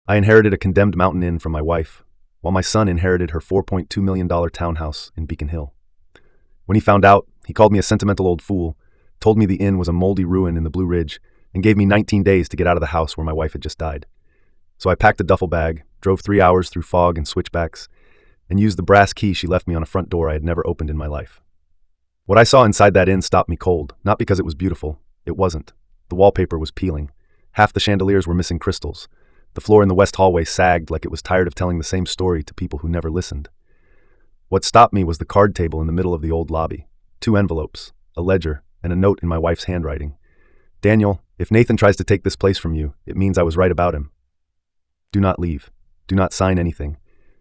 I inherited a condemned mountain inn from my wife, while my son inherited her $4.2 million townhouse in Beacon Hill. When he found out, he called me a sentimental old fool, told me the inn was a moldy ruin in the Blue Ridge, and gave me 19 days to get out of the house where my wife had just died. So I packed a duffel bag, drove 3 hours through fog and switchbacks, and used the brass key she left me on a front door I had never opened in my life. What I saw inside that inn stopped me cold, not because it was beautiful. It wasn't. The wallpaper was peeling. Half the chandeliers were missing crystals. The floor in the west hallway sagged like it was tired of telling the same story to people who never listened. What stopped me was the card table in the middle of the old lobby. 2 envelopes, a ledger, and a note in my wife's handwriting. Daniel, if Nathan tries to take this place from you, it means I was right about him. Do not leave. Do not sign anything.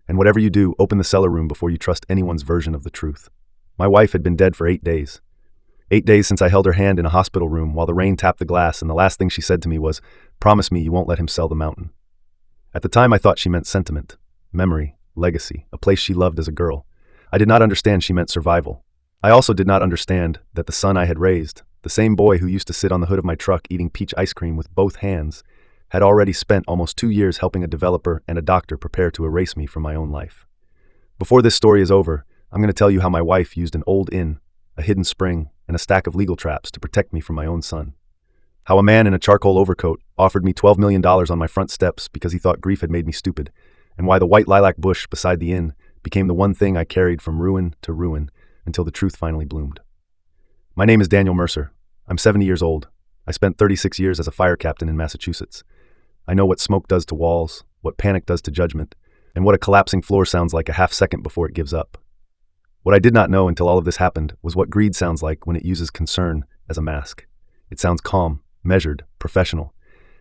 And whatever you do, open the cellar room before you trust anyone's version of the truth. My wife had been dead for 8 days. 8 days since I held her hand in a hospital room while the rain tapped the glass, and the last thing she said to me was, "Promise me you won't let him sell the mountain." At the time I thought she meant sentiment, memory, legacy, a place she loved as a girl. I did not understand she meant survival. I also did not understand that the son I had raised, the same boy who used to sit on the hood of my truck eating peach ice cream with both hands, had already spent almost 2 years helping a developer and a doctor prepare to erase me from my own life. Before this story is over, I'm going to tell you how my wife used an old inn, a hidden spring, and a stack of legal traps to protect me from my own son. How a man in a charcoal overcoat offered me $12 million on my front steps because he thought grief had made me stupid, and why the white lilac bush beside the inn became the one thing I carried from ruin to ruin until the truth finally bloomed. My name is Daniel Mercer. I'm 70 years old. I spent 36 years as a fire captain in Massachusetts. I know what smoke does to walls, what panic does to judgment, and what a collapsing floor sounds like a half second before it gives up. What I did not know until all of this happened was what greed sounds like when it uses concern as a mask. It sounds calm, measured, professional.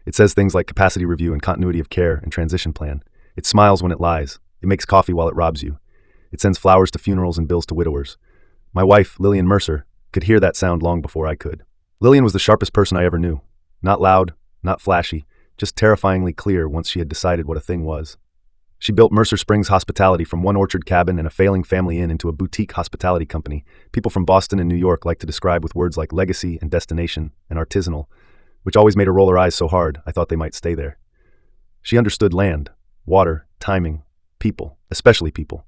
It says things like capacity review and continuity of care and transition plan. It smiles when it lies. It makes coffee while it robs you. It sends flowers to funerals and bills to widowers. My wife, Lillian Mercer, could hear that sound long before I could. Lillian was the sharpest person I ever knew. Not loud, not flashy, just terrifyingly clear once she had decided what a thing was. She built Mercer Springs Hospitality from one orchard cabin and a failing family inn into a boutique hospitality company people from Boston and New York like to describe with words like legacy and destination and artisanal, which always made her roll her eyes so hard I thought they might stay there. She understood land, water, timing, people, especially people.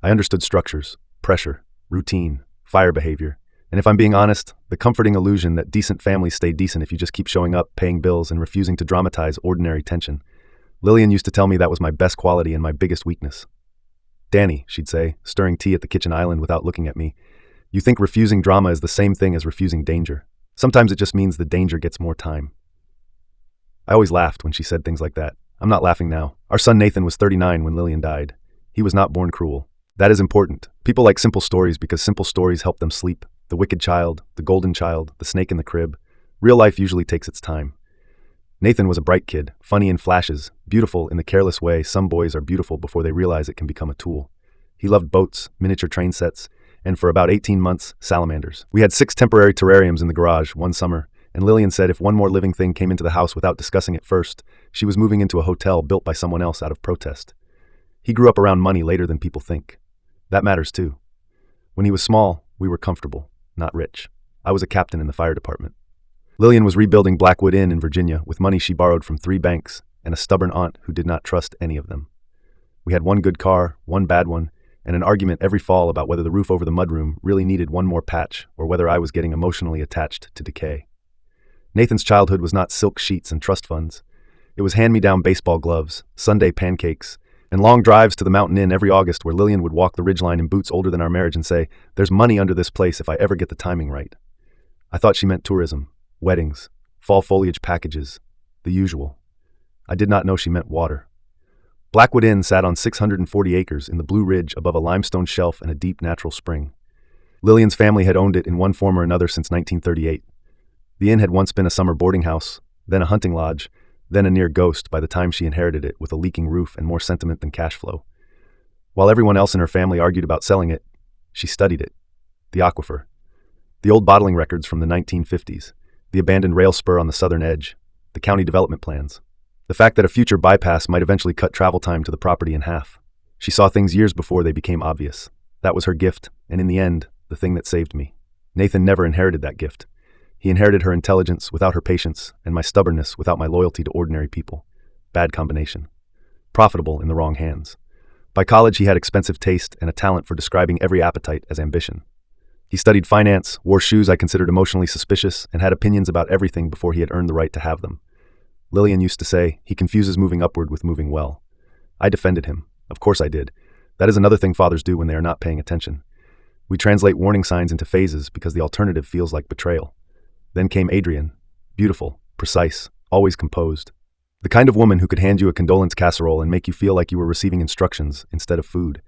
I understood structures, pressure, routine, fire behavior, and if I'm being honest, the comforting illusion that decent families stay decent if you just keep showing up, paying bills, and refusing to dramatize ordinary tension. Lillian used to tell me that was my best quality and my biggest weakness. "Danny," she'd say, stirring tea at the kitchen island without looking at me, "you think refusing drama is the same thing as refusing danger. Sometimes it just means the danger gets more time." I always laughed when she said things like that. I'm not laughing now. Our son Nathan was 39 when Lillian died. He was not born cruel. That is important. People like simple stories because simple stories help them sleep. The wicked child, the golden child, the snake in the crib. Real life usually takes its time. Nathan was a bright kid, funny in flashes, beautiful in the careless way some boys are beautiful before they realize it can become a tool. He loved boats, miniature train sets, and for about 18 months, salamanders. We had 6 temporary terrariums in the garage one summer, and Lillian said if one more living thing came into the house without discussing it first, she was moving into a hotel built by someone else out of protest. He grew up around money later than people think. That matters too. When he was small, we were comfortable, not rich. I was a captain in the fire department. Lillian was rebuilding Blackwood Inn in Virginia with money she borrowed from 3 banks and a stubborn aunt who did not trust any of them. We had one good car, one bad one, and an argument every fall about whether the roof over the mudroom really needed one more patch or whether I was getting emotionally attached to decay. Nathan's childhood was not silk sheets and trust funds. It was hand-me-down baseball gloves, Sunday pancakes, and long drives to the mountain inn every August where Lillian would walk the ridgeline in boots older than our marriage and say, "There's money under this place if I ever get the timing right." I thought she meant tourism, weddings, fall foliage packages, the usual. I did not know she meant water. Blackwood Inn sat on 640 acres in the Blue Ridge above a limestone shelf and a deep natural spring. Lillian's family had owned it in one form or another since 1938. The inn had once been a summer boarding house, then a hunting lodge, then a near ghost by the time she inherited it with a leaking roof and more sentiment than cash flow. While everyone else in her family argued about selling it, she studied it. The aquifer. The old bottling records from the 1950s. The abandoned rail spur on the southern edge. The county development plans. The fact that a future bypass might eventually cut travel time to the property in half. She saw things years before they became obvious. That was her gift, and in the end, the thing that saved me. Nathan never inherited that gift. He inherited her intelligence without her patience, and my stubbornness without my loyalty to ordinary people. Bad combination. profitable in the wrong hands. By college, he had expensive taste and a talent for describing every appetite as ambition. He studied finance, wore shoes I considered emotionally suspicious, and had opinions about everything before he had earned the right to have them. Lillian used to say, he confuses moving upward with moving well. I defended him. Of course I did. That is another thing fathers do when they are not paying attention. We translate warning signs into phases because the alternative feels like betrayal. Then came Adrienne. Beautiful, precise, always composed. The kind of woman who could hand you a condolence casserole and make you feel like you were receiving instructions instead of food.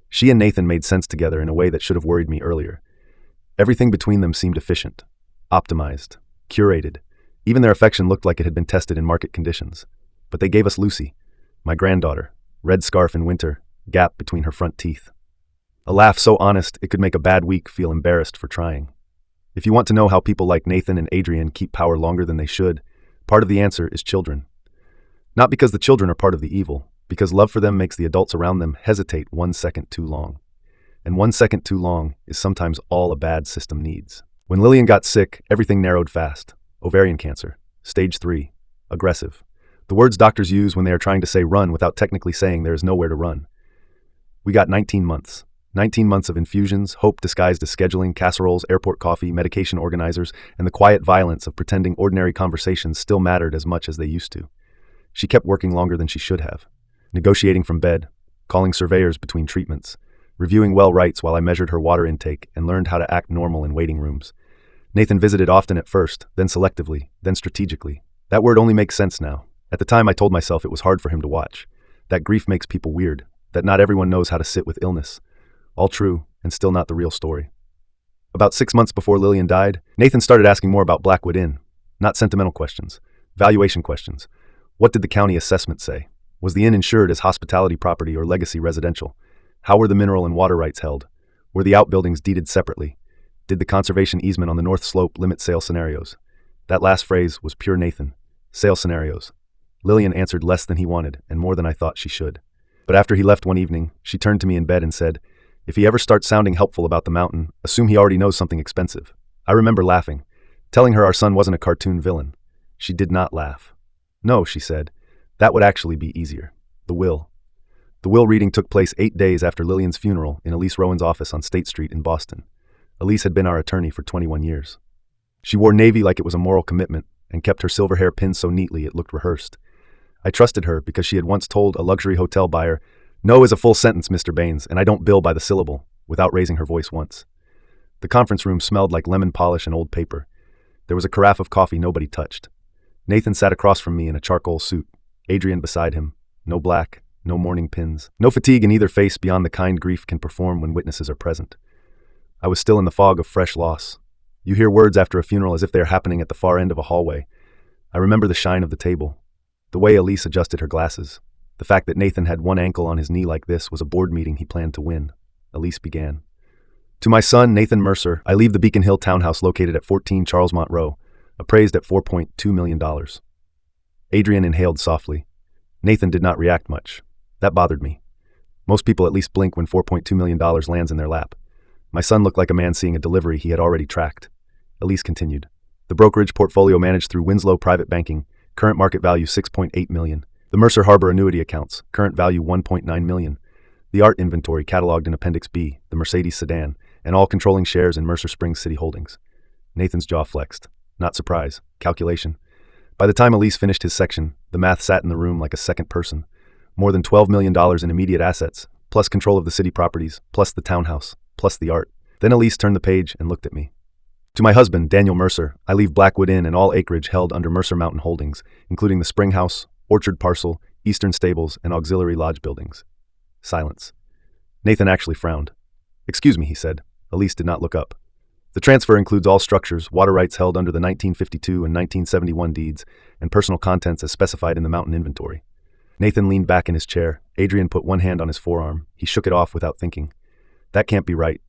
She and Nathan made sense together in a way that should have worried me earlier. Everything between them seemed efficient, optimized, curated. Even their affection looked like it had been tested in market conditions. But they gave us Lucy, my granddaughter, red scarf in winter, gap between her front teeth. A laugh so honest it could make a bad week feel embarrassed for trying. If you want to know how people like Nathan and Adrienne keep power longer than they should, part of the answer is children. Not because the children are part of the evil, because love for them makes the adults around them hesitate 1 second too long. And 1 second too long is sometimes all a bad system needs. When Lillian got sick, everything narrowed fast. Ovarian cancer. Stage 3. Aggressive. The words doctors use when they are trying to say run without technically saying there is nowhere to run. We got 19 months. 19 months of infusions, hope disguised as scheduling, casseroles, airport coffee, medication organizers, and the quiet violence of pretending ordinary conversations still mattered as much as they used to. She kept working longer than she should have, negotiating from bed, calling surveyors between treatments, reviewing well rights while I measured her water intake and learned how to act normal in waiting rooms. Nathan visited often at first, then selectively, then strategically. That word only makes sense now. At the time I told myself it was hard for him to watch. That grief makes people weird, that not everyone knows how to sit with illness. All true, and still not the real story. About 6 months before Lillian died, Nathan started asking more about Blackwood Inn. Not sentimental questions, valuation questions. What did the county assessment say? Was the inn insured as hospitality property or legacy residential? How were the mineral and water rights held? Were the outbuildings deeded separately? Did the conservation easement on the north slope limit sale scenarios? That last phrase was pure Nathan. Sale scenarios. Lillian answered less than he wanted and more than I thought she should. But after he left one evening, she turned to me in bed and said, "If he ever starts sounding helpful about the mountain, assume he already knows something expensive." I remember laughing, telling her our son wasn't a cartoon villain. She did not laugh. "No," she said, "that would actually be easier. The will." The will reading took place 8 days after Lillian's funeral in Elise Rowan's office on State Street in Boston. Elise had been our attorney for 21 years. She wore navy like it was a moral commitment and kept her silver hair pinned so neatly it looked rehearsed. I trusted her because she had once told a luxury hotel buyer, "No is a full sentence, Mr. Baines, and I don't bill by the syllable," without raising her voice once. The conference room smelled like lemon polish and old paper. There was a carafe of coffee nobody touched. Nathan sat across from me in a charcoal suit, Adrienne beside him. No black, no mourning pins, no fatigue in either face beyond the kind grief can perform when witnesses are present. I was still in the fog of fresh loss. You hear words after a funeral as if they are happening at the far end of a hallway. I remember the shine of the table, the way Elise adjusted her glasses. The fact that Nathan had one ankle on his knee like this was a board meeting he planned to win. Elise began. "To my son, Nathan Mercer, I leave the Beacon Hill townhouse located at 14 Charlemont Row, appraised at $4.2 million. Adrienne inhaled softly. Nathan did not react much. That bothered me. Most people at least blink when $4.2 million lands in their lap. My son looked like a man seeing a delivery he had already tracked. Elise continued. The brokerage portfolio managed through Winslow Private Banking, current market value $6.8 million. The Mercer Harbor annuity accounts, current value $1.9 million. The art inventory cataloged in Appendix B, the Mercedes sedan, and all controlling shares in Mercer Springs City Holdings. Nathan's jaw flexed. Not surprise. Calculation. By the time Elise finished his section, the math sat in the room like a second person. More than $12 million in immediate assets, plus control of the city properties, plus the townhouse, plus the art. Then Elise turned the page and looked at me. To my husband, Daniel Mercer, I leave Blackwood Inn and all acreage held under Mercer Mountain Holdings, including the Spring House, Orchard Parcel, Eastern Stables, and Auxiliary Lodge buildings. Silence. Nathan actually frowned. Excuse me, he said. Elise did not look up. The transfer includes all structures, water rights held under the 1952 and 1971 deeds, and personal contents as specified in the mountain inventory. Nathan leaned back in his chair. Adrienne put one hand on his forearm. He shook it off without thinking. That can't be right.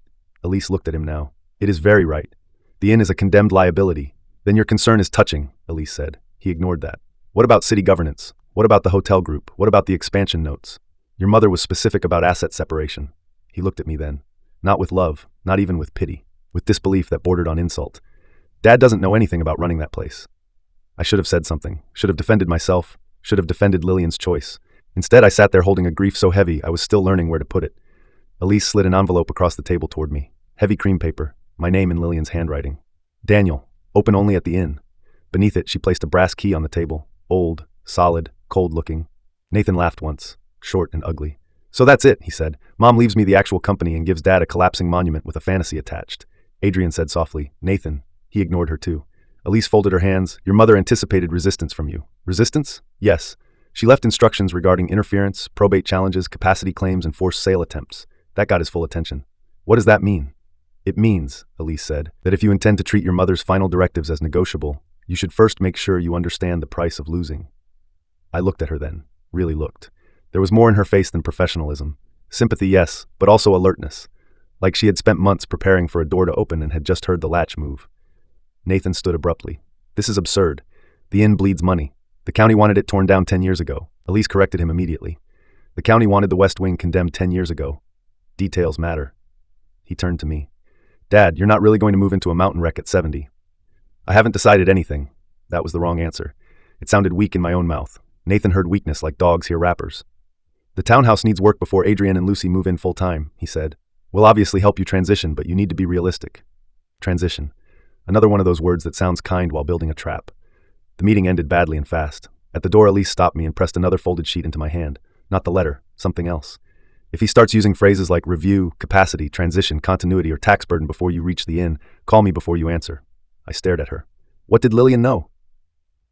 Elise looked at him now. It is very right. The inn is a condemned liability. Then your concern is touching, Elise said. He ignored that. What about city governance? What about the hotel group? What about the expansion notes? Your mother was specific about asset separation. He looked at me then. Not with love, not even with pity, with disbelief that bordered on insult. Dad doesn't know anything about running that place. I should have said something, should have defended myself, should have defended Lillian's choice. Instead, I sat there holding a grief so heavy I was still learning where to put it. Elise slid an envelope across the table toward me. Heavy cream paper, my name in Lillian's handwriting. Daniel, open only at the inn. Beneath it, she placed a brass key on the table. Old, solid, cold-looking. Nathan laughed once, short and ugly. So that's it, he said. Mom leaves me the actual company and gives Dad a collapsing monument with a fantasy attached. Adrian said softly, Nathan. He ignored her too. Elise folded her hands. Your mother anticipated resistance from you. Resistance? Yes. She left instructions regarding interference, probate challenges, capacity claims, and forced sale attempts. That got his full attention. What does that mean? It means, Elise said, that if you intend to treat your mother's final directives as negotiable, you should first make sure you understand the price of losing. I looked at her then, really looked. There was more in her face than professionalism. Sympathy, yes, but also alertness. Like she had spent months preparing for a door to open and had just heard the latch move. Nathan stood abruptly. This is absurd. The inn bleeds money. The county wanted it torn down 10 years ago. Elise corrected him immediately. The county wanted the West Wing condemned 10 years ago. Details matter. He turned to me. Dad, you're not really going to move into a mountain wreck at 70. I haven't decided anything. That was the wrong answer. It sounded weak in my own mouth. Nathan heard weakness like dogs hear rappers. The townhouse needs work before Adrian and Lucy move in full time, he said. We'll obviously help you transition, but you need to be realistic. Transition. Another one of those words that sounds kind while building a trap. The meeting ended badly and fast. At the door, Elise stopped me and pressed another folded sheet into my hand. Not the letter, something else. If he starts using phrases like review, capacity, transition, continuity, or tax burden before you reach the inn, call me before you answer. I stared at her. What did Lillian know?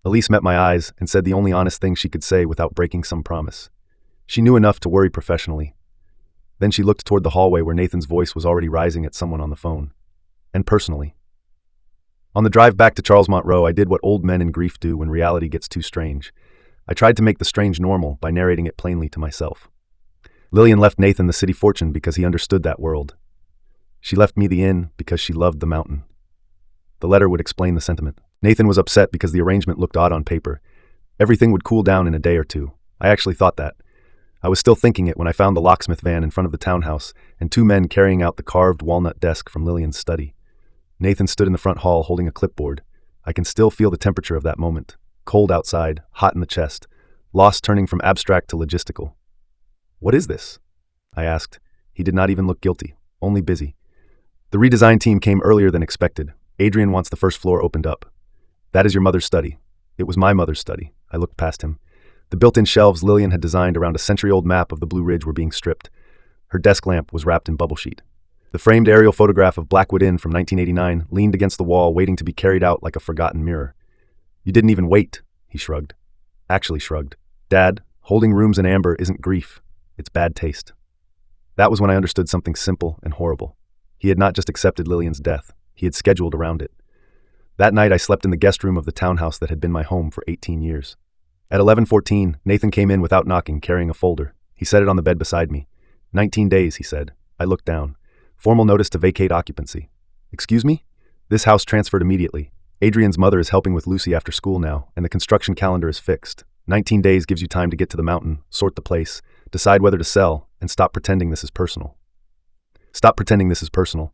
Elise met my eyes and said the only honest thing she could say without breaking some promise. She knew enough to worry professionally. Then she looked toward the hallway where Nathan's voice was already rising at someone on the phone. And personally. On the drive back to Charlemont Row, I did what old men in grief do when reality gets too strange. I tried to make the strange normal by narrating it plainly to myself. Lillian left Nathan the city fortune because he understood that world. She left me the inn because she loved the mountain. The letter would explain the sentiment. Nathan was upset because the arrangement looked odd on paper. Everything would cool down in a day or two. I actually thought that. I was still thinking it when I found the locksmith van in front of the townhouse and two men carrying out the carved walnut desk from Lillian's study. Nathan stood in the front hall holding a clipboard. I can still feel the temperature of that moment. Cold outside, hot in the chest, lost turning from abstract to logistical. What is this? I asked. He did not even look guilty, only busy. The redesign team came earlier than expected. Adrian wants the first floor opened up. That is your mother's study. It was my mother's study. I looked past him. The built-in shelves Lillian had designed around a century-old map of the Blue Ridge were being stripped. Her desk lamp was wrapped in bubble sheet. The framed aerial photograph of Blackwood Inn from 1989 leaned against the wall, waiting to be carried out like a forgotten mirror. You didn't even wait, he shrugged. Actually shrugged. Dad, holding rooms in amber isn't grief. It's bad taste. That was when I understood something simple and horrible. He had not just accepted Lillian's death. He had scheduled around it. That night I slept in the guest room of the townhouse that had been my home for 18 years. At 11:14, Nathan came in without knocking, carrying a folder. He set it on the bed beside me. 19 days, he said. I looked down. Formal notice to vacate occupancy. Excuse me? This house transferred immediately. Adrian's mother is helping with Lucy after school now, and the construction calendar is fixed. 19 days gives you time to get to the mountain, sort the place, decide whether to sell, and stop pretending this is personal. Stop pretending this is personal.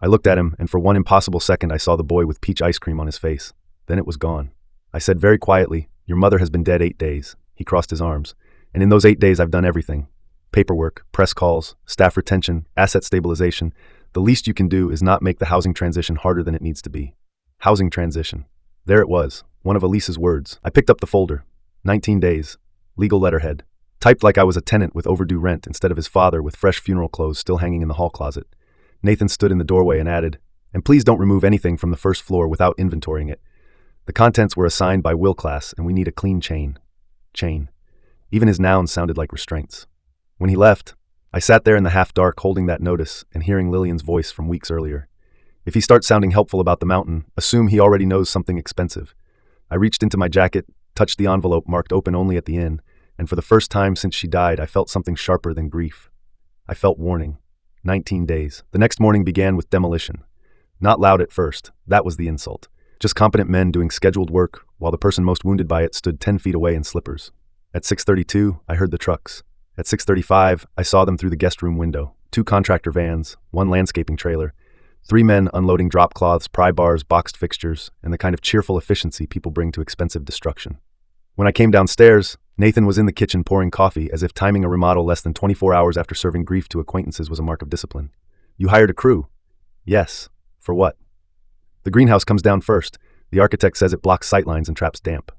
I looked at him, and for one impossible second I saw the boy with peach ice cream on his face. Then it was gone. I said very quietly, your mother has been dead 8 days. He crossed his arms. And in those 8 days I've done everything. Paperwork, press calls, staff retention, asset stabilization. The least you can do is not make the housing transition harder than it needs to be. Housing transition. There it was, one of Elise's words. I picked up the folder. 19 days. Legal letterhead. Typed like I was a tenant with overdue rent instead of his father with fresh funeral clothes still hanging in the hall closet. Nathan stood in the doorway and added, and please don't remove anything from the first floor without inventorying it. The contents were assigned by will class and we need a clean chain. Chain. Even his nouns sounded like restraints. When he left, I sat there in the half-dark holding that notice and hearing Lillian's voice from weeks earlier. If he starts sounding helpful about the mountain, assume he already knows something expensive. I reached into my jacket, touched the envelope marked open only at the inn, and for the first time since she died, I felt something sharper than grief. I felt warning. 19 days. The next morning began with demolition. Not loud at first. That was the insult. Just competent men doing scheduled work, while the person most wounded by it stood 10 feet away in slippers. At 6:32, I heard the trucks. At 6:35, I saw them through the guest room window. 2 contractor vans, 1 landscaping trailer, 3 men unloading drop cloths, pry bars, boxed fixtures, and the kind of cheerful efficiency people bring to expensive destruction. When I came downstairs, Nathan was in the kitchen pouring coffee, as if timing a remodel less than 24 hours after serving grief to acquaintances was a mark of discipline. You hired a crew? Yes. For what? The greenhouse comes down first. The architect says it blocks sightlines and traps damp.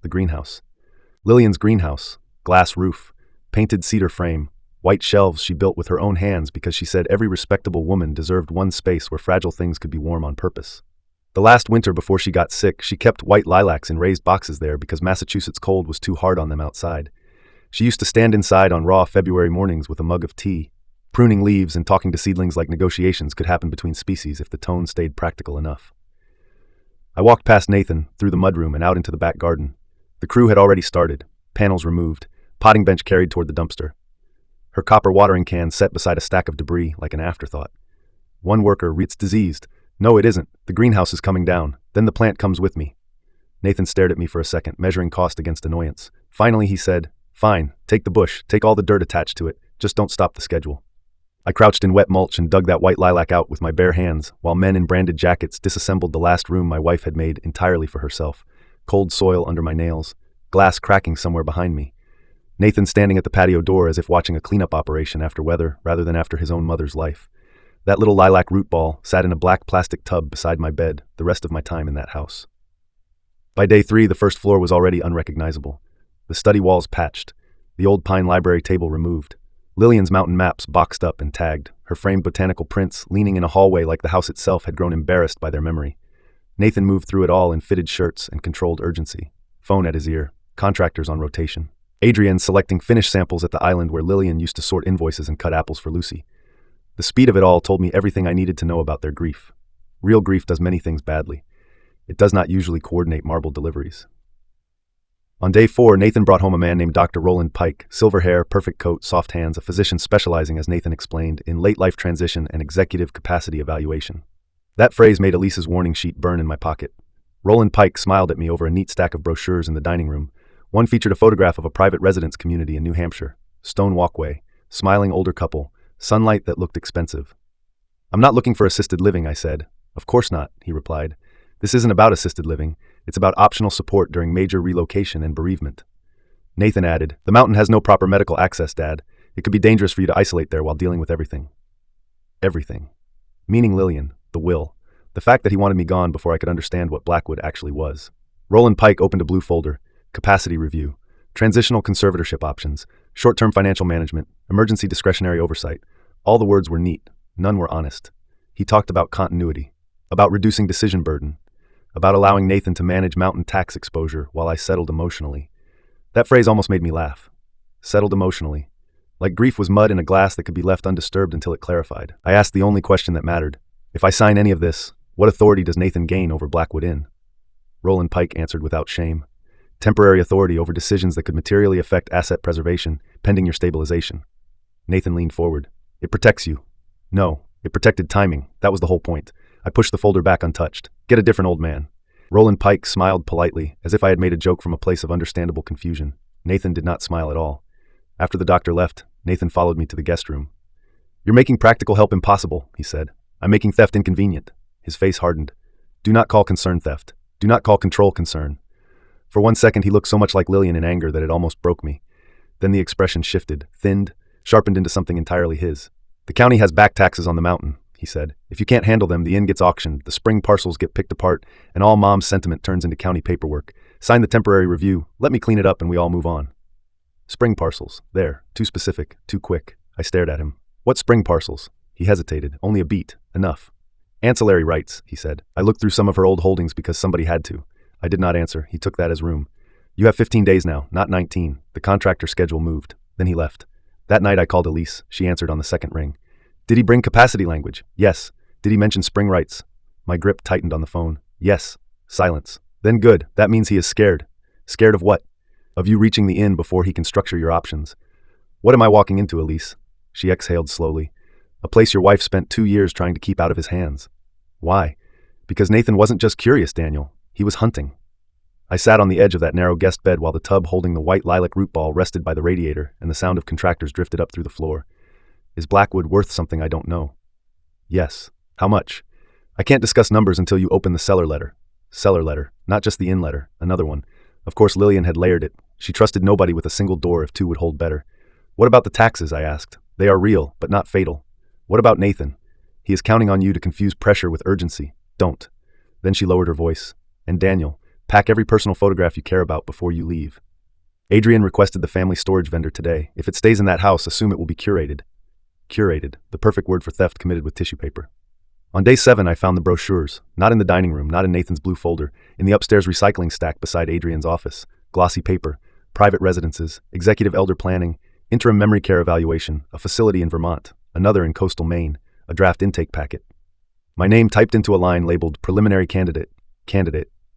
The greenhouse. Lillian's greenhouse. Glass roof. Painted cedar frame. White shelves she built with her own hands because she said every respectable woman deserved one space where fragile things could be warm on purpose. The last winter before she got sick, she kept white lilacs in raised boxes there because Massachusetts cold was too hard on them outside. She used to stand inside on raw February mornings with a mug of tea. Pruning leaves and talking to seedlings like negotiations could happen between species if the tone stayed practical enough. I walked past Nathan, through the mudroom and out into the back garden. The crew had already started, panels removed, potting bench carried toward the dumpster. Her copper watering can set beside a stack of debris like an afterthought. One worker, "It's diseased." "No, it isn't. The greenhouse is coming down. Then the plant comes with me." Nathan stared at me for a second, measuring cost against annoyance. Finally, he said, "Fine, take the bush, take all the dirt attached to it, just don't stop the schedule." I crouched in wet mulch and dug that white lilac out with my bare hands, while men in branded jackets disassembled the last room my wife had made entirely for herself. Cold soil under my nails, glass cracking somewhere behind me. Nathan standing at the patio door as if watching a cleanup operation after weather rather than after his own mother's life. That little lilac root ball sat in a black plastic tub beside my bed the rest of my time in that house. By day 3, the first floor was already unrecognizable. The study walls patched, the old pine library table removed, Lillian's mountain maps boxed up and tagged, her framed botanical prints leaning in a hallway like the house itself had grown embarrassed by their memory. Nathan moved through it all in fitted shirts and controlled urgency. Phone at his ear, contractors on rotation. Adrian selecting finish samples at the island where Lillian used to sort invoices and cut apples for Lucy. The speed of it all told me everything I needed to know about their grief. Real grief does many things badly. It does not usually coordinate marble deliveries. On day 4, Nathan brought home a man named Dr. Roland Pike, silver hair, perfect coat, soft hands, a physician specializing, as Nathan explained, in late-life transition and executive capacity evaluation. That phrase made Elise's warning sheet burn in my pocket. Roland Pike smiled at me over a neat stack of brochures in the dining room. One featured a photograph of a private residence community in New Hampshire. Stone walkway, smiling older couple, sunlight that looked expensive. "I'm not looking for assisted living," I said. "Of course not," he replied. "This isn't about assisted living. It's about optional support during major relocation and bereavement." Nathan added, "The mountain has no proper medical access, Dad. It could be dangerous for you to isolate there while dealing with everything." Everything. Meaning Lillian, the will, the fact that he wanted me gone before I could understand what Blackwood actually was. Roland Pike opened a blue folder. Capacity review, transitional conservatorship options, short-term financial management, emergency discretionary oversight. All the words were neat. None were honest. He talked about continuity, about reducing decision burden, about allowing Nathan to manage mountain tax exposure while I settled emotionally. That phrase almost made me laugh. Settled emotionally. Like grief was mud in a glass that could be left undisturbed until it clarified. I asked the only question that mattered. If I sign any of this, what authority does Nathan gain over Blackwood Inn? Roland Pike answered without shame. Temporary authority over decisions that could materially affect asset preservation, pending your stabilization. Nathan leaned forward. "It protects you." "No, it protected timing. That was the whole point." I pushed the folder back untouched. "Get a different old man." Roland Pike smiled politely, as if I had made a joke from a place of understandable confusion. Nathan did not smile at all. After the doctor left, Nathan followed me to the guest room. "You're making practical help impossible," he said. "I'm making theft inconvenient." His face hardened. "Do not call concern theft. Do not call control concern." For one second, he looked so much like Lillian in anger that it almost broke me. Then the expression shifted, thinned, sharpened into something entirely his. "The county has back taxes on the mountain," he said. "If you can't handle them, the inn gets auctioned, the spring parcels get picked apart, and all Mom's sentiment turns into county paperwork. Sign the temporary review, let me clean it up, and we all move on." Spring parcels. There. Too specific. Too quick. I stared at him. "What spring parcels?" He hesitated. "Only a beat. Enough." "Ancillary rights," he said. "I looked through some of her old holdings because somebody had to." I did not answer. He took that as room. "You have 15 days now, not 19. The contractor schedule moved." Then he left. That night I called Elise. She answered on the second ring. "Did he bring capacity language?" "Yes." "Did he mention spring rights?" My grip tightened on the phone. "Yes." Silence. "Then good. That means he is scared." "Scared of what?" "Of you reaching the inn before he can structure your options." "What am I walking into, Elise?" She exhaled slowly. "A place your wife spent 2 years trying to keep out of his hands." "Why?" "Because Nathan wasn't just curious, Daniel. He was hunting." I sat on the edge of that narrow guest bed while the tub holding the white lilac root ball rested by the radiator and the sound of contractors drifted up through the floor. Is Blackwood worth something I don't know? Yes. How much? I can't discuss numbers until you open the seller letter. Seller letter, not just the inn letter, another one. Of course, Lillian had layered it. She trusted nobody with a single door if two would hold better. What about the taxes, I asked. They are real, but not fatal. What about Nathan? He is counting on you to confuse pressure with urgency. Don't. Then she lowered her voice. And Daniel, pack every personal photograph you care about before you leave. Adrian requested the family storage vendor today. If it stays in that house, assume it will be curated. Curated, the perfect word for theft committed with tissue paper. On day 7, I found the brochures, not in the dining room, not in Nathan's blue folder, in the upstairs recycling stack beside Adrian's office. Glossy paper, private residences, executive elder planning, interim memory care evaluation, a facility in Vermont, another in coastal Maine, a draft intake packet. My name typed into a line labeled preliminary candidate,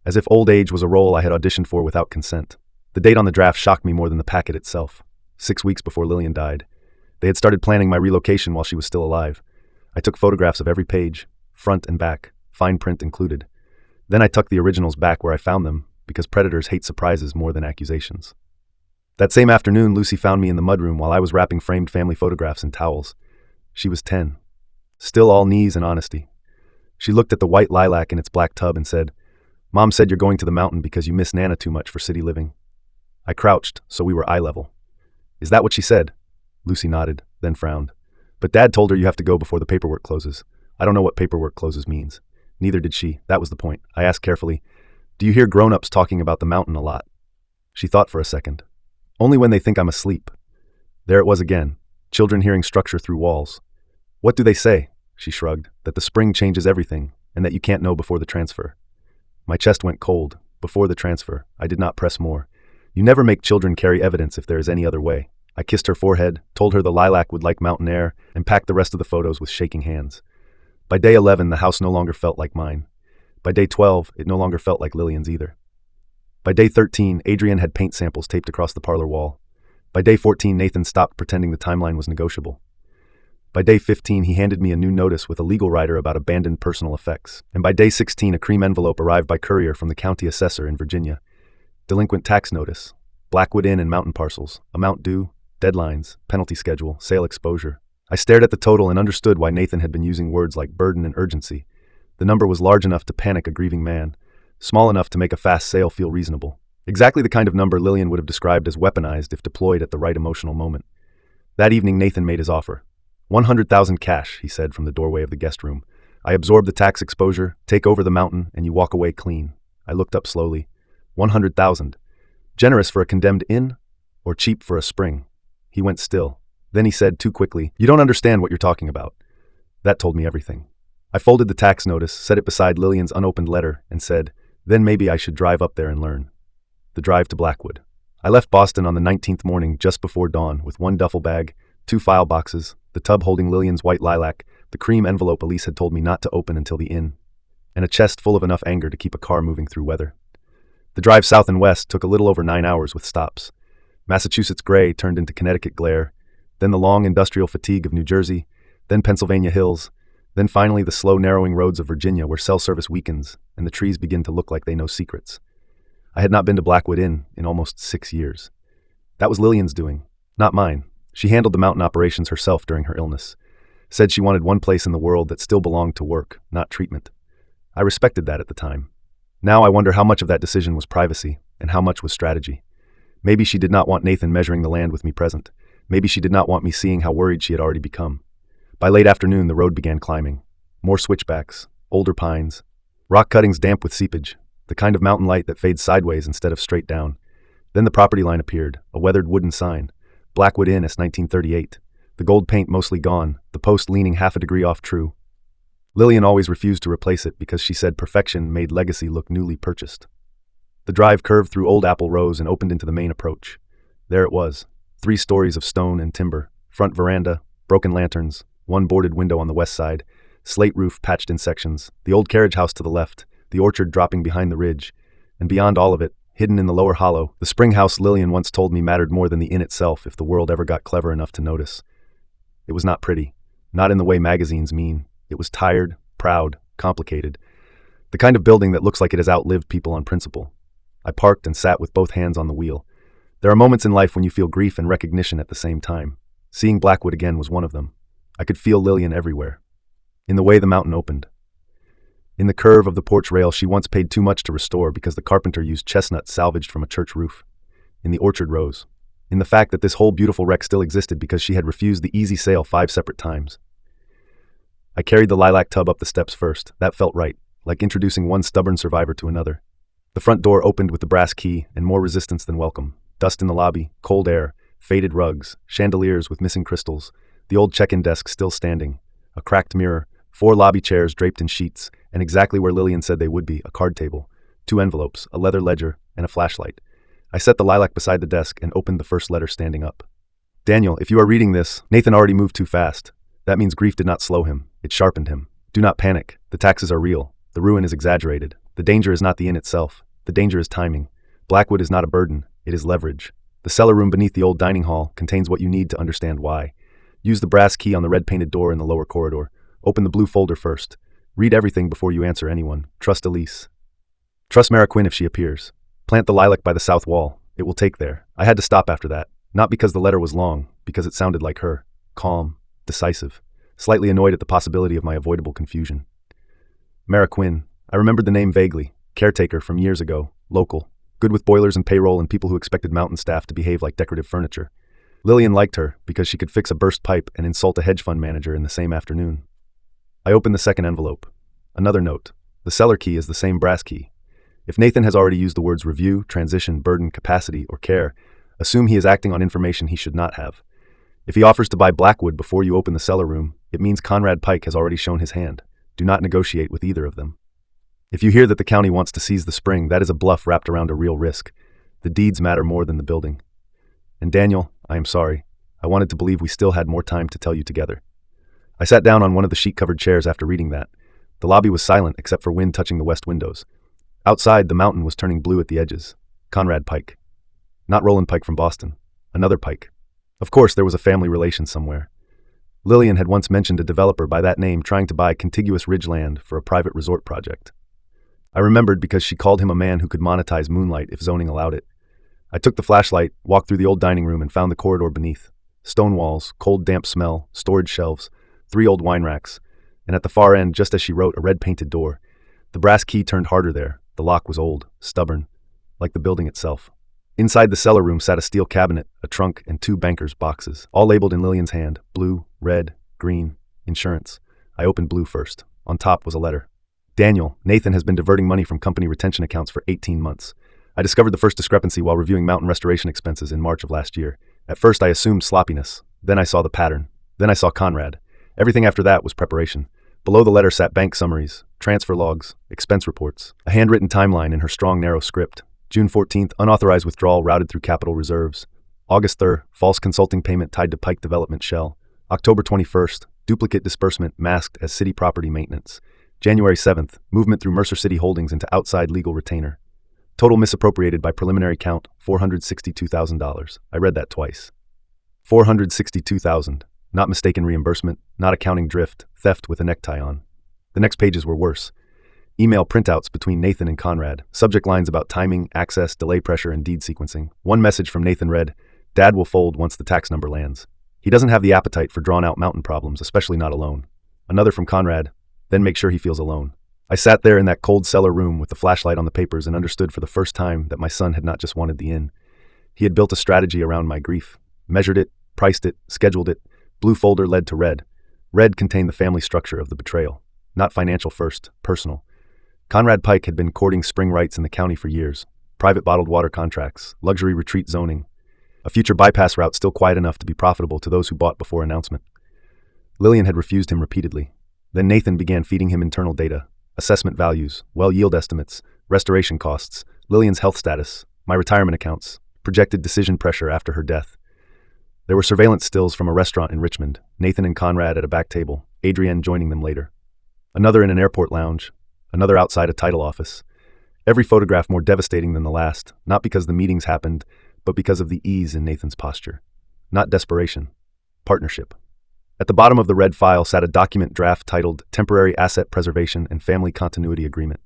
as if old age was a role I had auditioned for without consent. The date on the draft shocked me more than the packet itself. 6 weeks before Lillian died. They had started planning my relocation while she was still alive. I took photographs of every page, front and back, fine print included. Then I tucked the originals back where I found them, because predators hate surprises more than accusations. That same afternoon, Lucy found me in the mudroom while I was wrapping framed family photographs in towels. She was 10. Still all knees and honesty. She looked at the white lilac in its black tub and said, "Mom said you're going to the mountain because you miss Nana too much for city living." I crouched, so we were eye level. "Is that what she said?" Lucy nodded, then frowned. "But Dad told her you have to go before the paperwork closes." I don't know what paperwork closes means. Neither did she. That was the point. I asked carefully, "Do you hear grown-ups talking about the mountain a lot?" She thought for a second. "Only when they think I'm asleep." There it was again, children hearing structure through walls. "What do they say?" She shrugged. "That the spring changes everything, and that you can't know before the transfer." My chest went cold. Before the transfer. I did not press more. You never make children carry evidence if there is any other way. I kissed her forehead, told her the lilac would like mountain air, and packed the rest of the photos with shaking hands. By day 11, the house no longer felt like mine. By day 12, it no longer felt like Lillian's either. By day 13, Adrian had paint samples taped across the parlor wall. By day 14, Nathan stopped pretending the timeline was negotiable. By day 15, he handed me a new notice with a legal rider about abandoned personal effects. And by day 16, a cream envelope arrived by courier from the county assessor in Virginia. Delinquent tax notice, Blackwood Inn and mountain parcels, amount due, deadlines, penalty schedule, sale exposure. I stared at the total and understood why Nathan had been using words like burden and urgency. The number was large enough to panic a grieving man, small enough to make a fast sale feel reasonable. Exactly the kind of number Lillian would have described as weaponized if deployed at the right emotional moment. That evening, Nathan made his offer. 100,000 cash, he said from the doorway of the guest room. I absorb the tax exposure, take over the mountain, and you walk away clean. I looked up slowly. 100,000. Generous for a condemned inn, or cheap for a spring? He went still. Then he said too quickly, "You don't understand what you're talking about." That told me everything. I folded the tax notice, set it beside Lillian's unopened letter, and said, "Then maybe I should drive up there and learn." The drive to Blackwood. I left Boston on the 19th morning just before dawn with one duffel bag, 2 file boxes, the tub holding Lillian's white lilac, the cream envelope Elise had told me not to open until the inn, and a chest full of enough anger to keep a car moving through weather. The drive south and west took a little over 9 hours with stops. Massachusetts gray turned into Connecticut glare, then the long industrial fatigue of New Jersey, then Pennsylvania hills, then finally the slow narrowing roads of Virginia where cell service weakens and the trees begin to look like they know secrets. I had not been to Blackwood Inn in almost 6 years. That was Lillian's doing, not mine. She handled the mountain operations herself during her illness. Said she wanted one place in the world that still belonged to work, not treatment. I respected that at the time. Now I wonder how much of that decision was privacy and how much was strategy. Maybe she did not want Nathan measuring the land with me present. Maybe she did not want me seeing how worried she had already become. By late afternoon, the road began climbing. More switchbacks, older pines, rock cuttings damp with seepage, the kind of mountain light that fades sideways instead of straight down. Then the property line appeared, a weathered wooden sign. Blackwood Inn, S. 1938. The gold paint mostly gone, the post leaning half a degree off true. Lillian always refused to replace it because she said perfection made legacy look newly purchased. The drive curved through old apple rows and opened into the main approach. There it was, 3 stories of stone and timber, front veranda, broken lanterns, one boarded window on the west side, slate roof patched in sections, the old carriage house to the left, the orchard dropping behind the ridge, and beyond all of it, hidden in the lower hollow, the spring house Lillian once told me mattered more than the inn itself if the world ever got clever enough to notice. It was not pretty, not in the way magazines mean. It was tired, proud, complicated, the kind of building that looks like it has outlived people on principle. I parked and sat with both hands on the wheel. There are moments in life when you feel grief and recognition at the same time. Seeing Blackwood again was one of them. I could feel Lillian everywhere. In the way the mountain opened. In the curve of the porch rail she once paid too much to restore because the carpenter used chestnuts salvaged from a church roof. In the orchard rows. In the fact that this whole beautiful wreck still existed because she had refused the easy sale 5 separate times. I carried the lilac tub up the steps first. That felt right, like introducing one stubborn survivor to another. The front door opened with the brass key and more resistance than welcome. Dust in the lobby, cold air, faded rugs, chandeliers with missing crystals, the old check-in desk still standing, a cracked mirror, 4 lobby chairs draped in sheets, and exactly where Lillian said they would be, a card table, 2 envelopes, a leather ledger, and a flashlight. I set the lilac beside the desk and opened the first letter standing up. Daniel, if you are reading this, Nathan already moved too fast. That means grief did not slow him. It sharpened him. Do not panic. The taxes are real. The ruin is exaggerated. The danger is not the inn itself. The danger is timing. Blackwood is not a burden. It is leverage. The cellar room beneath the old dining hall contains what you need to understand why. Use the brass key on the red-painted door in the lower corridor. Open the blue folder first. Read everything before you answer anyone. Trust Elise. Trust Mara Quinn if she appears. Plant the lilac by the south wall. It will take there. I had to stop after that. Not because the letter was long, because it sounded like her. Calm. Decisive. Slightly annoyed at the possibility of my avoidable confusion. Mara Quinn. I remembered the name vaguely. Caretaker from years ago. Local. Good with boilers and payroll and people who expected mountain staff to behave like decorative furniture. Lillian liked her because she could fix a burst pipe and insult a hedge fund manager in the same afternoon. I opened the second envelope. Another note. The cellar key is the same brass key. If Nathan has already used the words review, transition, burden, capacity, or care, assume he is acting on information he should not have. If he offers to buy Blackwood before you open the cellar room, it means Conrad Pike has already shown his hand. Do not negotiate with either of them. If you hear that the county wants to seize the spring, that is a bluff wrapped around a real risk. The deeds matter more than the building. And Daniel, I am sorry. I wanted to believe we still had more time to tell you together. I sat down on one of the sheet-covered chairs after reading that. The lobby was silent except for wind touching the west windows. Outside, the mountain was turning blue at the edges. Conrad Pike. Not Roland Pike from Boston. Another Pike. Of course, there was a family relation somewhere. Lillian had once mentioned a developer by that name trying to buy contiguous ridge land for a private resort project. I remembered because she called him a man who could monetize moonlight if zoning allowed it. I took the flashlight, walked through the old dining room and found the corridor beneath. Stone walls, cold damp smell, storage shelves, 3 old wine racks, and at the far end, just as she wrote, a red-painted door. The brass key turned harder there. The lock was old, stubborn, like the building itself. Inside the cellar room sat a steel cabinet, a trunk, and 2 banker's boxes, all labeled in Lillian's hand, blue, red, green, insurance. I opened blue first. On top was a letter. Daniel, Nathan has been diverting money from company retention accounts for 18 months. I discovered the first discrepancy while reviewing mountain restoration expenses in March of last year. At first I assumed sloppiness. Then I saw the pattern. Then I saw Conrad. Everything after that was preparation. Below the letter sat bank summaries, transfer logs, expense reports, a handwritten timeline in her strong, narrow script. June 14th, unauthorized withdrawal routed through capital reserves. August 3rd, false consulting payment tied to Pike Development Shell. October 21st, duplicate disbursement masked as city property maintenance. January 7th, movement through Mercer City Holdings into outside legal retainer. Total misappropriated by preliminary count, $462,000. I read that twice. $462,000. Not mistaken reimbursement, not accounting drift, theft with a necktie on. The next pages were worse. Email printouts between Nathan and Conrad, subject lines about timing, access, delay pressure, and deed sequencing. One message from Nathan read, "Dad will fold once the tax number lands. He doesn't have the appetite for drawn-out mountain problems, especially not alone." Another from Conrad, "Then make sure he feels alone." I sat there in that cold cellar room with the flashlight on the papers and understood for the first time that my son had not just wanted the inn. He had built a strategy around my grief, measured it, priced it, scheduled it. Blue folder led to red. Red contained the family structure of the betrayal. Not financial first, personal. Conrad Pike had been courting spring rights in the county for years. Private bottled water contracts, luxury retreat zoning. A future bypass route still quiet enough to be profitable to those who bought before announcement. Lillian had refused him repeatedly. Then Nathan began feeding him internal data. Assessment values, well yield estimates, restoration costs, Lillian's health status, my retirement accounts, projected decision pressure after her death. There were surveillance stills from a restaurant in Richmond, Nathan and Conrad at a back table, Adrienne joining them later. Another in an airport lounge, another outside a title office. Every photograph more devastating than the last, not because the meetings happened, but because of the ease in Nathan's posture. Not desperation. Partnership. At the bottom of the red file sat a document draft titled Temporary Asset Preservation and Family Continuity Agreement.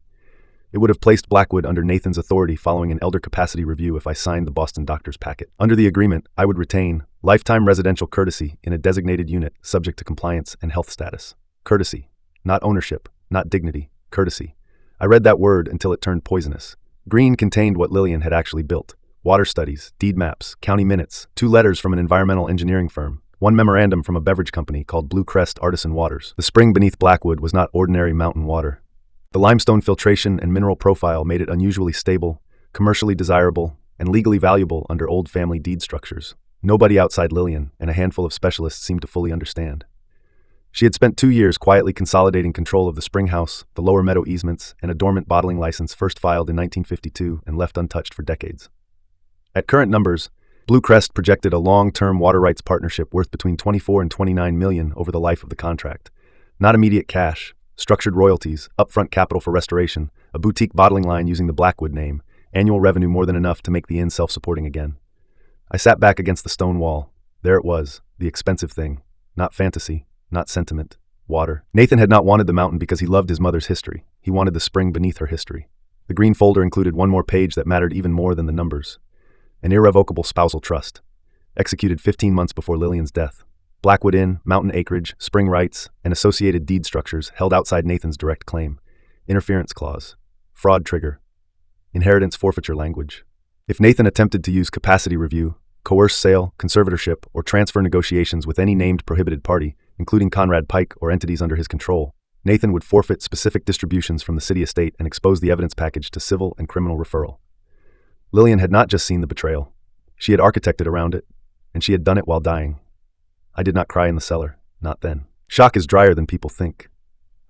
It would have placed Blackwood under Nathan's authority following an elder capacity review if I signed the Boston doctor's packet. Under the agreement, I would retain lifetime residential courtesy in a designated unit subject to compliance and health status. Courtesy, not ownership, not dignity. Courtesy. I read that word until it turned poisonous. Green contained what Lillian had actually built. Water studies, deed maps, county minutes, 2 letters from an environmental engineering firm, 1 memorandum from a beverage company called Blue Crest Artisan Waters. The spring beneath Blackwood was not ordinary mountain water. The limestone filtration and mineral profile made it unusually stable, commercially desirable, and legally valuable under old family deed structures. Nobody outside Lillian and a handful of specialists seemed to fully understand. She had spent 2 years quietly consolidating control of the spring house, the lower meadow easements, and a dormant bottling license first filed in 1952 and left untouched for decades. At current numbers, Blue Crest projected a long-term water rights partnership worth between $24 and $29 million over the life of the contract. Not immediate cash, structured royalties, upfront capital for restoration, a boutique bottling line using the Blackwood name, annual revenue more than enough to make the inn self-supporting again. I sat back against the stone wall. There it was, the expensive thing. Not fantasy, not sentiment, water. Nathan had not wanted the mountain because he loved his mother's history. He wanted the spring beneath her history. The green folder included one more page that mattered even more than the numbers. An irrevocable spousal trust, executed 15 months before Lillian's death. Blackwood Inn, mountain acreage, spring rights, and associated deed structures held outside Nathan's direct claim. Interference clause, fraud trigger, inheritance forfeiture language. If Nathan attempted to use capacity review, coerced sale, conservatorship, or transfer negotiations with any named prohibited party, including Conrad Pike or entities under his control, Nathan would forfeit specific distributions from the city estate and expose the evidence package to civil and criminal referral. Lillian had not just seen the betrayal. She had architected around it, and she had done it while dying. I did not cry in the cellar, not then. Shock is drier than people think.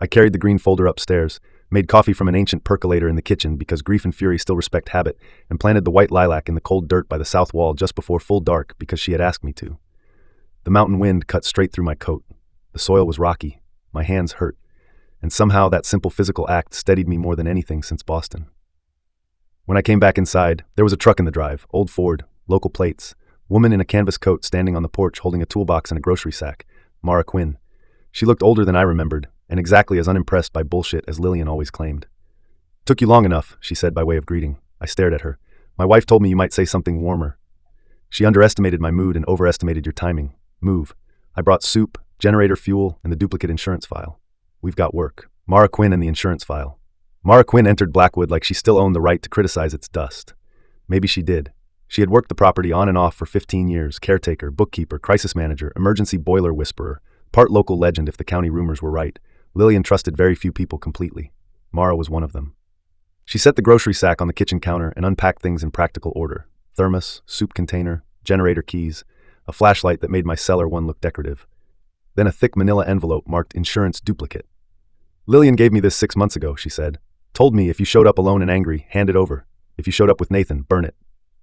I carried the green folder upstairs, made coffee from an ancient percolator in the kitchen because grief and fury still respect habit, and planted the white lilac in the cold dirt by the south wall just before full dark because she had asked me to. The mountain wind cut straight through my coat. The soil was rocky, my hands hurt, and somehow that simple physical act steadied me more than anything since Boston. When I came back inside, there was a truck in the drive, old Ford, local plates, woman in a canvas coat standing on the porch holding a toolbox and a grocery sack, Mara Quinn. She looked older than I remembered, and exactly as unimpressed by bullshit as Lillian always claimed. "Took you long enough," she said by way of greeting. I stared at her. "My wife told me you might say something warmer." She underestimated my mood and overestimated your timing. Move. I brought soup, generator fuel, and the duplicate insurance file. We've got work. Mara Quinn and the insurance file. Mara Quinn entered Blackwood like she still owned the right to criticize its dust. Maybe she did. She had worked the property on and off for 15 years, caretaker, bookkeeper, crisis manager, emergency boiler whisperer, part local legend if the county rumors were right. Lillian trusted very few people completely. Mara was one of them. She set the grocery sack on the kitchen counter and unpacked things in practical order. Thermos, soup container, generator keys, a flashlight that made my cellar one look decorative. Then a thick manila envelope marked insurance duplicate. "Lillian gave me this 6 months ago," she said. "Told me if you showed up alone and angry, hand it over. If you showed up with Nathan, burn it."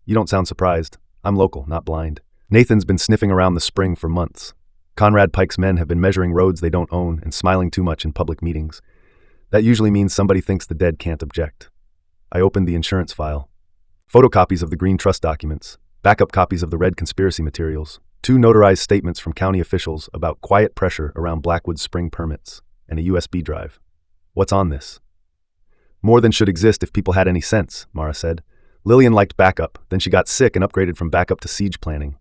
You don't sound surprised. I'm local, not blind. Nathan's been sniffing around the spring for months. Conrad Pike's men have been measuring roads they don't own and smiling too much in public meetings. That usually means somebody thinks the dead can't object. I opened the insurance file. Photocopies of the green trust documents, backup copies of the red conspiracy materials, 2 notarized statements from county officials about quiet pressure around Blackwood's spring permits, and a USB drive. What's on this? More than should exist if people had any sense, Mara said. Lillian liked backup, then she got sick and upgraded from backup to siege planning.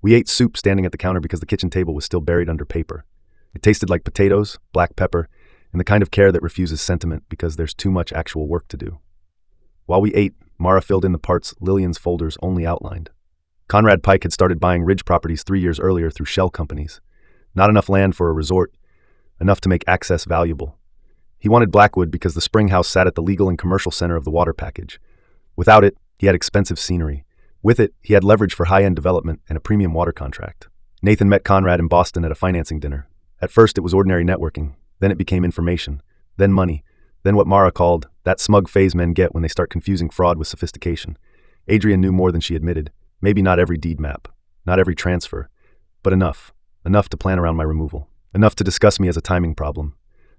We ate soup standing at the counter because the kitchen table was still buried under paper. It tasted like potatoes, black pepper, and the kind of care that refuses sentiment because there's too much actual work to do. While we ate, Mara filled in the parts Lillian's folders only outlined. Conrad Pike had started buying ridge properties 3 years earlier through shell companies. Not enough land for a resort, enough to make access valuable. He wanted Blackwood because the spring house sat at the legal and commercial center of the water package. Without it, he had expensive scenery. With it, he had leverage for high-end development and a premium water contract. Nathan met Conrad in Boston at a financing dinner. At first, it was ordinary networking. Then it became information. Then money. Then what Mara called that smug phase men get when they start confusing fraud with sophistication. Adrian knew more than she admitted. Maybe not every deed map, not every transfer, but enough. Enough to plan around my removal. Enough to discuss me as a timing problem.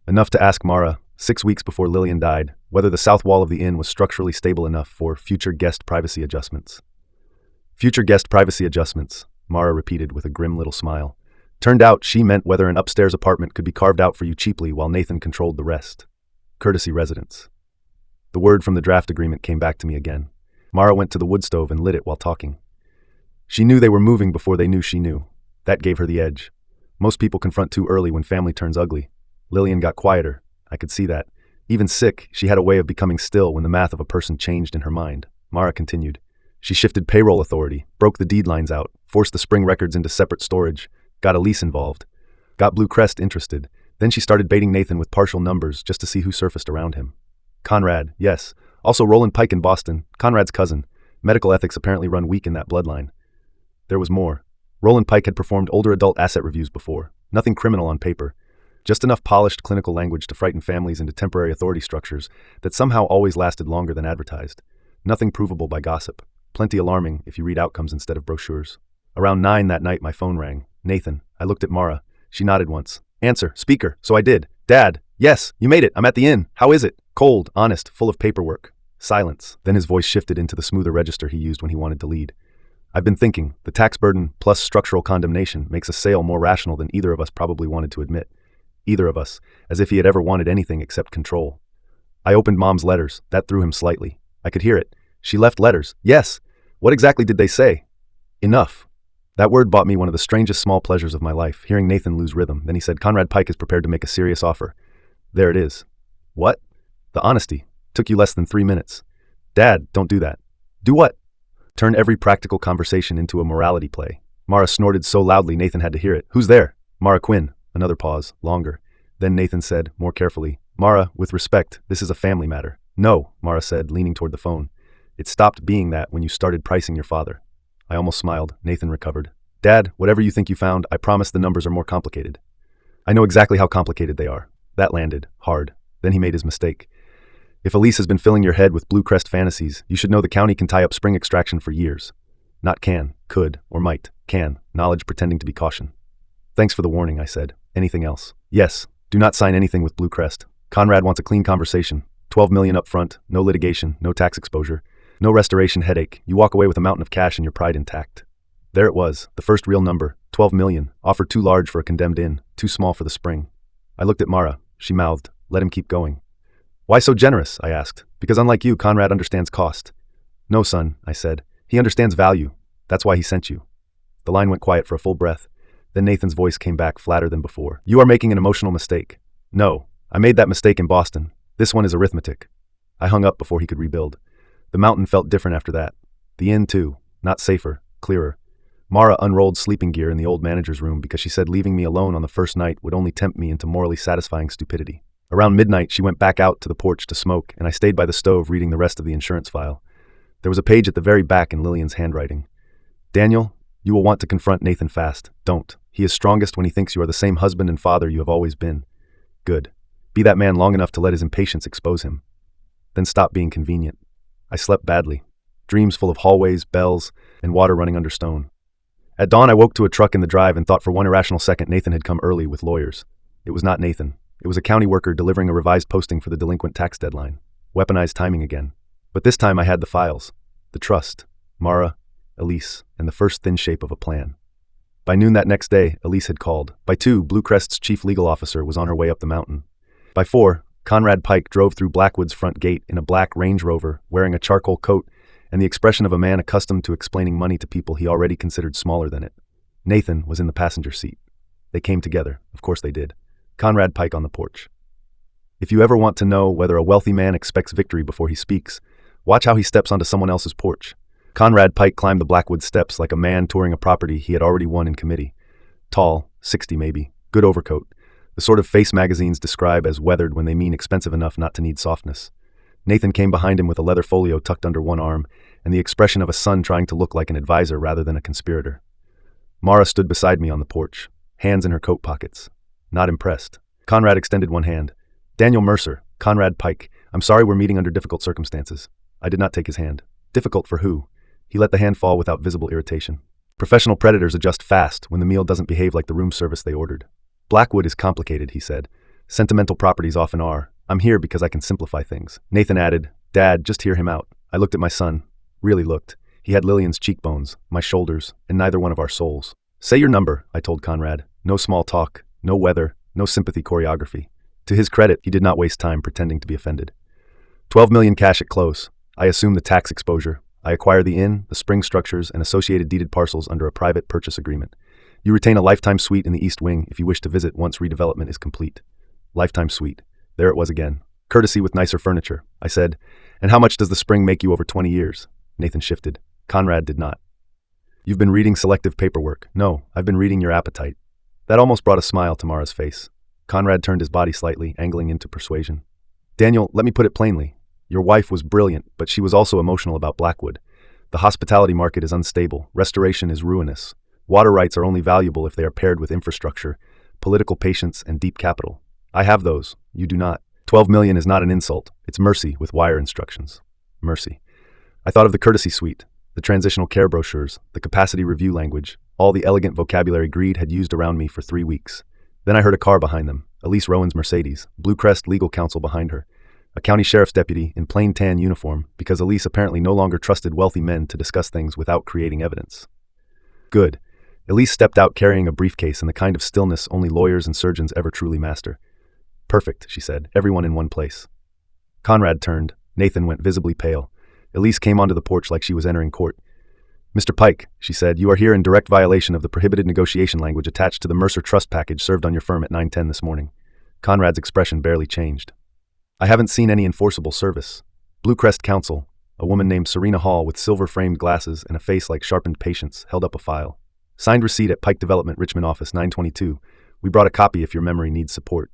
Enough to ask Mara, 6 weeks before Lillian died, whether the south wall of the inn was structurally stable enough for future guest privacy adjustments. Future guest privacy adjustments, Mara repeated with a grim little smile. Turned out she meant whether an upstairs apartment could be carved out for you cheaply while Nathan controlled the rest. Courtesy residence. The word from the draft agreement came back to me again. Mara went to the wood stove and lit it while talking. She knew they were moving before they knew she knew. That gave her the edge. Most people confront too early when family turns ugly. Lillian got quieter. I could see that. Even sick, she had a way of becoming still when the math of a person changed in her mind. Mara continued. She shifted payroll authority, broke the deed lines out, forced the spring records into separate storage, got Elise involved, got Blue Crest interested. Then she started baiting Nathan with partial numbers just to see who surfaced around him. Conrad, yes. Also Roland Pike in Boston, Conrad's cousin. Medical ethics apparently run weak in that bloodline. There was more. Roland Pike had performed older adult asset reviews before. Nothing criminal on paper. Just enough polished clinical language to frighten families into temporary authority structures that somehow always lasted longer than advertised. Nothing provable by gossip. Plenty alarming if you read outcomes instead of brochures. Around 9 that night, my phone rang. Nathan. I looked at Mara. She nodded once. Answer. Speaker. So I did. Dad. Yes, you made it. I'm at the inn. How is it? Cold, honest, full of paperwork. Silence. Then his voice shifted into the smoother register he used when he wanted to lead. I've been thinking, the tax burden plus structural condemnation makes a sale more rational than either of us probably wanted to admit. Either of us, as if he had ever wanted anything except control. I opened Mom's letters. That threw him slightly. I could hear it. She left letters. Yes. What exactly did they say? Enough. That word bought me one of the strangest small pleasures of my life, hearing Nathan lose rhythm. Then he said, Conrad Pike is prepared to make a serious offer. There it is. What? The honesty. Took you less than 3 minutes. Dad, don't do that. Do what? Turn every practical conversation into a morality play. Mara snorted so loudly Nathan had to hear it. Who's there? Mara Quinn. Another pause, longer. Then Nathan said, more carefully, Mara, with respect, this is a family matter. No, Mara said, leaning toward the phone. It stopped being that when you started pricing your father. I almost smiled. Nathan recovered. Dad, whatever you think you found, I promise the numbers are more complicated. I know exactly how complicated they are. That landed, hard. Then he made his mistake. If Elise has been filling your head with Blue Crest fantasies, you should know the county can tie up spring extraction for years. Not can, could, or might. Can, knowledge pretending to be caution. Thanks for the warning, I said. Anything else? Yes. Do not sign anything with Blue Crest. Conrad wants a clean conversation. $12 million up front, no litigation, no tax exposure, no restoration headache. You walk away with a mountain of cash and your pride intact. There it was, the first real number, $12 million, offered too large for a condemned inn, too small for the spring. I looked at Mara. She mouthed, let him keep going. Why so generous? I asked. Because unlike you, Conrad understands cost. No, son, I said. He understands value. That's why he sent you. The line went quiet for a full breath. Then Nathan's voice came back flatter than before. You are making an emotional mistake. No, I made that mistake in Boston. This one is arithmetic. I hung up before he could rebuild. The mountain felt different after that. The inn, too. Not safer, clearer. Mara unrolled sleeping gear in the old manager's room because she said leaving me alone on the first night would only tempt me into morally satisfying stupidity. Around midnight, she went back out to the porch to smoke, and I stayed by the stove reading the rest of the insurance file. There was a page at the very back in Lillian's handwriting. Daniel, you will want to confront Nathan fast. Don't. He is strongest when he thinks you are the same husband and father you have always been. Good. Be that man long enough to let his impatience expose him. Then stop being convenient. I slept badly. Dreams full of hallways, bells, and water running under stone. At dawn, I woke to a truck in the drive and thought for one irrational second Nathan had come early with lawyers. It was not Nathan. It was a county worker delivering a revised posting for the delinquent tax deadline. Weaponized timing again. But this time I had the files. The trust. Mara, Elise, and the first thin shape of a plan. By noon that next day, Elise had called. By 2, Blue Crest's chief legal officer was on her way up the mountain. By 4, Conrad Pike drove through Blackwood's front gate in a black Range Rover, wearing a charcoal coat and the expression of a man accustomed to explaining money to people he already considered smaller than it. Nathan was in the passenger seat. They came together. Of course they did. Conrad Pike on the porch. If you ever want to know whether a wealthy man expects victory before he speaks, watch how he steps onto someone else's porch. Conrad Pike climbed the Blackwood steps like a man touring a property he had already won in committee. Tall, 60 maybe, good overcoat, the sort of face magazines describe as weathered when they mean expensive enough not to need softness. Nathan came behind him with a leather folio tucked under one arm and the expression of a son trying to look like an advisor rather than a conspirator. Mara stood beside me on the porch, hands in her coat pockets. Not impressed. Conrad extended one hand. Daniel Mercer, Conrad Pike, I'm sorry we're meeting under difficult circumstances. I did not take his hand. Difficult for who? He let the hand fall without visible irritation. Professional predators adjust fast when the meal doesn't behave like the room service they ordered. Blackwood is complicated, he said. Sentimental properties often are. I'm here because I can simplify things. Nathan added, Dad, just hear him out. I looked at my son. Really looked. He had Lillian's cheekbones, my shoulders, and neither one of our souls. Say your number, I told Conrad. No small talk, no weather, no sympathy choreography. To his credit, he did not waste time pretending to be offended. 12 million cash at close. I assume the tax exposure. I acquire the inn, the spring structures, and associated deeded parcels under a private purchase agreement. You retain a lifetime suite in the East Wing if you wish to visit once redevelopment is complete. Lifetime suite. There it was again. Courtesy with nicer furniture, I said. And how much does the spring make you over 20 years? Nathan shifted. Conrad did not. You've been reading selective paperwork. No, I've been reading your appetite. That almost brought a smile to Mara's face. Conrad turned his body slightly, angling into persuasion. Daniel, let me put it plainly. Your wife was brilliant, but she was also emotional about Blackwood. The hospitality market is unstable. Restoration is ruinous. Water rights are only valuable if they are paired with infrastructure, political patience, and deep capital. I have those. You do not. 12 million is not an insult. It's mercy with wire instructions. Mercy. I thought of the courtesy suite, the transitional care brochures, the capacity review language, all the elegant vocabulary Greed had used around me for 3 weeks. Then I heard a car behind them, Elise Rowan's Mercedes, Blue Crest legal counsel behind her, a county sheriff's deputy in plain tan uniform, because Elise apparently no longer trusted wealthy men to discuss things without creating evidence. Good. Elise stepped out carrying a briefcase in the kind of stillness only lawyers and surgeons ever truly master. Perfect, she said, everyone in one place. Conrad turned. Nathan went visibly pale. Elise came onto the porch like she was entering court. Mr. Pike, she said, you are here in direct violation of the prohibited negotiation language attached to the Mercer Trust package served on your firm at 9:10 this morning. Conrad's expression barely changed. I haven't seen any enforceable service. Blue Crest counsel, a woman named Serena Hall with silver-framed glasses and a face like sharpened patience, held up a file. Signed receipt at Pike Development, Richmond office 922. We brought a copy if your memory needs support.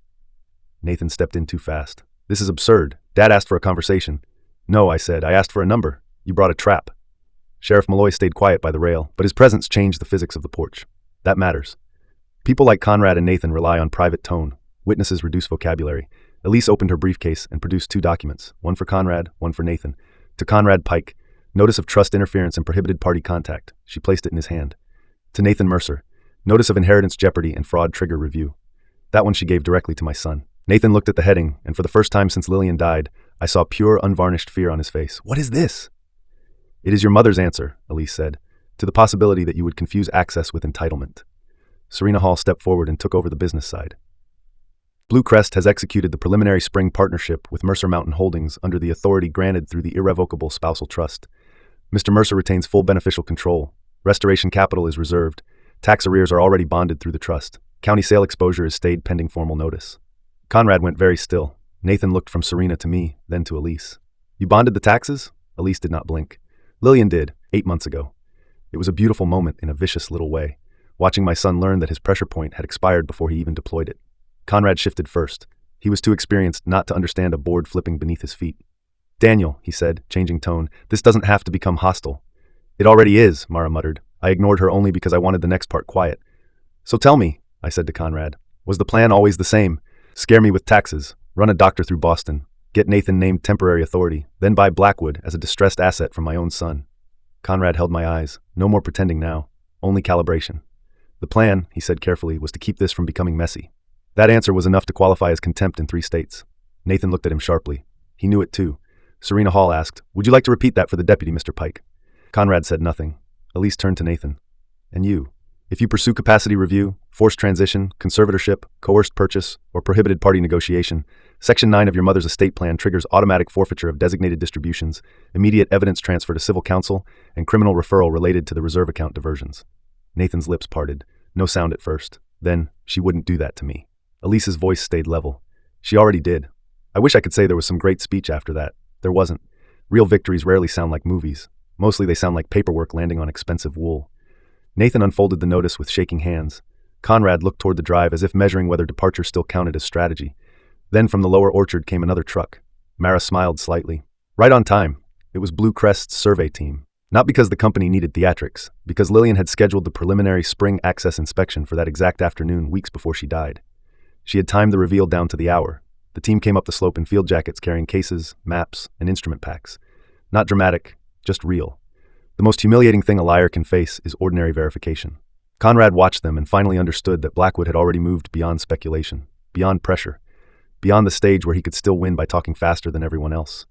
Nathan stepped in too fast. This is absurd. Dad asked for a conversation. No, I said. I asked for a number. You brought a trap. Sheriff Malloy stayed quiet by the rail, but his presence changed the physics of the porch. That matters. People like Conrad and Nathan rely on private tone. Witnesses reduce vocabulary. Elise opened her briefcase and produced 2 documents, one for Conrad, one for Nathan. To Conrad Pike, notice of trust interference and prohibited party contact. She placed it in his hand. To Nathan Mercer, notice of inheritance jeopardy and fraud trigger review. That one she gave directly to my son. Nathan looked at the heading, and for the first time since Lillian died, I saw pure, unvarnished fear on his face. What is this? It is your mother's answer, Elise said, to the possibility that you would confuse access with entitlement. Serena Hall stepped forward and took over the business side. Blue Crest has executed the preliminary spring partnership with Mercer Mountain Holdings under the authority granted through the irrevocable spousal trust. Mr. Mercer retains full beneficial control. Restoration capital is reserved. Tax arrears are already bonded through the trust. County sale exposure is stayed pending formal notice. Conrad went very still. Nathan looked from Serena to me, then to Elise. You bonded the taxes? Elise did not blink. Lillian did, 8 months ago. It was a beautiful moment in a vicious little way, watching my son learn that his pressure point had expired before he even deployed it. Conrad shifted first. He was too experienced not to understand a board flipping beneath his feet. Daniel, he said, changing tone, this doesn't have to become hostile. It already is, Mara muttered. I ignored her only because I wanted the next part quiet. So tell me, I said to Conrad, was the plan always the same? Scare me with taxes, run a doctor through Boston, get Nathan named temporary authority, then buy Blackwood as a distressed asset from my own son. Conrad held my eyes. No more pretending now. Only calibration. The plan, he said carefully, was to keep this from becoming messy. That answer was enough to qualify as contempt in 3 states. Nathan looked at him sharply. He knew it too. Serena Hall asked, would you like to repeat that for the deputy, Mr. Pike? Conrad said nothing. Elise turned to Nathan. And you? If you pursue capacity review, forced transition, conservatorship, coerced purchase, or prohibited party negotiation, Section 9 of your mother's estate plan triggers automatic forfeiture of designated distributions, immediate evidence transfer to civil counsel, and criminal referral related to the reserve account diversions. Nathan's lips parted. No sound at first. Then, she wouldn't do that to me. Elise's voice stayed level. She already did. I wish I could say there was some great speech after that. There wasn't. Real victories rarely sound like movies. Mostly they sound like paperwork landing on expensive wool. Nathan unfolded the notice with shaking hands. Conrad looked toward the drive as if measuring whether departure still counted as strategy. Then from the lower orchard came another truck. Mara smiled slightly. Right on time. It was Blue Crest's survey team. Not because the company needed theatrics, because Lillian had scheduled the preliminary spring access inspection for that exact afternoon weeks before she died. She had timed the reveal down to the hour. The team came up the slope in field jackets carrying cases, maps, and instrument packs. Not dramatic, just real. The most humiliating thing a liar can face is ordinary verification. Conrad watched them and finally understood that Blackwood had already moved beyond speculation, beyond pressure, beyond the stage where he could still win by talking faster than everyone else.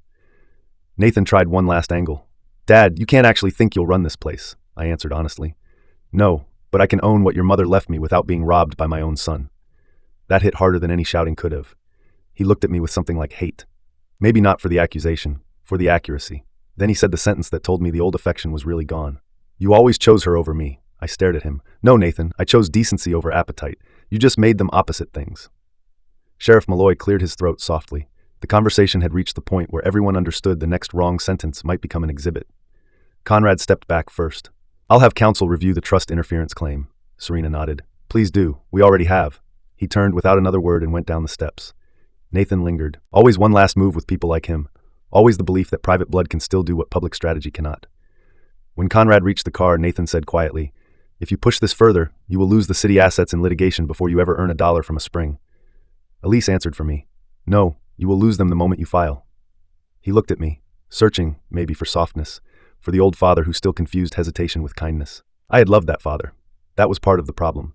Nathan tried one last angle. Dad, you can't actually think you'll run this place, I answered honestly. No, but I can own what your mother left me without being robbed by my own son. That hit harder than any shouting could have. He looked at me with something like hate. Maybe not for the accusation, for the accuracy. Then he said the sentence that told me the old affection was really gone. You always chose her over me. I stared at him. No, Nathan, I chose decency over appetite. You just made them opposite things. Sheriff Malloy cleared his throat softly. The conversation had reached the point where everyone understood the next wrong sentence might become an exhibit. Conrad stepped back first. "I'll have counsel review the trust interference claim." Serena nodded. "Please do. We already have." He turned without another word and went down the steps. Nathan lingered. Always one last move with people like him. Always the belief that private blood can still do what public strategy cannot. When Conrad reached the car, Nathan said quietly, "If you push this further, you will lose the city assets in litigation before you ever earn a dollar from a spring." Elise answered for me, "No, you will lose them the moment you file." He looked at me, searching, maybe for softness, for the old father who still confused hesitation with kindness. I had loved that father. That was part of the problem.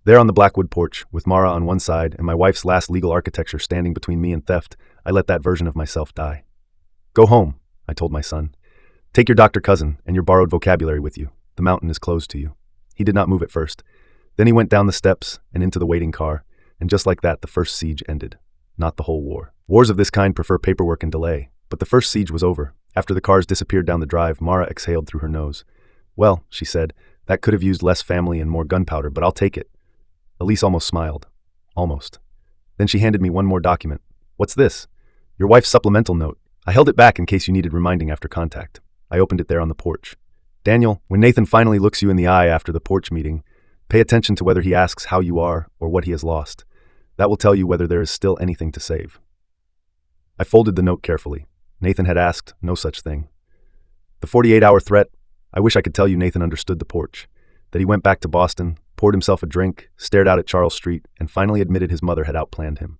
There on the Blackwood porch, with Mara on one side and my wife's last legal architecture standing between me and theft, I let that version of myself die. "Go home," I told my son. "Take your doctor cousin and your borrowed vocabulary with you. The mountain is closed to you." He did not move at first. Then he went down the steps and into the waiting car, and just like that, the first siege ended. Not the whole war. Wars of this kind prefer paperwork and delay, but the first siege was over. After the cars disappeared down the drive, Mara exhaled through her nose. "Well," she said, "that could have used less family and more gunpowder, but I'll take it." Elise almost smiled. Almost. Then she handed me one more document. "What's this?" "Your wife's supplemental note. I held it back in case you needed reminding after contact." I opened it there on the porch. "Daniel, when Nathan finally looks you in the eye after the porch meeting, pay attention to whether he asks how you are or what he has lost. That will tell you whether there is still anything to save." I folded the note carefully. Nathan had asked no such thing. The 48-hour threat, I wish I could tell you Nathan understood the porch, that he went back to Boston, poured himself a drink, stared out at Charles Street, and finally admitted his mother had outplanned him.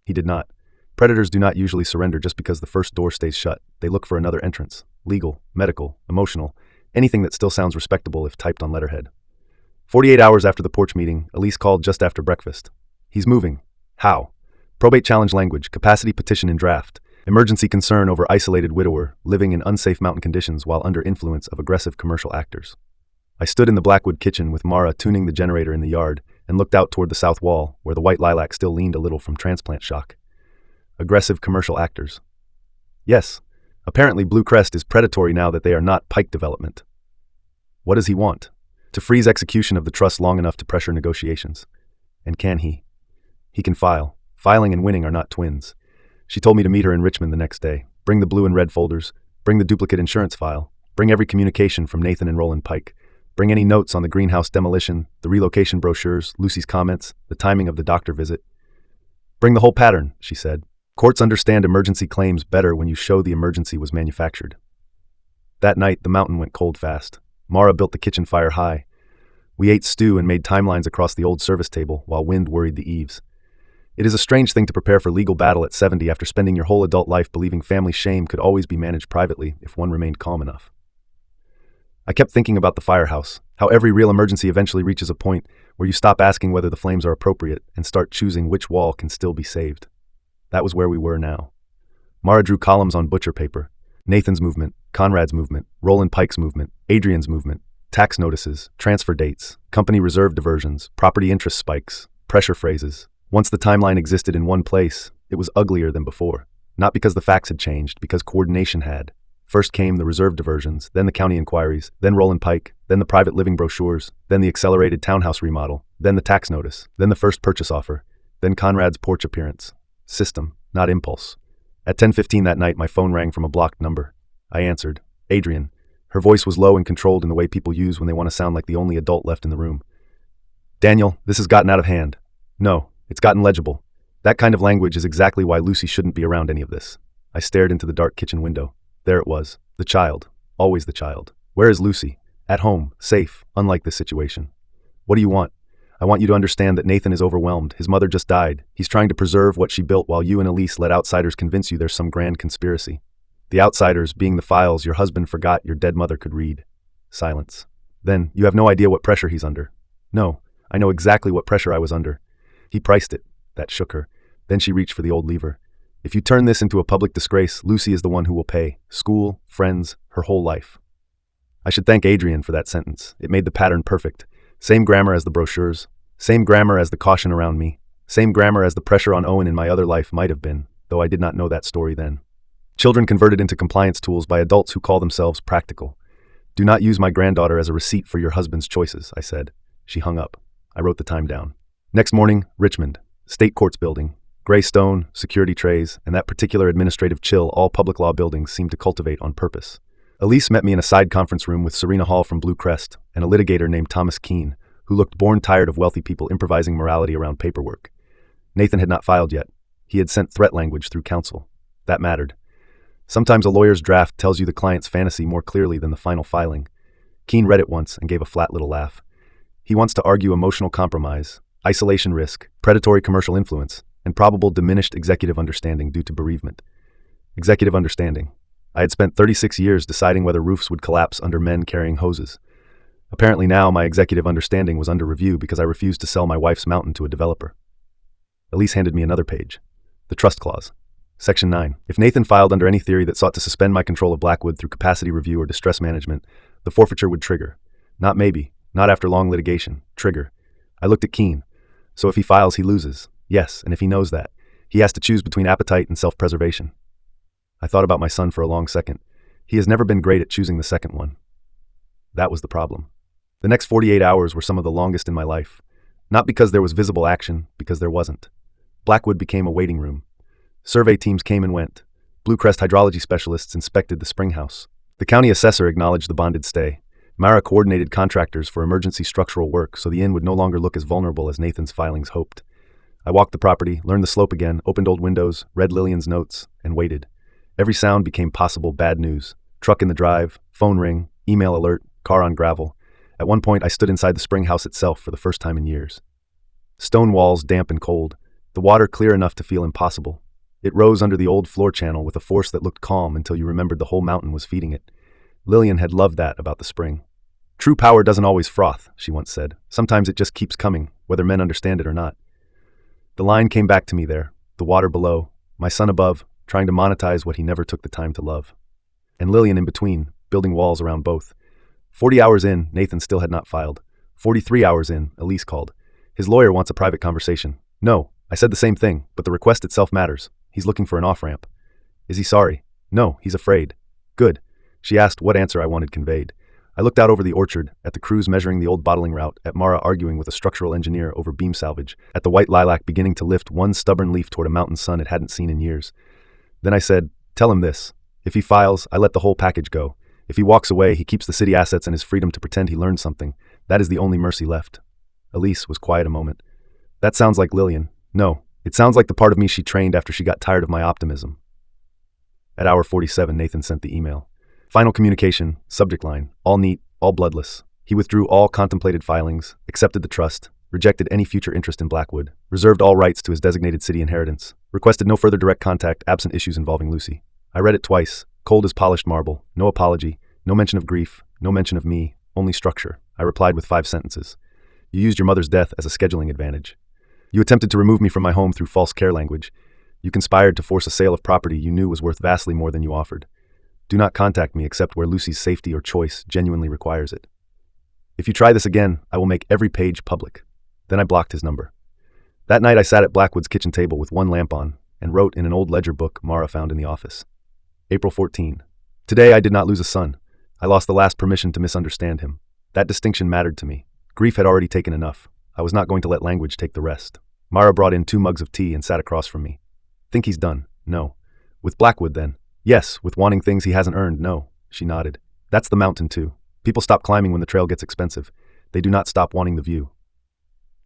He did not. Predators do not usually surrender just because the first door stays shut. They look for another entrance. Legal, medical, emotional, anything that still sounds respectable if typed on letterhead. 48 hours after the porch meeting, Elise called just after breakfast. "He's moving." "How?" "Probate challenge language, capacity petition in draft. Emergency concern over isolated widower, living in unsafe mountain conditions while under influence of aggressive commercial actors." I stood in the Blackwood kitchen with Mara tuning the generator in the yard and looked out toward the south wall, where the white lilac still leaned a little from transplant shock. Aggressive commercial actors. Yes, apparently Blue Crest is predatory now that they are not Pike development. What does he want? To freeze execution of the trust long enough to pressure negotiations. And can he? He can file. Filing and winning are not twins. She told me to meet her in Richmond the next day. Bring the blue and red folders. Bring the duplicate insurance file. Bring every communication from Nathan and Roland Pike. Bring any notes on the greenhouse demolition, the relocation brochures, Lucy's comments, the timing of the doctor visit. Bring the whole pattern, she said. Courts understand emergency claims better when you show the emergency was manufactured. That night, the mountain went cold fast. Mara built the kitchen fire high. We ate stew and made timelines across the old service table while wind worried the eaves. It is a strange thing to prepare for legal battle at 70 after spending your whole adult life believing family shame could always be managed privately if one remained calm enough. I kept thinking about the firehouse, how every real emergency eventually reaches a point where you stop asking whether the flames are appropriate and start choosing which wall can still be saved. That was where we were now. Mara drew columns on butcher paper. Nathan's movement, Conrad's movement, Roland Pike's movement, Adrian's movement, tax notices, transfer dates, company reserve diversions, property interest spikes, pressure phrases. Once the timeline existed in one place, it was uglier than before. Not because the facts had changed, because coordination had. First came the reserve diversions, then the county inquiries, then Roland Pike, then the private living brochures, then the accelerated townhouse remodel, then the tax notice, then the first purchase offer, then Conrad's porch appearance. System, not impulse. At 10:15 that night, my phone rang from a blocked number. I answered. Adrian. Her voice was low and controlled in the way people use when they want to sound like the only adult left in the room. "Daniel, this has gotten out of hand." "No, it's gotten legible. That kind of language is exactly why Lucy shouldn't be around any of this." I stared into the dark kitchen window. There it was. The child. Always the child. Where is Lucy? At home. Safe. Unlike this situation. "What do you want?" "I want you to understand that Nathan is overwhelmed. His mother just died. He's trying to preserve what she built while you and Elise let outsiders convince you there's some grand conspiracy. The outsiders being the files your husband forgot your dead mother could read." Silence. "Then, you have no idea what pressure he's under." "No, I know exactly what pressure I was under. He priced it." That shook her. Then she reached for the old lever. "If you turn this into a public disgrace, Lucy is the one who will pay. School, friends, her whole life." I should thank Adrian for that sentence. It made the pattern perfect. Same grammar as the brochures. Same grammar as the caution around me. Same grammar as the pressure on Owen in my other life might have been, though I did not know that story then. Children converted into compliance tools by adults who call themselves practical. "Do not use my granddaughter as a receipt for your husband's choices," I said. She hung up. I wrote the time down. Next morning, Richmond. State Courts Building. Gray stone, security trays, and that particular administrative chill all public law buildings seem to cultivate on purpose. Elise met me in a side conference room with Serena Hall from Blue Crest and a litigator named Thomas Keene, who looked born tired of wealthy people improvising morality around paperwork. Nathan had not filed yet. He had sent threat language through counsel. That mattered. Sometimes a lawyer's draft tells you the client's fantasy more clearly than the final filing. Keene read it once and gave a flat little laugh. He wants to argue emotional compromise, isolation risk, predatory commercial influence, and probable diminished executive understanding due to bereavement. Executive understanding. I had spent 36 years deciding whether roofs would collapse under men carrying hoses. Apparently now my executive understanding was under review because I refused to sell my wife's mountain to a developer. Elise handed me another page. The trust clause. Section 9. If Nathan filed under any theory that sought to suspend my control of Blackwood through capacity review or distress management, the forfeiture would trigger. Not maybe, not after long litigation. Trigger. I looked at Keene. So if he files, he loses. Yes, and if he knows that, he has to choose between appetite and self-preservation. I thought about my son for a long second. He has never been great at choosing the second one. That was the problem. The next 48 hours were some of the longest in my life. Not because there was visible action, because there wasn't. Blackwood became a waiting room. Survey teams came and went. Blue Crest hydrology specialists inspected the spring house. The county assessor acknowledged the bonded stay. Mara coordinated contractors for emergency structural work so the inn would no longer look as vulnerable as Nathan's filings hoped. I walked the property, learned the slope again, opened old windows, read Lillian's notes, and waited. Every sound became possible bad news. Truck in the drive, phone ring, email alert, car on gravel. At one point, I stood inside the spring house itself for the first time in years. Stone walls damp and cold, the water clear enough to feel impossible. It rose under the old floor channel with a force that looked calm until you remembered the whole mountain was feeding it. Lillian had loved that about the spring. True power doesn't always froth, she once said. Sometimes it just keeps coming, whether men understand it or not. The line came back to me there, the water below, my son above, trying to monetize what he never took the time to love. And Lillian in between, building walls around both. 40 hours in, Nathan still had not filed. 43 hours in, Elise called. His lawyer wants a private conversation. No, I said the same thing, but the request itself matters. He's looking for an off-ramp. Is he sorry? No, he's afraid. Good. She asked what answer I wanted conveyed. I looked out over the orchard, at the crews measuring the old bottling route, at Mara arguing with a structural engineer over beam salvage, at the white lilac beginning to lift one stubborn leaf toward a mountain sun it hadn't seen in years. Then I said, tell him this. If he files, I let the whole package go. If he walks away, he keeps the city assets and his freedom to pretend he learned something. That is the only mercy left. Elise was quiet a moment. That sounds like Lillian. No, it sounds like the part of me she trained after she got tired of my optimism. At hour 47, Nathan sent the email. Final communication, subject line, all neat, all bloodless. He withdrew all contemplated filings, accepted the trust, rejected any future interest in Blackwood, reserved all rights to his designated city inheritance, requested no further direct contact absent issues involving Lucy. I read it twice, cold as polished marble, no apology, no mention of grief, no mention of me, only structure. I replied with 5 sentences. You used your mother's death as a scheduling advantage. You attempted to remove me from my home through false care language. You conspired to force a sale of property you knew was worth vastly more than you offered. Do not contact me except where Lucy's safety or choice genuinely requires it. If you try this again, I will make every page public. Then I blocked his number. That night I sat at Blackwood's kitchen table with one lamp on and wrote in an old ledger book Mara found in the office. April 14. Today I did not lose a son. I lost the last permission to misunderstand him. That distinction mattered to me. Grief had already taken enough. I was not going to let language take the rest. Mara brought in 2 mugs of tea and sat across from me. Think he's done? No. With Blackwood then? Yes, with wanting things he hasn't earned, no. She nodded. That's the mountain too. People stop climbing when the trail gets expensive. They do not stop wanting the view.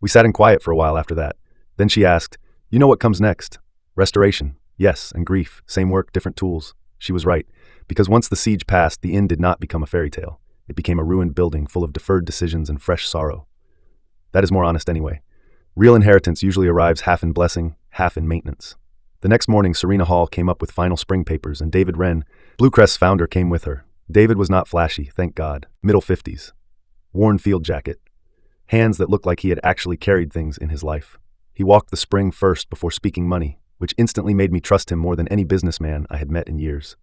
We sat in quiet for a while after that. Then she asked, you know what comes next? Restoration. Yes, and grief. Same work, different tools. She was right, because once the siege passed, the inn did not become a fairy tale. It became a ruined building full of deferred decisions and fresh sorrow. That is more honest anyway. Real inheritance usually arrives half in blessing, half in maintenance. The next morning, Serena Hall came up with final spring papers, and David Wren, Blue Crest's founder, came with her. David was not flashy, thank God. Middle 50s. Worn field jacket. Hands that looked like he had actually carried things in his life. He walked the spring first before speaking money, which instantly made me trust him more than any businessman I had met in years.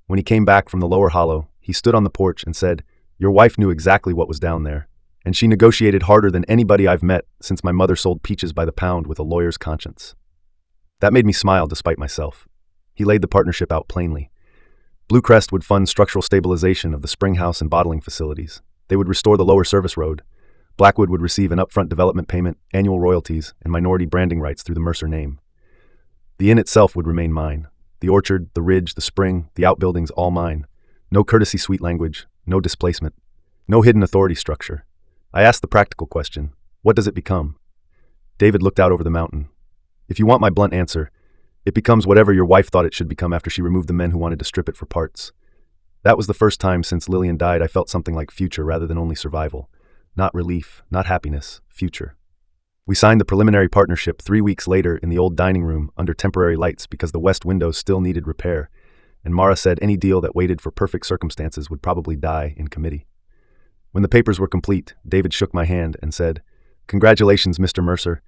When he came back from the lower hollow, he stood on the porch and said, your wife knew exactly what was down there, and she negotiated harder than anybody I've met since my mother sold peaches by the pound with a lawyer's conscience. That made me smile despite myself. He laid the partnership out plainly. Blue Crest would fund structural stabilization of the spring house and bottling facilities. They would restore the lower service road. Blackwood would receive an upfront development payment, annual royalties, and minority branding rights through the Mercer name. The inn itself would remain mine. The orchard, the ridge, the spring, the outbuildings, all mine. No courtesy sweet language, no displacement, no hidden authority structure. I asked the practical question, what does it become? David looked out over the mountain. If you want my blunt answer, it becomes whatever your wife thought it should become after she removed the men who wanted to strip it for parts. That was the first time since Lillian died I felt something like future rather than only survival. Not relief, not happiness, future. We signed the preliminary partnership 3 weeks later in the old dining room under temporary lights because the west windows still needed repair, and Mara said any deal that waited for perfect circumstances would probably die in committee. When the papers were complete, David shook my hand and said, "Congratulations, Mr. Mercer.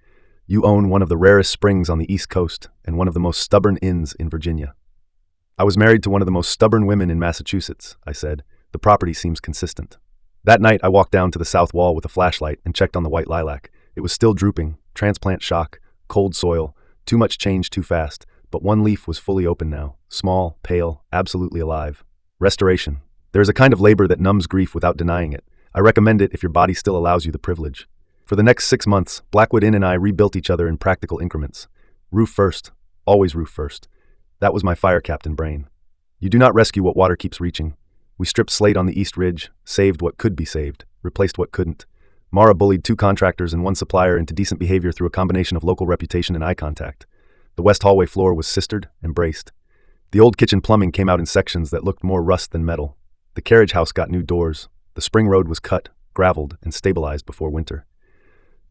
You own one of the rarest springs on the East Coast and one of the most stubborn inns in Virginia." "I was married to one of the most stubborn women in Massachusetts," I said. "The property seems consistent." That night, I walked down to the south wall with a flashlight and checked on the white lilac. It was still drooping, transplant shock, cold soil, too much change too fast, but one leaf was fully open now, small, pale, absolutely alive. Restoration. There is a kind of labor that numbs grief without denying it. I recommend it if your body still allows you the privilege. For the next 6 months, Blackwood Inn and I rebuilt each other in practical increments. Roof first, always roof first. That was my fire captain brain. You do not rescue what water keeps reaching. We stripped slate on the East Ridge, saved what could be saved, replaced what couldn't. Mara bullied 2 contractors and 1 supplier into decent behavior through a combination of local reputation and eye contact. The west hallway floor was sistered and braced. The old kitchen plumbing came out in sections that looked more rust than metal. The carriage house got new doors. The spring road was cut, graveled, and stabilized before winter.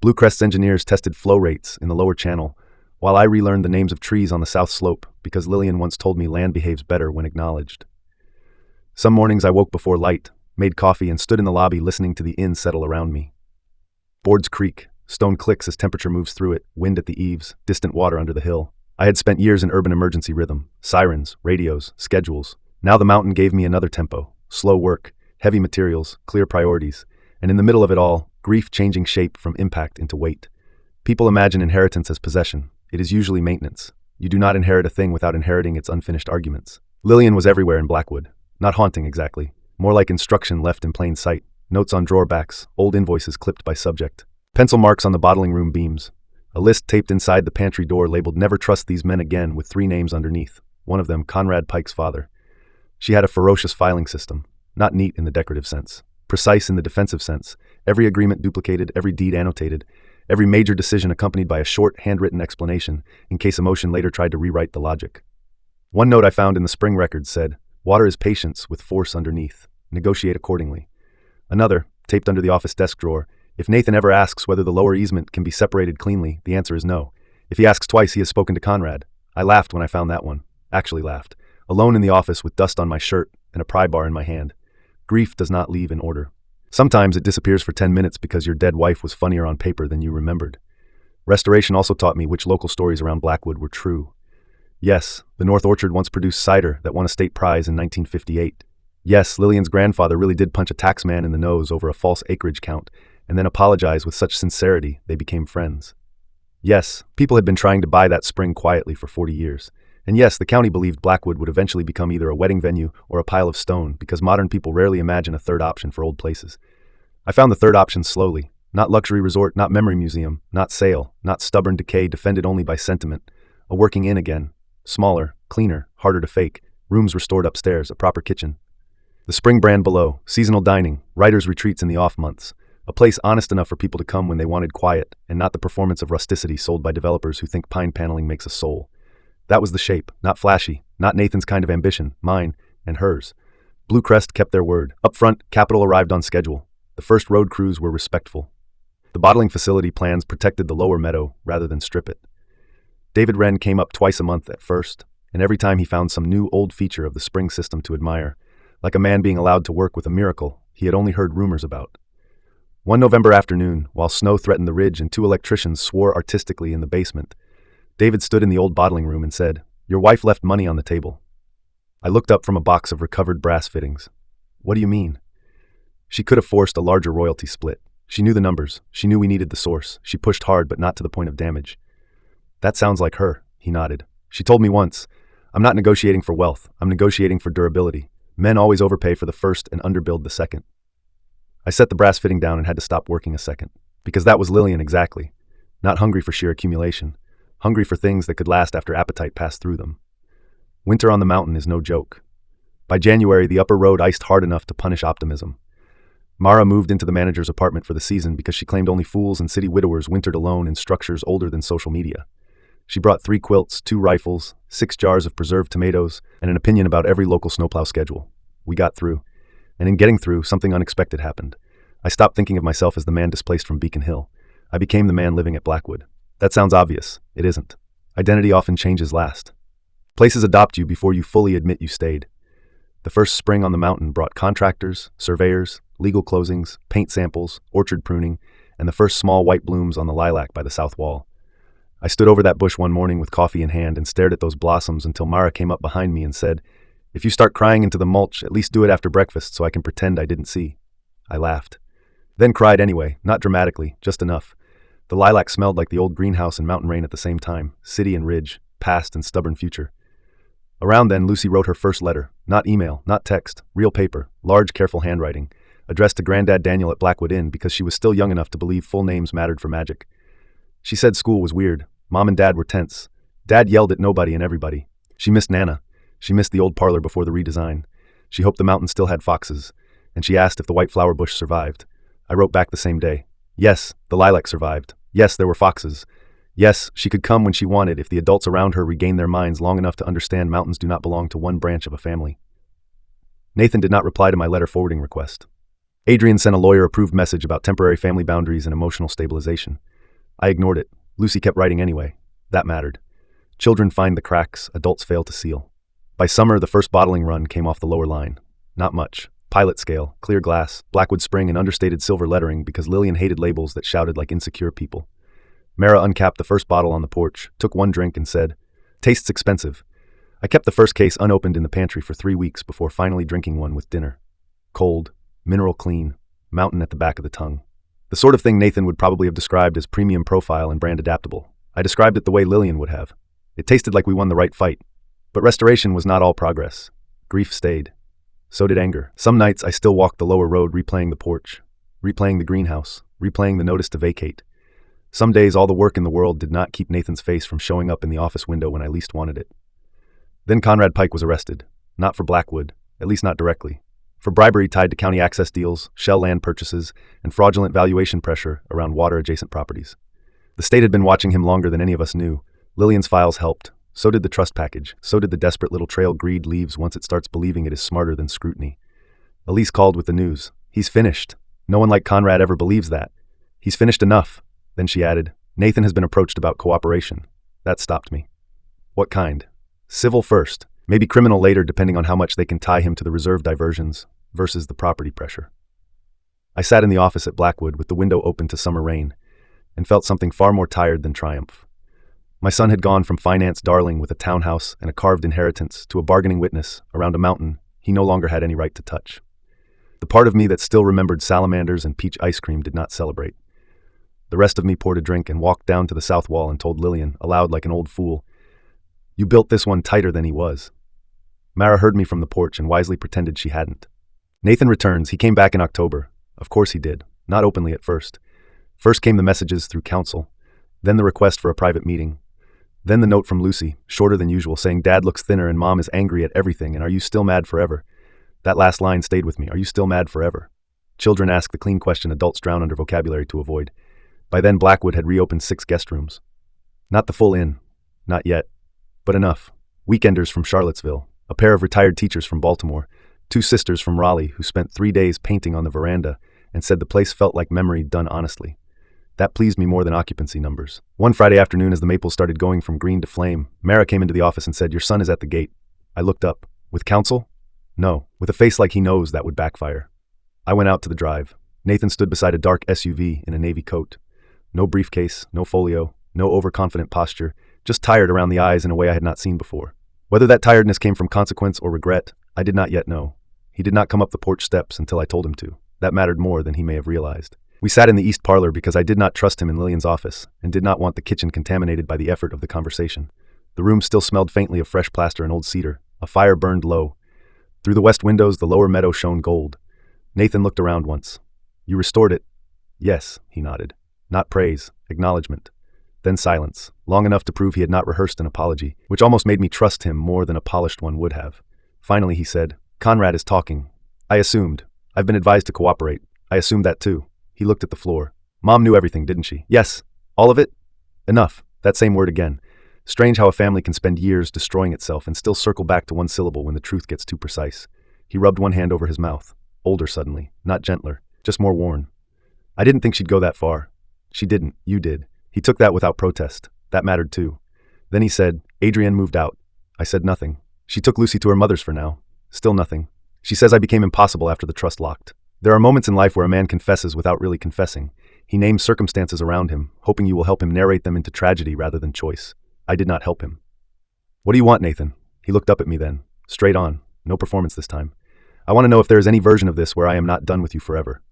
Blue Crest's engineers tested flow rates in the lower channel, while I relearned the names of trees on the south slope because Lillian once told me land behaves better when acknowledged. Some mornings I woke before light, made coffee, and stood in the lobby listening to the inn settle around me. Boards creak, stone clicks as temperature moves through it, wind at the eaves, distant water under the hill. I had spent years in urban emergency rhythm, sirens, radios, schedules. Now the mountain gave me another tempo, slow work, heavy materials, clear priorities, and in the middle of it all, grief changing shape from impact into weight. People imagine inheritance as possession. It is usually maintenance. You do not inherit a thing without inheriting its unfinished arguments. Lillian was everywhere in Blackwood. Not haunting exactly, more like instruction left in plain sight. Notes on drawer backs, old invoices clipped by subject. Pencil marks on the bottling room beams. A list taped inside the pantry door labeled "Never trust these men again" with 3 names underneath. One of them, Conrad Pike's father. She had a ferocious filing system. Not neat in the decorative sense. Precise in the defensive sense. Every agreement duplicated, every deed annotated. Every major decision accompanied by a short, handwritten explanation, in case emotion later tried to rewrite the logic. One note I found in the spring records said, "Water is patience with force underneath. Negotiate accordingly." Another, taped under the office desk drawer, "If Nathan ever asks whether the lower easement can be separated cleanly, the answer is no. If he asks twice, he has spoken to Conrad." I laughed when I found that one. Actually laughed. Alone in the office with dust on my shirt and a pry bar in my hand. Grief does not leave in order. Sometimes it disappears for 10 minutes because your dead wife was funnier on paper than you remembered. Restoration also taught me which local stories around Blackwood were true. Yes, the North Orchard once produced cider that won a state prize in 1958. Yes, Lillian's grandfather really did punch a taxman in the nose over a false acreage count and then apologize with such sincerity they became friends. Yes, people had been trying to buy that spring quietly for 40 years. And yes, the county believed Blackwood would eventually become either a wedding venue or a pile of stone because modern people rarely imagine a third option for old places. I found the third option slowly. Not luxury resort, not memory museum, not sale, not stubborn decay defended only by sentiment. A working inn again. Smaller, cleaner, harder to fake. Rooms restored upstairs, a proper kitchen. The spring brand below, seasonal dining, writers' retreats in the off months. A place honest enough for people to come when they wanted quiet and not the performance of rusticity sold by developers who think pine paneling makes a soul. That was the shape, not flashy, not Nathan's kind of ambition, mine and hers. Blue Crest kept their word. Up front, capital arrived on schedule. The first road crews were respectful. The bottling facility plans protected the lower meadow rather than strip it. David Wren came up twice a month at first, and every time he found some new old feature of the spring system to admire, like a man being allowed to work with a miracle he had only heard rumors about. One November afternoon, while snow threatened the ridge and 2 electricians swore artistically in the basement, David stood in the old bottling room and said, "Your wife left money on the table." I looked up from a box of recovered brass fittings. "What do you mean?" She could have forced a larger royalty split. She knew the numbers. She knew we needed the source. She pushed hard, but not to the point of damage. "That sounds like her," he nodded. "She told me once, 'I'm not negotiating for wealth. I'm negotiating for durability. Men always overpay for the first and underbuild the second.'" I set the brass fitting down and had to stop working a second. Because that was Lillian exactly. Not hungry for sheer accumulation. hungry for things that could last after appetite passed through them. Winter on the mountain is no joke. By January, the upper road iced hard enough to punish optimism. Mara moved into the manager's apartment for the season because she claimed only fools and city widowers wintered alone in structures older than social media. She brought 3 quilts, 2 rifles, 6 jars of preserved tomatoes, and an opinion about every local snowplow schedule. We got through. And in getting through, something unexpected happened. I stopped thinking of myself as the man displaced from Beacon Hill. I became the man living at Blackwood. That sounds obvious. It isn't. Identity often changes last. Places adopt you before you fully admit you stayed. The first spring on the mountain brought contractors, surveyors, legal closings, paint samples, orchard pruning, and the first small white blooms on the lilac by the south wall. I stood over that bush one morning with coffee in hand and stared at those blossoms until Mara came up behind me and said, "If you start crying into the mulch, at least do it after breakfast so I can pretend I didn't see." I laughed. Then cried anyway, not dramatically, just enough. The lilac smelled like the old greenhouse and mountain rain at the same time, city and ridge, past and stubborn future. Around then, Lucy wrote her first letter, not email, not text, real paper, large, careful handwriting, addressed to Granddad Daniel at Blackwood Inn because she was still young enough to believe full names mattered for magic. She said school was weird. Mom and Dad were tense. Dad yelled at nobody and everybody. She missed Nana. She missed the old parlor before the redesign. She hoped the mountain still had foxes, and she asked if the white flower bush survived. I wrote back the same day. Yes, the lilac survived. Yes, there were foxes. Yes, she could come when she wanted if the adults around her regained their minds long enough to understand mountains do not belong to one branch of a family. Nathan did not reply to my letter forwarding request. Adrian sent a lawyer-approved message about temporary family boundaries and emotional stabilization. I ignored it. Lucy kept writing anyway. That mattered. Children find the cracks, adults fail to seal. By summer, the first bottling run came off the lower line. Not much. Pilot scale, clear glass, Blackwood Spring and understated silver lettering because Lillian hated labels that shouted like insecure people. Mara uncapped the first bottle on the porch, took one drink and said, "Tastes expensive." I kept the first case unopened in the pantry for 3 weeks before finally drinking one with dinner. Cold, mineral clean, mountain at the back of the tongue. The sort of thing Nathan would probably have described as premium profile and brand adaptable. I described it the way Lillian would have. It tasted like we won the right fight. But restoration was not all progress. Grief stayed. So did anger. Some nights I still walked the lower road replaying the porch, replaying the greenhouse, replaying the notice to vacate. Some days all the work in the world did not keep Nathan's face from showing up in the office window when I least wanted it. Then Conrad Pike was arrested. Not for Blackwood, at least not directly. For bribery tied to county access deals, shell land purchases, and fraudulent valuation pressure around water-adjacent properties. The state had been watching him longer than any of us knew. Lillian's files helped. So did the trust package. So did the desperate little trail greed leaves once it starts believing it is smarter than scrutiny. Elise called with the news. "He's finished." No one like Conrad ever believes that. "He's finished enough." Then she added, "Nathan has been approached about cooperation." That stopped me. What kind? Civil first. Maybe criminal later depending on how much they can tie him to the reserve diversions versus the property pressure. I sat in the office at Blackwood with the window open to summer rain and felt something far more tired than triumph. My son had gone from finance darling with a townhouse and a carved inheritance to a bargaining witness around a mountain he no longer had any right to touch. The part of me that still remembered salamanders and peach ice cream did not celebrate. The rest of me poured a drink and walked down to the south wall and told Lillian, aloud like an old fool, "You built this one tighter than he was." Mara heard me from the porch and wisely pretended she hadn't. Nathan returns. He came back in October. Of course he did. Not openly at first. First came the messages through counsel, then the request for a private meeting, then the note from Lucy, shorter than usual, saying Dad looks thinner and Mom is angry at everything and are you still mad forever? That last line stayed with me. Are you still mad forever? Children ask the clean question adults drown under vocabulary to avoid. By then Blackwood had reopened 6 guest rooms. Not the full inn. Not yet. But enough. Weekenders from Charlottesville, a pair of retired teachers from Baltimore, 2 sisters from Raleigh who spent 3 days painting on the veranda and said the place felt like memory done honestly. That pleased me more than occupancy numbers. One Friday afternoon as the maples started going from green to flame, Mara came into the office and said, "Your son is at the gate." I looked up. With counsel? No. With a face like he knows that would backfire. I went out to the drive. Nathan stood beside a dark SUV in a navy coat. No briefcase, no folio, no overconfident posture, just tired around the eyes in a way I had not seen before. Whether that tiredness came from consequence or regret, I did not yet know. He did not come up the porch steps until I told him to. That mattered more than he may have realized. We sat in the east parlor because I did not trust him in Lillian's office and did not want the kitchen contaminated by the effort of the conversation. The room still smelled faintly of fresh plaster and old cedar. A fire burned low. Through the west windows, the lower meadow shone gold. Nathan looked around once. "You restored it?" "Yes," he nodded. Not praise, acknowledgement. Then silence, long enough to prove he had not rehearsed an apology, which almost made me trust him more than a polished one would have. Finally he said, "Conrad is talking." I assumed. I've been advised to cooperate. I assumed that too. He looked at the floor. Mom knew everything, didn't she? Yes. All of it? Enough. That same word again. Strange how a family can spend years destroying itself and still circle back to one syllable when the truth gets too precise. He rubbed one hand over his mouth. Older suddenly. Not gentler. Just more worn. I didn't think she'd go that far. She didn't. You did. He took that without protest. That mattered too. Then he said, "Adrienne moved out." I said nothing. "She took Lucy to her mother's for now." Still nothing. "She says I became impossible after the trust locked." There are moments in life where a man confesses without really confessing. He names circumstances around him, hoping you will help him narrate them into tragedy rather than choice. I did not help him. "What do you want, Nathan?" He looked up at me then. Straight on. No performance this time. "I want to know if there is any version of this where I am not done with you forever."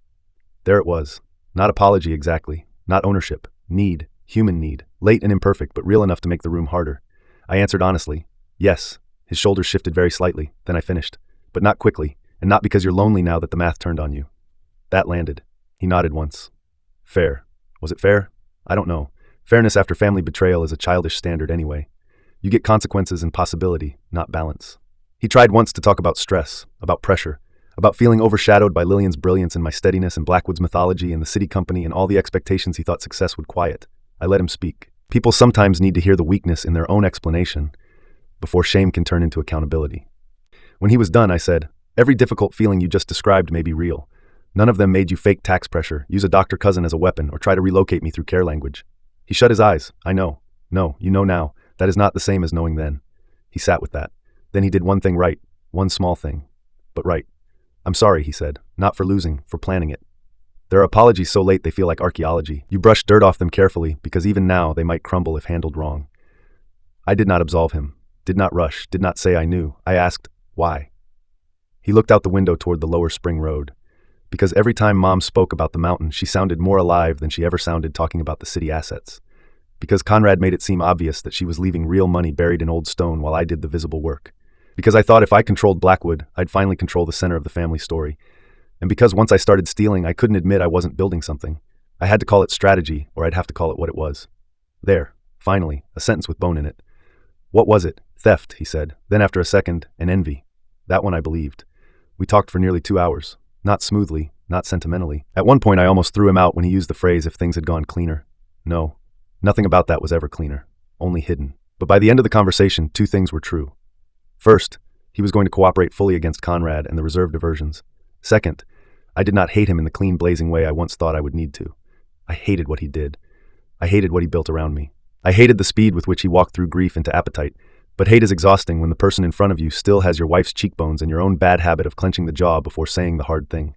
There it was. Not apology exactly. Not ownership. Need. Human need. Late and imperfect, but real enough to make the room harder. I answered honestly. Yes. His shoulders shifted very slightly. Then I finished. But not quickly. And not because you're lonely now that the math turned on you. That landed. He nodded once. Fair. Was it fair? I don't know. Fairness after family betrayal is a childish standard anyway. You get consequences and possibility, not balance. He tried once to talk about stress, about pressure, about feeling overshadowed by Lillian's brilliance and my steadiness and Blackwood's mythology and the city company and all the expectations he thought success would quiet. I let him speak. People sometimes need to hear the weakness in their own explanation before shame can turn into accountability. When he was done, I said, "Every difficult feeling you just described may be real. None of them made you fake tax pressure, use a doctor cousin as a weapon, or try to relocate me through care language." He shut his eyes. I know. No, you know now. That is not the same as knowing then. He sat with that. Then he did one thing right. One small thing. But right. "I'm sorry," he said. "Not for losing, for planning it." There are apologies so late they feel like archaeology. You brush dirt off them carefully, because even now they might crumble if handled wrong. I did not absolve him. Did not rush. Did not say I knew. I asked, why? He looked out the window toward the lower spring road. Because every time Mom spoke about the mountain, she sounded more alive than she ever sounded talking about the city assets. Because Conrad made it seem obvious that she was leaving real money buried in old stone while I did the visible work. Because I thought if I controlled Blackwood, I'd finally control the center of the family story. And because once I started stealing, I couldn't admit I wasn't building something. I had to call it strategy, or I'd have to call it what it was. There, finally, a sentence with bone in it. What was it? Theft, he said. Then after a second, an envy. That one I believed. We talked for nearly 2 hours. Not smoothly, not sentimentally. At one point I almost threw him out when he used the phrase, "if things had gone cleaner." No, nothing about that was ever cleaner. Only hidden. But by the end of the conversation, 2 things were true. First, he was going to cooperate fully against Conrad and the reserved diversions. Second, I did not hate him in the clean, blazing way I once thought I would need to. I hated what he did. I hated what he built around me. I hated the speed with which he walked through grief into appetite. But hate is exhausting when the person in front of you still has your wife's cheekbones and your own bad habit of clenching the jaw before saying the hard thing.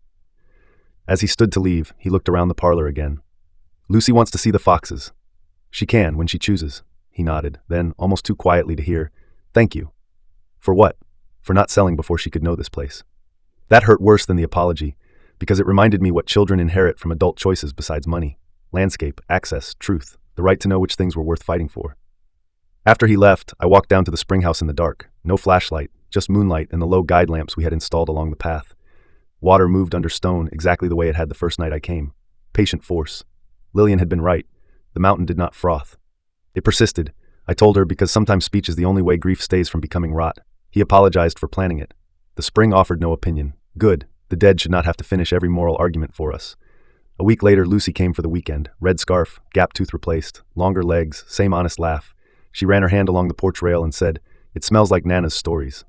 As he stood to leave, he looked around the parlor again. "Lucy wants to see the foxes." "She can, when she chooses." He nodded, then, almost too quietly to hear, "Thank you." "For what?" "For not selling before she could know this place." That hurt worse than the apology, because it reminded me what children inherit from adult choices besides money, landscape, access, truth, the right to know which things were worth fighting for. After he left, I walked down to the spring house in the dark. No flashlight, just moonlight and the low guide lamps we had installed along the path. Water moved under stone exactly the way it had the first night I came. Patient force. Lillian had been right. The mountain did not froth. It persisted, I told her, because sometimes speech is the only way grief stays from becoming rot. He apologized for planning it. The spring offered no opinion. Good. The dead should not have to finish every moral argument for us. A week later, Lucy came for the weekend. Red scarf, gap tooth replaced, longer legs, same honest laugh. She ran her hand along the porch rail and said, "It smells like Nana's stories."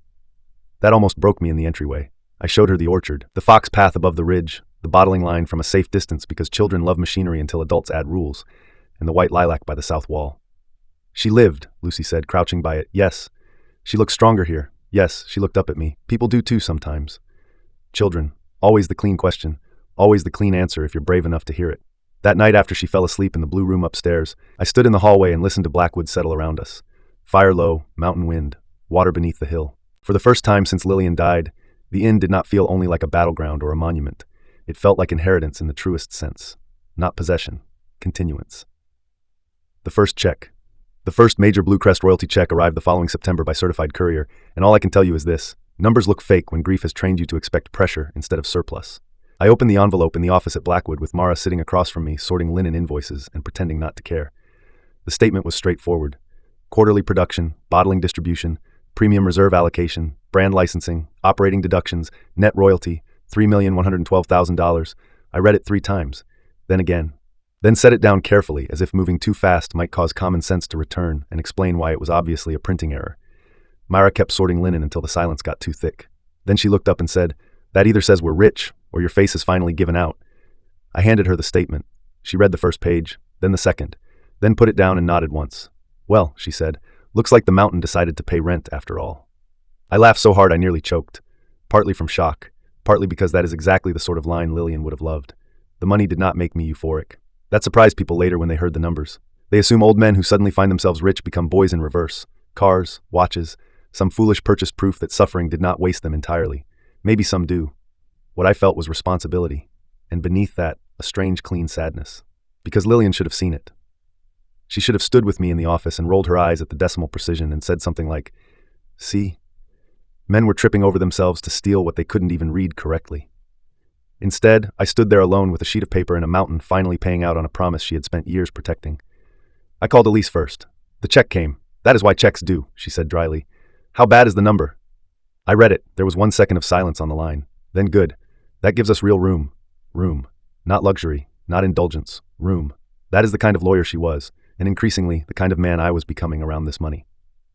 That almost broke me in the entryway. I showed her the orchard, the fox path above the ridge, the bottling line from a safe distance because children love machinery until adults add rules, and the white lilac by the south wall. "She lived," Lucy said, crouching by it. "Yes. She looked stronger here. Yes." She looked up at me. "People do too sometimes." Children. Always the clean question. Always the clean answer if you're brave enough to hear it. That night after she fell asleep in the blue room upstairs, I stood in the hallway and listened to Blackwood settle around us. Fire low, mountain wind, water beneath the hill. For the first time since Lillian died, the inn did not feel only like a battleground or a monument. It felt like inheritance in the truest sense. Not possession. Continuance. The first check. The first major Blue Crest royalty check arrived the following September by certified courier, and all I can tell you is this: numbers look fake when grief has trained you to expect pressure instead of surplus. I opened the envelope in the office at Blackwood with Mara sitting across from me, sorting linen invoices and pretending not to care. The statement was straightforward. Quarterly production, bottling distribution, premium reserve allocation, brand licensing, operating deductions, net royalty, $3,112,000. I read it 3 times. Then again. Then set it down carefully, as if moving too fast might cause common sense to return and explain why it was obviously a printing error. Myra kept sorting linen until the silence got too thick. Then she looked up and said, "That either says we're rich, or your face is finally given out." I handed her the statement. She read the first page, then the second, then put it down and nodded once. "Well," she said, "looks like the mountain decided to pay rent after all." I laughed so hard I nearly choked, partly from shock, partly because that is exactly the sort of line Lillian would have loved. The money did not make me euphoric. That surprised people later when they heard the numbers. They assume old men who suddenly find themselves rich become boys in reverse. Cars, watches, some foolish purchase proof that suffering did not waste them entirely. Maybe some do. What I felt was responsibility, and beneath that, a strange clean sadness. Because Lillian should have seen it. She should have stood with me in the office and rolled her eyes at the decimal precision and said something like, "See? Men were tripping over themselves to steal what they couldn't even read correctly." Instead, I stood there alone with a sheet of paper and a mountain finally paying out on a promise she had spent years protecting. I called Elise first. "The check came. That is why checks do," she said dryly. "How bad is the number?" I read it. There was 1 second of silence on the line. Then good. "That gives us real room. Room. Not luxury. Not indulgence. Room." That is the kind of lawyer she was, and increasingly, the kind of man I was becoming around this money.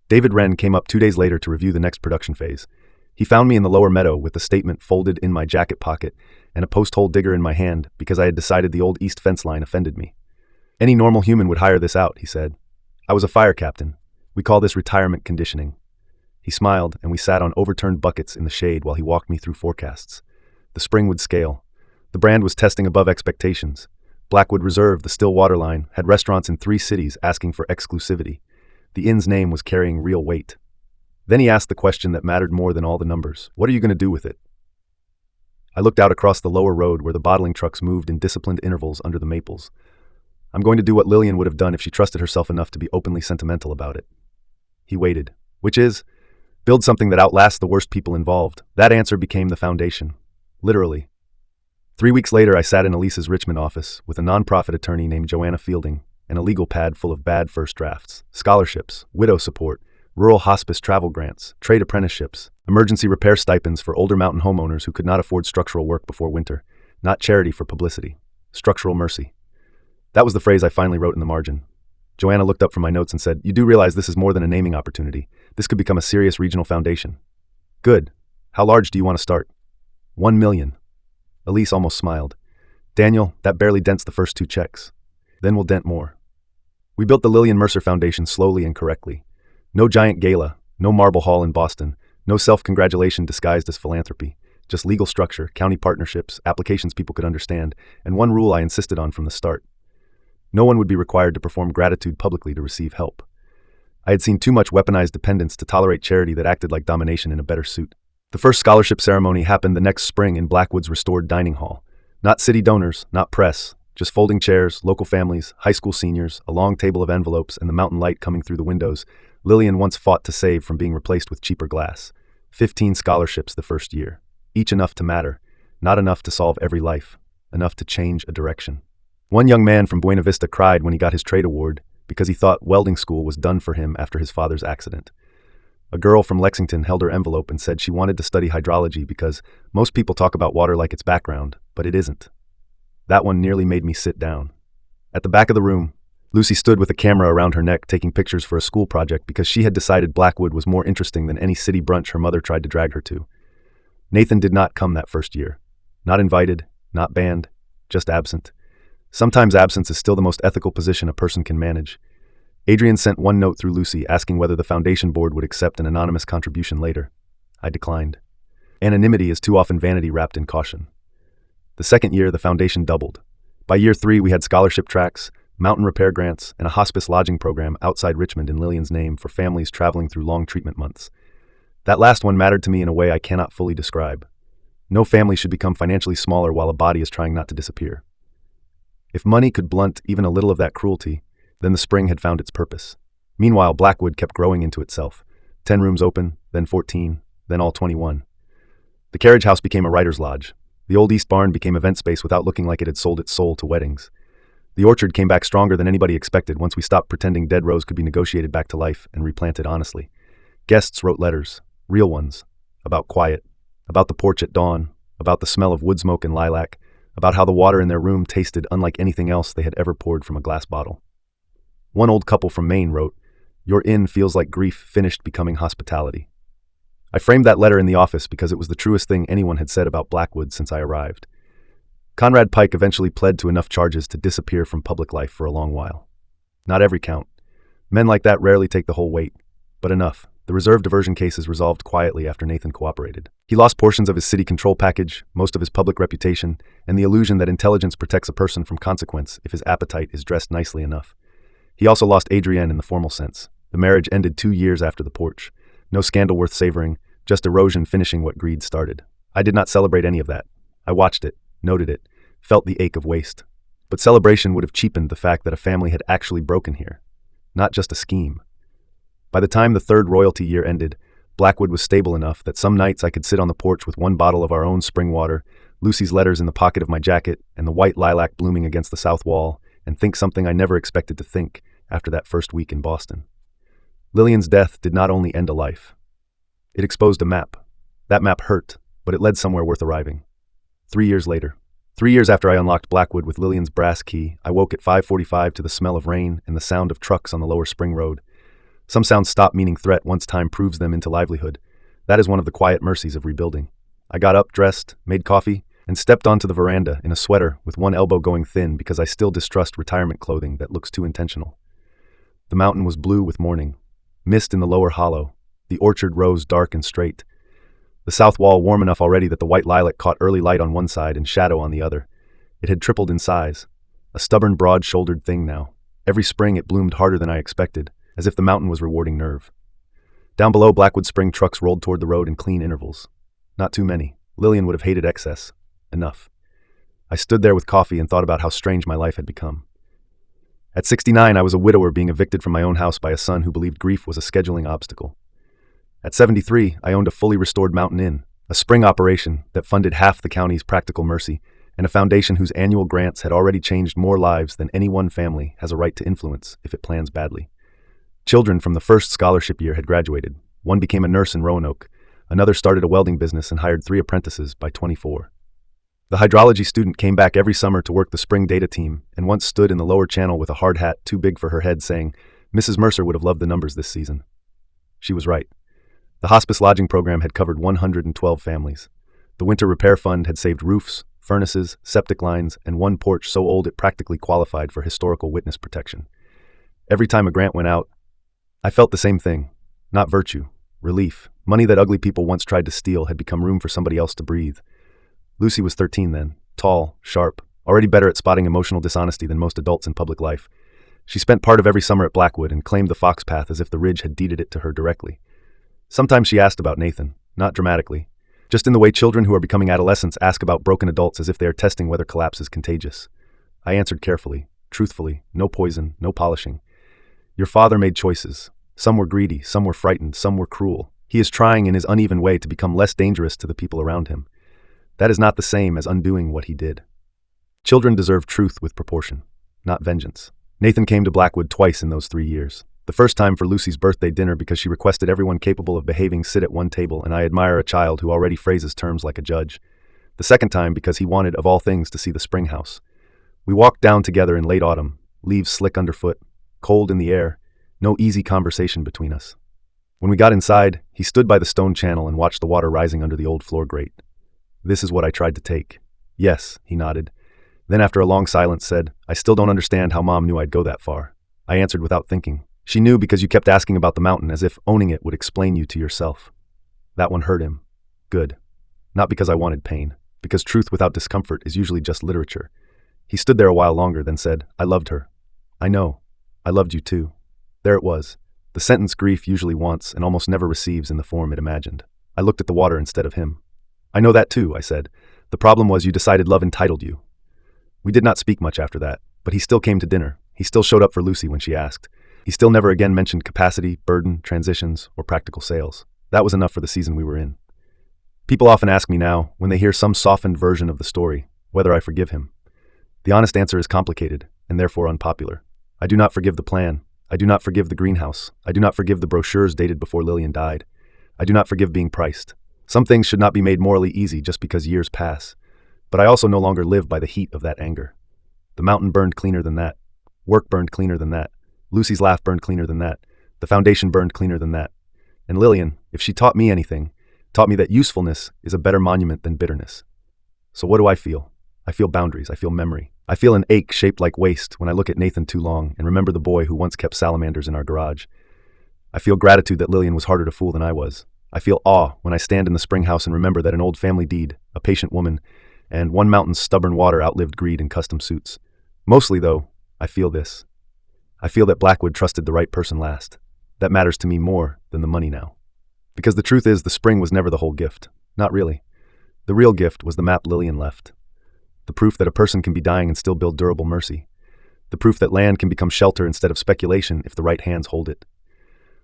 David Wren came up 2 days later to review the next production phase. He found me in the lower meadow with the statement folded in my jacket pocket and a post-hole digger in my hand because I had decided the old east fence line offended me. "Any normal human would hire this out," he said. "I was a fire captain. We call this retirement conditioning." He smiled, and we sat on overturned buckets in the shade while he walked me through forecasts. The spring would scale. The brand was testing above expectations. Blackwood Reserve, the still water line, had restaurants in 3 cities asking for exclusivity. The inn's name was carrying real weight. Then he asked the question that mattered more than all the numbers. "What are you going to do with it?" I looked out across the lower road where the bottling trucks moved in disciplined intervals under the maples. "I'm going to do what Lillian would have done if she trusted herself enough to be openly sentimental about it." He waited. "Which is, build something that outlasts the worst people involved." That answer became the foundation. Literally. 3 weeks later, I sat in Elise's Richmond office with a nonprofit attorney named Joanna Fielding and a legal pad full of bad first drafts, scholarships, widow support, rural hospice travel grants, trade apprenticeships, emergency repair stipends for older mountain homeowners who could not afford structural work before winter, not charity for publicity, structural mercy. That was the phrase I finally wrote in the margin. Joanna looked up from my notes and said, "You do realize this is more than a naming opportunity. This could become a serious regional foundation." "Good. How large do you want to start?" $1 million. Elise almost smiled. "Daniel, that barely dents the first 2 checks. Then we'll dent more." We built the Lillian Mercer Foundation slowly and correctly. No giant gala, no marble hall in Boston, no self-congratulation disguised as philanthropy, just legal structure, county partnerships, applications people could understand, and one rule I insisted on from the start. No one would be required to perform gratitude publicly to receive help. I had seen too much weaponized dependence to tolerate charity that acted like domination in a better suit. The first scholarship ceremony happened the next spring in Blackwood's restored dining hall. Not city donors, not press, just folding chairs, local families, high school seniors, a long table of envelopes, and the mountain light coming through the windows Lillian once fought to save from being replaced with cheaper glass. 15 scholarships the first year, each enough to matter, not enough to solve every life, enough to change a direction. One young man from Buena Vista cried when he got his trade award because he thought welding school was done for him after his father's accident. A girl from Lexington held her envelope and said she wanted to study hydrology because most people talk about water like it's background, but it isn't. That one nearly made me sit down. At the back of the room, Lucy stood with a camera around her neck taking pictures for a school project because she had decided Blackwood was more interesting than any city brunch her mother tried to drag her to. Nathan did not come that first year. Not invited, not banned, just absent. Sometimes absence is still the most ethical position a person can manage. Adrian sent one note through Lucy asking whether the foundation board would accept an anonymous contribution later. I declined. Anonymity is too often vanity wrapped in caution. The second year, the foundation doubled. By year 3, we had scholarship tracks, mountain repair grants, and a hospice lodging program outside Richmond in Lillian's name for families traveling through long treatment months. That last one mattered to me in a way I cannot fully describe. No family should become financially smaller while a body is trying not to disappear. If money could blunt even a little of that cruelty, then the spring had found its purpose. Meanwhile, Blackwood kept growing into itself. 10 rooms open, then 14, then all 21. The carriage house became a writer's lodge. The old East barn became event space without looking like it had sold its soul to weddings. The orchard came back stronger than anybody expected once we stopped pretending dead rows could be negotiated back to life and replanted honestly. Guests wrote letters, real ones, about quiet, about the porch at dawn, about the smell of wood smoke and lilac, about how the water in their room tasted unlike anything else they had ever poured from a glass bottle. One old couple from Maine wrote, "Your inn feels like grief finished becoming hospitality." I framed that letter in the office because it was the truest thing anyone had said about Blackwood since I arrived. Conrad Pike eventually pled to enough charges to disappear from public life for a long while. Not every count. Men like that rarely take the whole weight, but enough. The reserve diversion cases resolved quietly after Nathan cooperated. He lost portions of his city control package, most of his public reputation, and the illusion that intelligence protects a person from consequence if his appetite is dressed nicely enough. He also lost Adrienne in the formal sense. The marriage ended 2 years after the porch. No scandal worth savoring, just erosion finishing what greed started. I did not celebrate any of that. I watched it, noted it, felt the ache of waste. But celebration would have cheapened the fact that a family had actually broken here. Not just a scheme. By the time the third royalty year ended, Blackwood was stable enough that some nights I could sit on the porch with one bottle of our own spring water, Lucy's letters in the pocket of my jacket, and the white lilac blooming against the south wall, and think something I never expected to think after that first week in Boston. Lillian's death did not only end a life. It exposed a map. That map hurt, but it led somewhere worth arriving. 3 years later. 3 years after I unlocked Blackwood with Lillian's brass key, I woke at 5:45 to the smell of rain and the sound of trucks on the lower spring road. Some sounds stop meaning threat once time proves them into livelihood. That is one of the quiet mercies of rebuilding. I got up, dressed, made coffee, and stepped onto the veranda in a sweater with one elbow going thin because I still distrust retirement clothing that looks too intentional. The mountain was blue with morning. Mist in the lower hollow. The orchard rose dark and straight. The south wall warm enough already that the white lilac caught early light on one side and shadow on the other. It had tripled in size. A stubborn, broad-shouldered thing now. Every spring it bloomed harder than I expected, as if the mountain was rewarding nerve. Down below, Blackwood Spring trucks rolled toward the road in clean intervals. Not too many. Lillian would have hated excess. Enough. I stood there with coffee and thought about how strange my life had become. At 69, I was a widower being evicted from my own house by a son who believed grief was a scheduling obstacle. At 73, I owned a fully restored mountain inn, a spring operation that funded half the county's practical mercy, and a foundation whose annual grants had already changed more lives than any one family has a right to influence if it plans badly. Children from the first scholarship year had graduated. One became a nurse in Roanoke. Another started a welding business and hired 3 apprentices by 24. The hydrology student came back every summer to work the spring data team and once stood in the lower channel with a hard hat too big for her head saying, "Mrs. Mercer would have loved the numbers this season." She was right. The hospice lodging program had covered 112 families. The winter repair fund had saved roofs, furnaces, septic lines, and one porch so old it practically qualified for historical witness protection. Every time a grant went out, I felt the same thing. Not virtue, relief. Money that ugly people once tried to steal had become room for somebody else to breathe. Lucy was 13 then, tall, sharp, already better at spotting emotional dishonesty than most adults in public life. She spent part of every summer at Blackwood and claimed the fox path as if the ridge had deeded it to her directly. Sometimes she asked about Nathan, not dramatically, just in the way children who are becoming adolescents ask about broken adults as if they are testing whether collapse is contagious. I answered carefully, truthfully, no poison, no polishing. Your father made choices. Some were greedy, some were frightened, some were cruel. He is trying in his uneven way to become less dangerous to the people around him. That is not the same as undoing what he did. Children deserve truth with proportion, not vengeance. Nathan came to Blackwood twice in those 3 years. The first time for Lucy's birthday dinner because she requested everyone capable of behaving sit at one table, and I admire a child who already phrases terms like a judge. The second time because he wanted, of all things, to see the spring house. We walked down together in late autumn, leaves slick underfoot, cold in the air, no easy conversation between us. When we got inside, he stood by the stone channel and watched the water rising under the old floor grate. "This is what I tried to take." "Yes," he nodded. Then after a long silence said, "I still don't understand how Mom knew I'd go that far." I answered without thinking. "She knew because you kept asking about the mountain as if owning it would explain you to yourself." That one hurt him. Good. Not because I wanted pain, because truth without discomfort is usually just literature. He stood there a while longer, then said, "I loved her." "I know. I loved you too." There it was. The sentence grief usually wants and almost never receives in the form it imagined. I looked at the water instead of him. "I know that too," I said. "The problem was you decided love entitled you." We did not speak much after that, but he still came to dinner. He still showed up for Lucy when she asked. He still never again mentioned capacity, burden, transitions, or practical sales. That was enough for the season we were in. People often ask me now, when they hear some softened version of the story, whether I forgive him. The honest answer is complicated. and therefore unpopular. I do not forgive the plan. I do not forgive the greenhouse. I do not forgive the brochures dated before Lillian died. I do not forgive being priced. Some things should not be made morally easy just because years pass. But I also no longer live by the heat of that anger. The mountain burned cleaner than that. Work burned cleaner than that. Lucy's laugh burned cleaner than that. The foundation burned cleaner than that. And Lillian, if she taught me anything, taught me that usefulness is a better monument than bitterness. So what do I feel? I feel boundaries. I feel memory. I feel an ache shaped like waste when I look at Nathan too long and remember the boy who once kept salamanders in our garage. I feel gratitude that Lillian was harder to fool than I was. I feel awe when I stand in the spring house and remember that an old family deed, a patient woman, and one mountain's stubborn water outlived greed in custom suits. Mostly, though, I feel this. I feel that Blackwood trusted the right person last. That matters to me more than the money now. Because the truth is, the spring was never the whole gift. Not really. The real gift was the map Lillian left. The proof that a person can be dying and still build durable mercy. The proof that land can become shelter instead of speculation if the right hands hold it.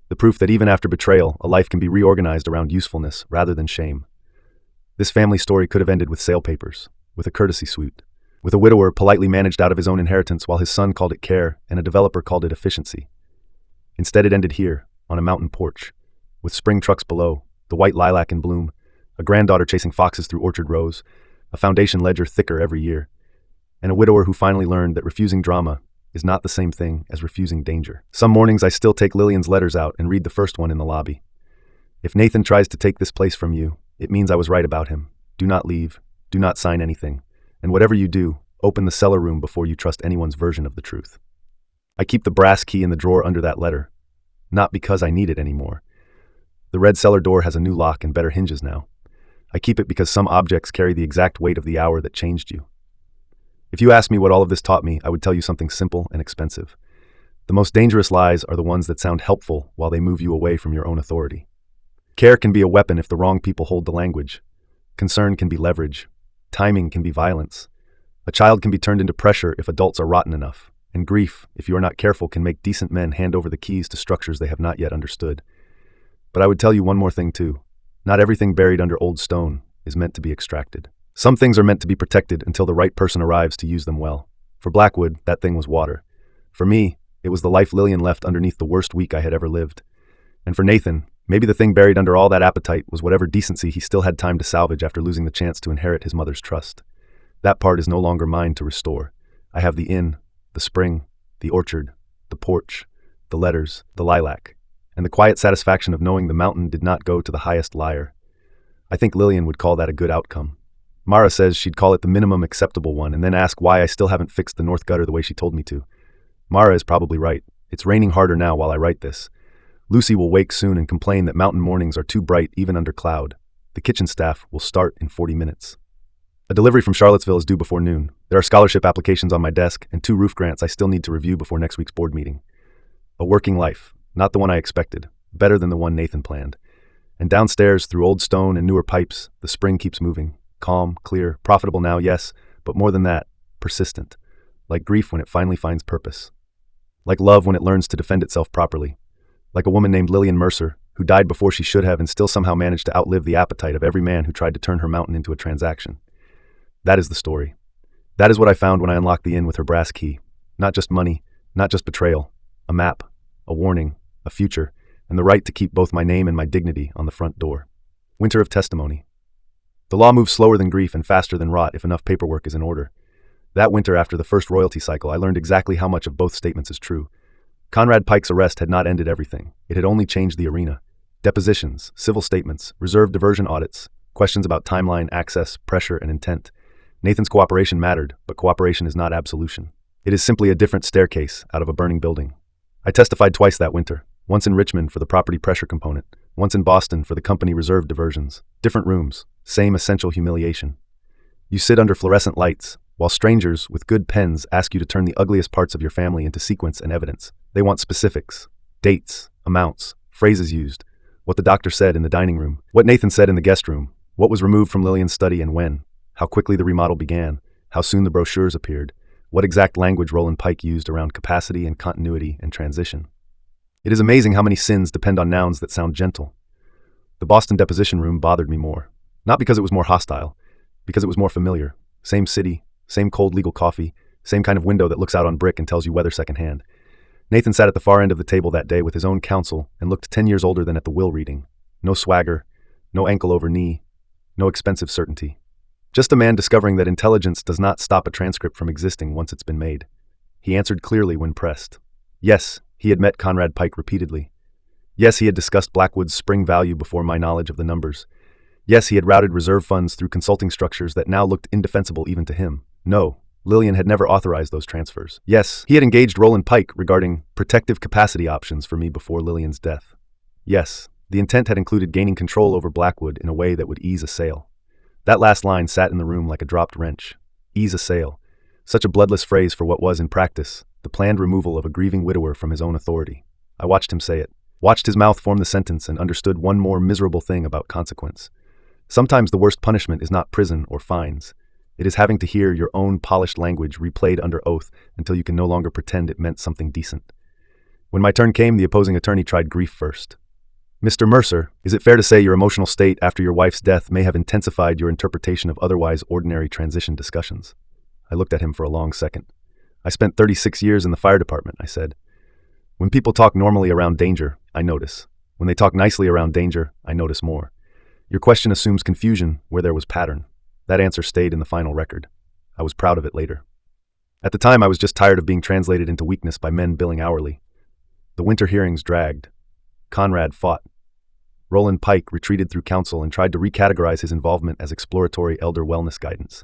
The proof that even after betrayal, a life can be reorganized around usefulness rather than shame. This family story could have ended with sale papers, with a courtesy suite, with a widower politely managed out of his own inheritance while his son called it care and a developer called it efficiency. Instead, it ended here, on a mountain porch, with spring trucks below, the white lilac in bloom, a granddaughter chasing foxes through orchard rows, a foundation ledger thicker every year, and a widower who finally learned that refusing drama is not the same thing as refusing danger. Some mornings I still take Lillian's letters out and read the first one in the lobby. If Nathan tries to take this place from you, it means I was right about him. Do not leave. Do not sign anything. And whatever you do, open the cellar room before you trust anyone's version of the truth. I keep the brass key in the drawer under that letter, not because I need it anymore. The red cellar door has a new lock and better hinges now. I keep it because some objects carry the exact weight of the hour that changed you. If you ask me what all of this taught me, I would tell you something simple and expensive. The most dangerous lies are the ones that sound helpful while they move you away from your own authority. Care can be a weapon if the wrong people hold the language. Concern can be leverage. Timing can be violence. A child can be turned into pressure if adults are rotten enough. And grief, if you are not careful, can make decent men hand over the keys to structures they have not yet understood. But I would tell you one more thing too. Not everything buried under old stone is meant to be extracted. Some things are meant to be protected until the right person arrives to use them well. For Blackwood, that thing was water. For me, it was the life Lillian left underneath the worst week I had ever lived. And for Nathan, maybe the thing buried under all that appetite was whatever decency he still had time to salvage after losing the chance to inherit his mother's trust. That part is no longer mine to restore. I have the inn, the spring, the orchard, the porch, the letters, the lilac, and the quiet satisfaction of knowing the mountain did not go to the highest liar. I think Lillian would call that a good outcome. Mara says she'd call it the minimum acceptable one and then ask why I still haven't fixed the north gutter the way she told me to. Mara is probably right. It's raining harder now while I write this. Lucy will wake soon and complain that mountain mornings are too bright even under cloud. The kitchen staff will start in 40 minutes. A delivery from Charlottesville is due before noon. There are scholarship applications on my desk and 2 roof grants I still need to review before next week's board meeting. A working life, not the one I expected, better than the one Nathan planned. And downstairs, through old stone and newer pipes, the spring keeps moving. Calm, clear, profitable now, yes, but more than that, persistent. Like grief when it finally finds purpose. Like love when it learns to defend itself properly. Like a woman named Lillian Mercer, who died before she should have and still somehow managed to outlive the appetite of every man who tried to turn her mountain into a transaction. That is the story. That is what I found when I unlocked the inn with her brass key. Not just money, not just betrayal. A map, a warning, a future, and the right to keep both my name and my dignity on the front door. Winter of testimony. The law moves slower than grief and faster than rot if enough paperwork is in order. That winter after the first royalty cycle, I learned exactly how much of both statements is true. Conrad Pike's arrest had not ended everything. It had only changed the arena. Depositions, civil statements, reserved diversion audits, questions about timeline, access, pressure, and intent. Nathan's cooperation mattered, but cooperation is not absolution. It is simply a different staircase out of a burning building. I testified twice that winter, once in Richmond for the property pressure component, once in Boston for the company reserved diversions. Different rooms, same essential humiliation. You sit under fluorescent lights, while strangers with good pens ask you to turn the ugliest parts of your family into sequence and evidence. They want specifics, dates, amounts, phrases used, what the doctor said in the dining room, what Nathan said in the guest room, what was removed from Lillian's study and when, how quickly the remodel began, how soon the brochures appeared, what exact language Roland Pike used around capacity and continuity and transition. It is amazing how many sins depend on nouns that sound gentle. The Boston deposition room bothered me more. Not because it was more hostile, because it was more familiar. Same city, same cold legal coffee, Same kind of window that looks out on brick and tells you weather secondhand. Nathan sat at the far end of the table that day with his own counsel and looked 10 years older than at the will reading. No swagger, no ankle over knee, no expensive certainty. Just a man discovering that intelligence does not stop a transcript from existing once it's been made. He answered clearly when pressed. Yes, he had met Conrad Pike repeatedly. Yes, he had discussed Blackwood's spring value before my knowledge of the numbers. Yes, he had routed reserve funds through consulting structures that now looked indefensible even to him. No, Lillian had never authorized those transfers. Yes, he had engaged Roland Pike regarding protective capacity options for me before Lillian's death. Yes, the intent had included gaining control over Blackwood in a way that would ease a sale. That last line sat in the room like a dropped wrench. Ease a sale. Such a bloodless phrase for what was, in practice, the planned removal of a grieving widower from his own authority. I watched him say it, watched his mouth form the sentence, and understood one more miserable thing about consequence. Sometimes the worst punishment is not prison or fines. It is having to hear your own polished language replayed under oath until you can no longer pretend it meant something decent. When my turn came, the opposing attorney tried grief first. Mr. Mercer, is it fair to say your emotional state after your wife's death may have intensified your interpretation of otherwise ordinary transition discussions? I looked at him for a long second. I spent 36 years in the fire department, I said. When people talk normally around danger, I notice. When they talk nicely around danger, I notice more. Your question assumes confusion where there was pattern. That answer stayed in the final record. I was proud of it later. At the time, I was just tired of being translated into weakness by men billing hourly. The winter hearings dragged. Conrad fought. Roland Pike retreated through counsel and tried to recategorize his involvement as exploratory elder wellness guidance.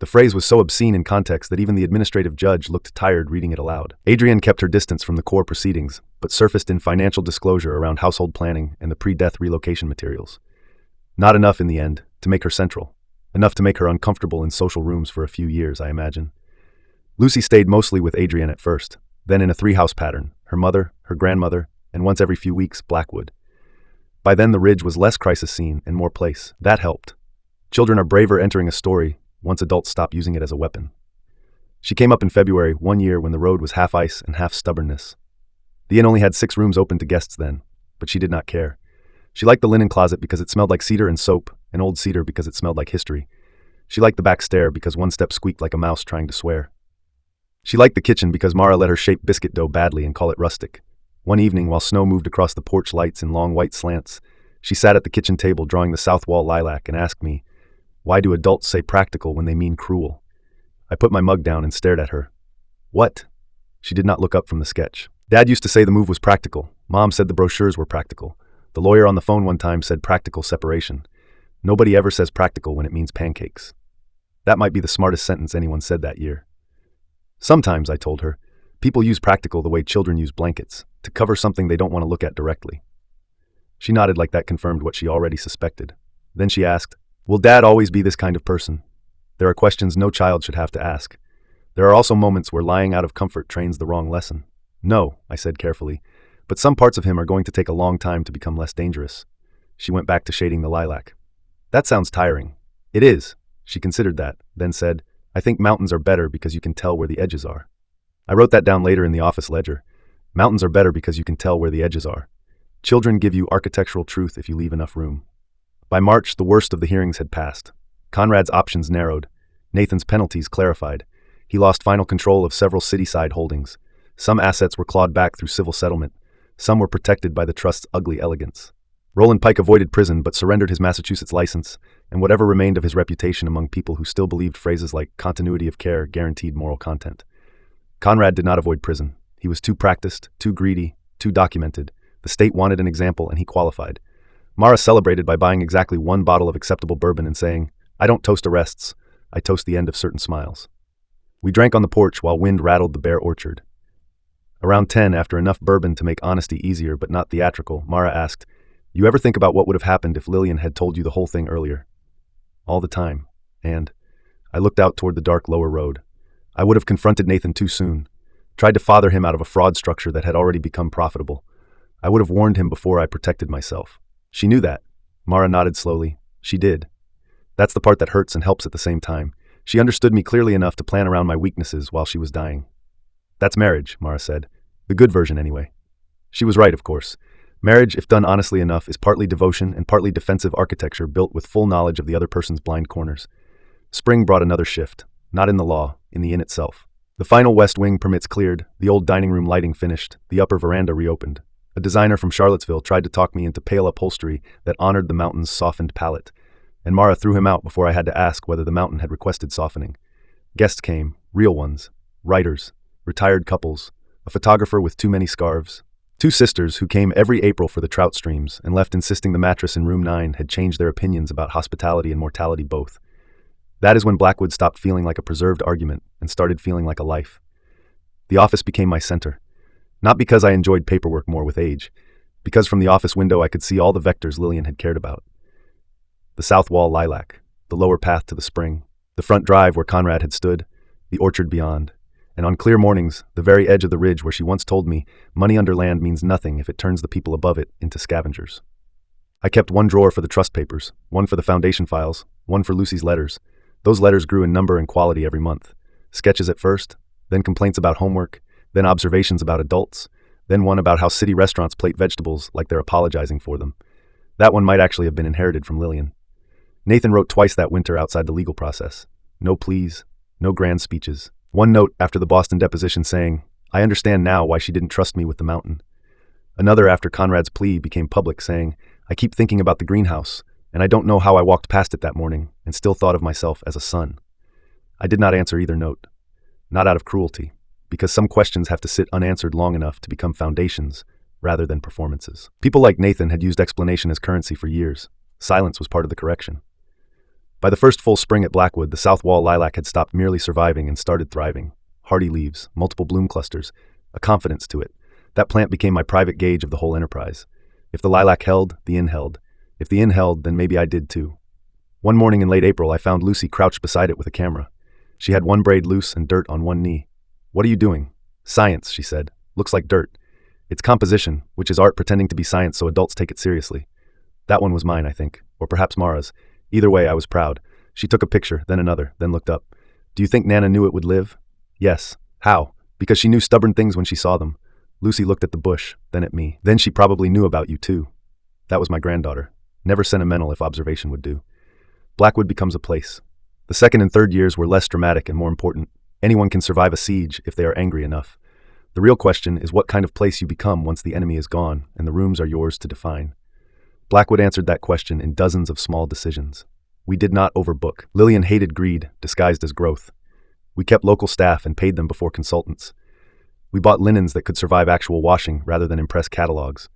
The phrase was so obscene in context that even the administrative judge looked tired reading it aloud. Adrienne kept her distance from the core proceedings, but surfaced in financial disclosure around household planning and the pre-death relocation materials. Not enough in the end to make her central. Enough to make her uncomfortable in social rooms for a few years, I imagine. Lucy stayed mostly with Adrienne at first, then in a three-house pattern, her mother, her grandmother, and once every few weeks, Blackwood. By then the Ridge was less crisis scene and more place. That helped. Children are braver entering a story once adults stop using it as a weapon. She came up in February, one year when the road was half ice and half stubbornness. The inn only had 6 rooms open to guests then, but she did not care. She liked the linen closet because it smelled like cedar and soap, and old cedar because it smelled like history. She liked the back stair because one step squeaked like a mouse trying to swear. She liked the kitchen because Mara let her shape biscuit dough badly and call it rustic. One evening, while snow moved across the porch lights in long white slants, she sat at the kitchen table drawing the south wall lilac and asked me, "Why do adults say practical when they mean cruel?" I put my mug down and stared at her. "What?" She did not look up from the sketch. Dad used to say the move was practical. Mom said the brochures were practical. The lawyer on the phone one time said practical separation. Nobody ever says practical when it means pancakes. That might be the smartest sentence anyone said that year. Sometimes, I told her, people use practical the way children use blankets, to cover something they don't want to look at directly. She nodded like that confirmed what she already suspected. Then she asked, "Will Dad always be this kind of person?" There are questions no child should have to ask. There are also moments where lying out of comfort trains the wrong lesson. "No," I said carefully, "but some parts of him are going to take a long time to become less dangerous." She went back to shading the lilac. "That sounds tiring." "It is." She considered that, then said, "I think mountains are better because you can tell where the edges are." I wrote that down later in the office ledger. Mountains are better because you can tell where the edges are. Children give you architectural truth if you leave enough room. By March, the worst of the hearings had passed. Conrad's options narrowed. Nathan's penalties clarified. He lost final control of several city-side holdings. Some assets were clawed back through civil settlement. Some were protected by the trust's ugly elegance. Roland Pike avoided prison but surrendered his Massachusetts license and whatever remained of his reputation among people who still believed phrases like continuity of care guaranteed moral content. Conrad did not avoid prison. He was too practiced, too greedy, too documented. The state wanted an example and he qualified. Mara celebrated by buying exactly 1 bottle of acceptable bourbon and saying, "I don't toast arrests, I toast the end of certain smiles." We drank on the porch while wind rattled the bare orchard. Around 10, after enough bourbon to make honesty easier but not theatrical, Mara asked, "You ever think about what would have happened if Lillian had told you the whole thing earlier?" "All the time." And I looked out toward the dark lower road. I would have confronted Nathan too soon, tried to father him out of a fraud structure that had already become profitable. I would have warned him before I protected myself. She knew that. Mara nodded slowly. She did. That's the part that hurts and helps at the same time. She understood me clearly enough to plan around my weaknesses while she was dying. "That's marriage," Mara said. "The good version, anyway." She was right, of course. Marriage, if done honestly enough, is partly devotion and partly defensive architecture built with full knowledge of the other person's blind corners. Spring brought another shift, not in the law, in the inn itself. The final west wing permits cleared, the old dining room lighting finished, the upper veranda reopened. A designer from Charlottesville tried to talk me into pale upholstery that honored the mountain's softened palette, and Mara threw him out before I had to ask whether the mountain had requested softening. Guests came, real ones, writers, retired couples, a photographer with too many scarves, two sisters who came every April for the trout streams and left insisting the mattress in room 9 had changed their opinions about hospitality and mortality both. That is when Blackwood stopped feeling like a preserved argument and started feeling like a life. The office became my center. Not because I enjoyed paperwork more with age, because from the office window I could see all the vectors Lillian had cared about. The south wall lilac, the lower path to the spring, the front drive where Conrad had stood, the orchard beyond, and on clear mornings, the very edge of the ridge where she once told me money under land means nothing if it turns the people above it into scavengers. I kept one drawer for the trust papers, one for the foundation files, one for Lucy's letters. Those letters grew in number and quality every month. Sketches at first, then complaints about homework, then observations about adults, then one about how city restaurants plate vegetables like they're apologizing for them. That one might actually have been inherited from Lillian. Nathan wrote twice that winter outside the legal process. No pleas, no grand speeches. One note after the Boston deposition saying, "I understand now why she didn't trust me with the mountain." Another after Conrad's plea became public saying, "I keep thinking about the greenhouse, and I don't know how I walked past it that morning and still thought of myself as a son." I did not answer either note. Not out of cruelty, because some questions have to sit unanswered long enough to become foundations rather than performances. People like Nathan had used explanation as currency for years. Silence was part of the correction. By the first full spring at Blackwood, the south wall lilac had stopped merely surviving and started thriving. Hardy leaves, multiple bloom clusters, a confidence to it. That plant became my private gauge of the whole enterprise. If the lilac held, the inn held. If the inn held, then maybe I did too. One morning in late April, I found Lucy crouched beside it with a camera. She had one braid loose and dirt on one knee. "What are you doing?" "Science," she said. "Looks like dirt. It's composition, which is art pretending to be science so adults take it seriously." That one was mine, I think, or perhaps Mara's. Either way, I was proud. She took a picture, then another, then looked up. "Do you think Nana knew it would live?" "Yes." "How?" "Because she knew stubborn things when she saw them." Lucy looked at the bush, then at me. "Then she probably knew about you too." That was my granddaughter. Never sentimental if observation would do. Blackwood becomes a place. The second and third years were less dramatic and more important. Anyone can survive a siege if they are angry enough. The real question is what kind of place you become once the enemy is gone and the rooms are yours to define. Blackwood answered that question in dozens of small decisions. We did not overbook. Lillian hated greed, disguised as growth. We kept local staff and paid them before consultants. We bought linens that could survive actual washing rather than impress catalogs.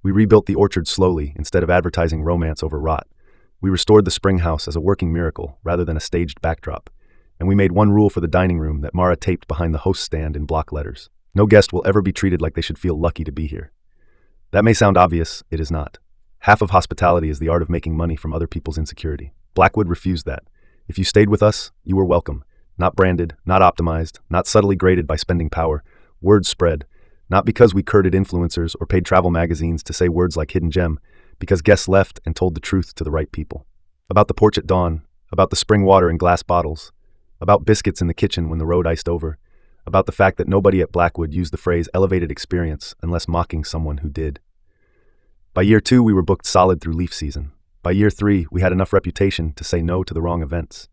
We rebuilt the orchard slowly instead of advertising romance over rot. We restored the spring house as a working miracle rather than a staged backdrop. And we made one rule for the dining room that Mara taped behind the host stand in block letters. No guest will ever be treated like they should feel lucky to be here. That may sound obvious, it is not. Half of hospitality is the art of making money from other people's insecurity. Blackwood refused that. If you stayed with us, you were welcome. Not branded, not optimized, not subtly graded by spending power. Word spread. Not because we courted influencers or paid travel magazines to say words like hidden gem, because guests left and told the truth to the right people. About the porch at dawn, about the spring water in glass bottles, about biscuits in the kitchen when the road iced over, about the fact that nobody at Blackwood used the phrase elevated experience unless mocking someone who did. By year 2, we were booked solid through leaf season. By year 3, we had enough reputation to say no to the wrong events.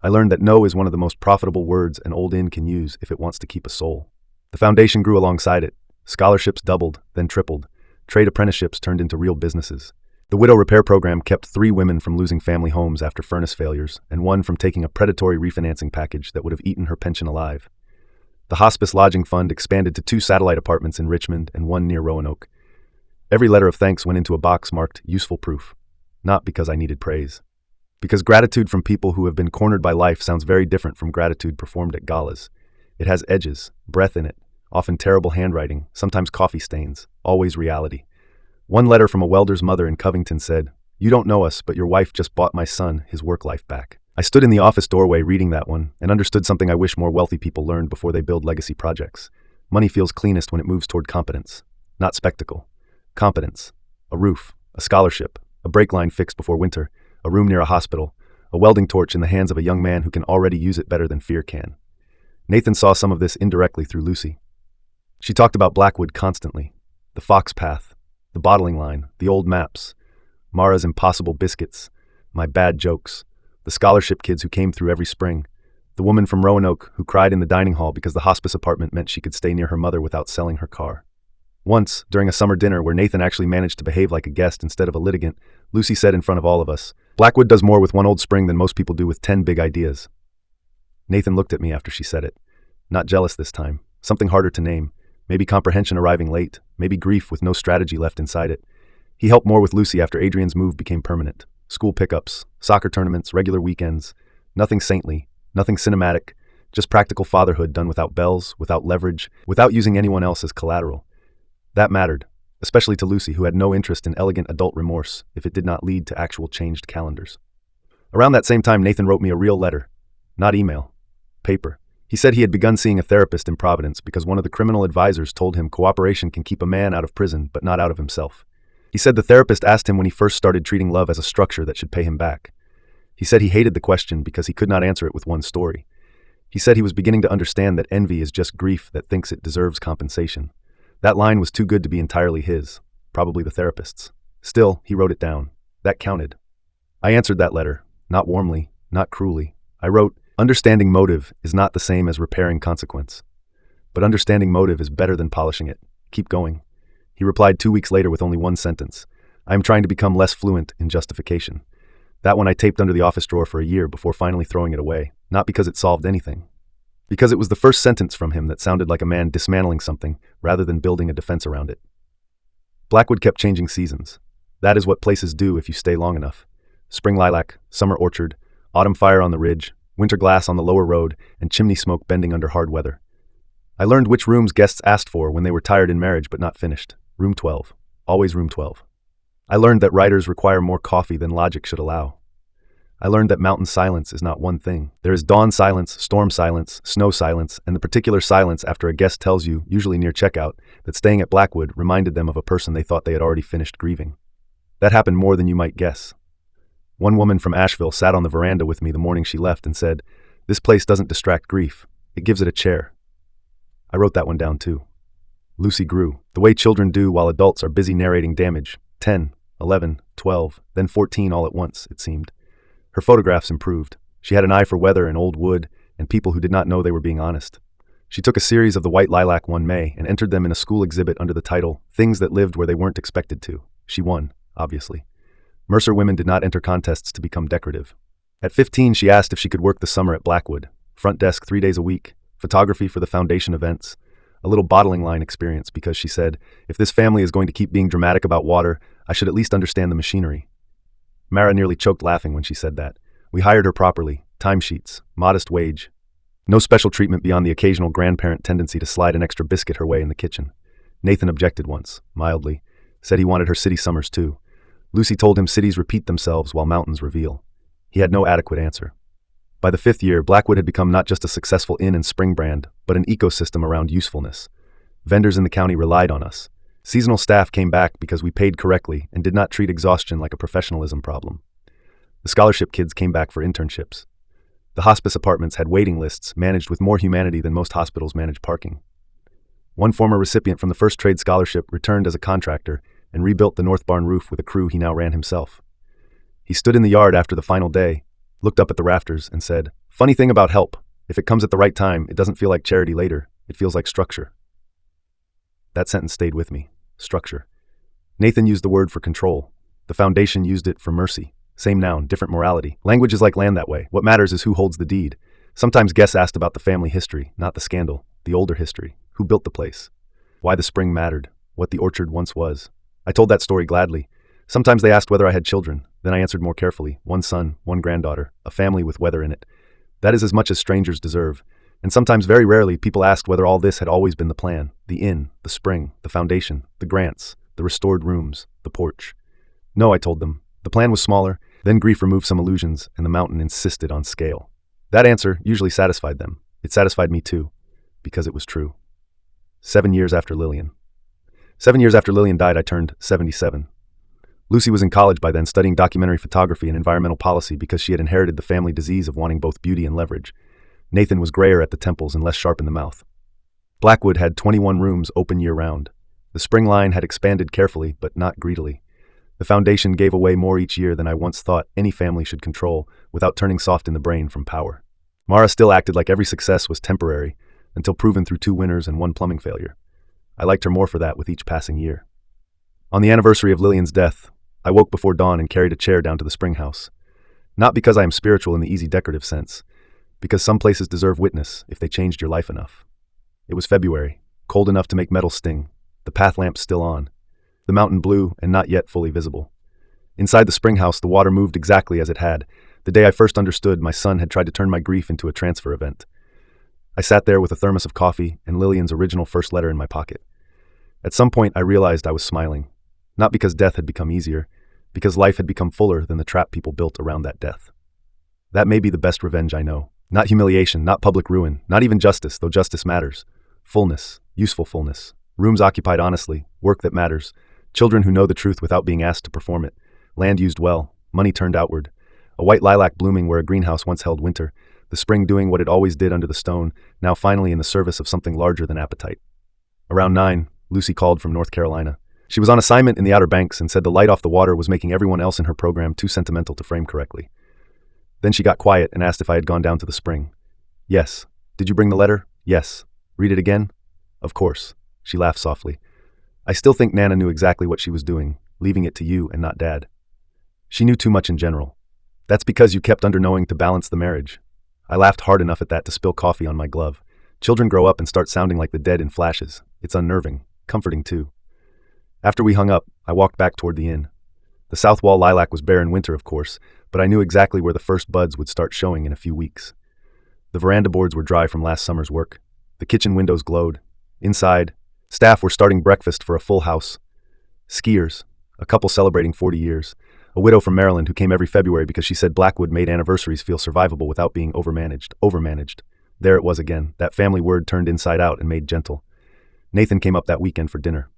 I learned that no is one of the most profitable words an old inn can use if it wants to keep a soul. The foundation grew alongside it. Scholarships doubled, then tripled. Trade apprenticeships turned into real businesses. The widow repair program kept 3 women from losing family homes after furnace failures, and 1 from taking a predatory refinancing package that would have eaten her pension alive. The hospice lodging fund expanded to 2 satellite apartments in Richmond and 1 near Roanoke. Every letter of thanks went into a box marked useful proof. Not because I needed praise. Because gratitude from people who have been cornered by life sounds very different from gratitude performed at galas. It has edges, breath in it, often terrible handwriting, sometimes coffee stains, always reality. One letter from a welder's mother in Covington said, "You don't know us, but your wife just bought my son his work life back." I stood in the office doorway reading that one and understood something I wish more wealthy people learned before they build legacy projects. Money feels cleanest when it moves toward competence, not spectacle. Competence. A roof, a scholarship, a brake line fixed before winter, a room near a hospital, a welding torch in the hands of a young man who can already use it better than fear can. Nathan saw some of this indirectly through Lucy. She talked about Blackwood constantly. The fox path, the bottling line, the old maps, Mara's impossible biscuits, my bad jokes, the scholarship kids who came through every spring, The woman from Roanoke who cried in the dining hall because the hospice apartment meant she could stay near her mother without selling her car. Once, during a summer dinner where Nathan actually managed to behave like a guest instead of a litigant, Lucy said in front of all of us, "Blackwood does more with one old spring than most people do with 10 big ideas." Nathan looked at me after she said it. Not jealous this time. Something harder to name. Maybe comprehension arriving late. Maybe grief with no strategy left inside it. He helped more with Lucy after Adrian's move became permanent. School pickups, soccer tournaments, regular weekends. Nothing saintly, nothing cinematic, just practical fatherhood done without bells, without leverage, without using anyone else as collateral. That mattered, especially to Lucy, who had no interest in elegant adult remorse if it did not lead to actual changed calendars. Around that same time, Nathan wrote me a real letter. Not email. Paper. He said he had begun seeing a therapist in Providence because one of the criminal advisors told him cooperation can keep a man out of prison, but not out of himself. He said the therapist asked him when he first started treating love as a structure that should pay him back. He said he hated the question because he could not answer it with one story. He said he was beginning to understand that envy is just grief that thinks it deserves compensation. That line was too good to be entirely his, probably the therapist's. Still, he wrote it down. That counted. I answered that letter, not warmly, not cruelly. I wrote, "Understanding motive is not the same as repairing consequence. But understanding motive is better than polishing it. Keep going." He replied 2 weeks later with only one sentence. "I am trying to become less fluent in justification." That one I taped under the office drawer for a year before finally throwing it away, not because it solved anything. Because it was the first sentence from him that sounded like a man dismantling something rather than building a defense around it. Blackwood kept changing seasons. That is what places do if you stay long enough. Spring lilac, summer orchard, autumn fire on the ridge, winter glass on the lower road, and chimney smoke bending under hard weather. I learned which rooms guests asked for when they were tired in marriage but not finished. Room 12. Always room 12. I learned that writers require more coffee than logic should allow. I learned that mountain silence is not one thing. There is dawn silence, storm silence, snow silence, and the particular silence after a guest tells you, usually near checkout, that staying at Blackwood reminded them of a person they thought they had already finished grieving. That happened more than you might guess. One woman from Asheville sat on the veranda with me the morning she left and said, "This place doesn't distract grief. It gives it a chair." I wrote that one down too. Lucy grew, the way children do while adults are busy narrating damage. 10, 11, 12, then 14 all at once, it seemed. Her photographs improved. She had an eye for weather and old wood and people who did not know they were being honest. She took a series of the white lilac one May and entered them in a school exhibit under the title, "Things That Lived Where They Weren't Expected To." She won, obviously. Mercer women did not enter contests to become decorative. At 15, she asked if she could work the summer at Blackwood. Front desk 3 days a week, photography for the foundation events, a little bottling line experience because she said, "If this family is going to keep being dramatic about water, I should at least understand the machinery." Mara nearly choked laughing when she said that. We hired her properly, timesheets, modest wage. No special treatment beyond the occasional grandparent tendency to slide an extra biscuit her way in the kitchen. Nathan objected once, mildly, said he wanted her city summers too. Lucy told him cities repeat themselves while mountains reveal. He had no adequate answer. By the 5th year, Blackwood had become not just a successful inn and spring brand, but an ecosystem around usefulness. Vendors in the county relied on us. Seasonal staff came back because we paid correctly and did not treat exhaustion like a professionalism problem. The scholarship kids came back for internships. The hospice apartments had waiting lists managed with more humanity than most hospitals manage parking. One former recipient from the first trade scholarship returned as a contractor and rebuilt the north barn roof with a crew he now ran himself. He stood in the yard after the final day, looked up at the rafters, and said, "Funny thing about help, if it comes at the right time, it doesn't feel like charity later, it feels like structure." That sentence stayed with me. Structure. Nathan used the word for control. The foundation used it for mercy. Same noun, different morality. Language is like land that way. What matters is who holds the deed. Sometimes guests asked about the family history, not the scandal, the older history. Who built the place? Why the spring mattered. What the orchard once was. I told that story gladly. Sometimes they asked whether I had children. Then I answered more carefully. One son, one granddaughter, a family with weather in it. That is as much as strangers deserve. And sometimes, very rarely, people asked whether all this had always been the plan. The inn, the spring, the foundation, the grants, the restored rooms, the porch. No, I told them. The plan was smaller, then grief removed some illusions, and the mountain insisted on scale. That answer usually satisfied them. It satisfied me too, because it was true. 7 years after Lillian. 7 years after Lillian died, I turned 77. Lucy was in college by then, studying documentary photography and environmental policy because she had inherited the family disease of wanting both beauty and leverage. Nathan was grayer at the temples and less sharp in the mouth. Blackwood had 21 rooms open year-round. The spring line had expanded carefully, but not greedily. The foundation gave away more each year than I once thought any family should control without turning soft in the brain from power. Mara still acted like every success was temporary, until proven through 2 winners and 1 plumbing failure. I liked her more for that with each passing year. On the anniversary of Lillian's death, I woke before dawn and carried a chair down to the spring house. Not because I am spiritual in the easy decorative sense, because some places deserve witness if they changed your life enough. It was February, cold enough to make metal sting, the path lamps still on, the mountain blue and not yet fully visible. Inside the spring house, the water moved exactly as it had. The day I first understood my son had tried to turn my grief into a transfer event. I sat there with a thermos of coffee and Lillian's original first letter in my pocket. At some point, I realized I was smiling, not because death had become easier, because life had become fuller than the trap people built around that death. That may be the best revenge I know. Not humiliation, not public ruin, not even justice, though justice matters. Fullness, useful fullness, rooms occupied honestly, work that matters, children who know the truth without being asked to perform it, land used well, money turned outward, a white lilac blooming where a greenhouse once held winter, the spring doing what it always did under the stone, now finally in the service of something larger than appetite. Around 9, Lucy called from North Carolina. She was on assignment in the Outer Banks and said the light off the water was making everyone else in her program too sentimental to frame correctly. Then she got quiet and asked if I had gone down to the spring. Yes. Did you bring the letter? Yes. Read it again? Of course. She laughed softly. I still think Nana knew exactly what she was doing, leaving it to you and not Dad. She knew too much in general. That's because you kept underknowing to balance the marriage. I laughed hard enough at that to spill coffee on my glove. Children grow up and start sounding like the dead in flashes. It's unnerving, comforting too. After we hung up, I walked back toward the inn. The south wall lilac was bare in winter, of course, but I knew exactly where the first buds would start showing in a few weeks. The veranda boards were dry from last summer's work. The kitchen windows glowed. Inside, staff were starting breakfast for a full house. Skiers, a couple celebrating 40 years, a widow from Maryland who came every February because she said Blackwood made anniversaries feel survivable without being overmanaged. There it was again, that family word turned inside out and made gentle. Nathan came up that weekend for dinner.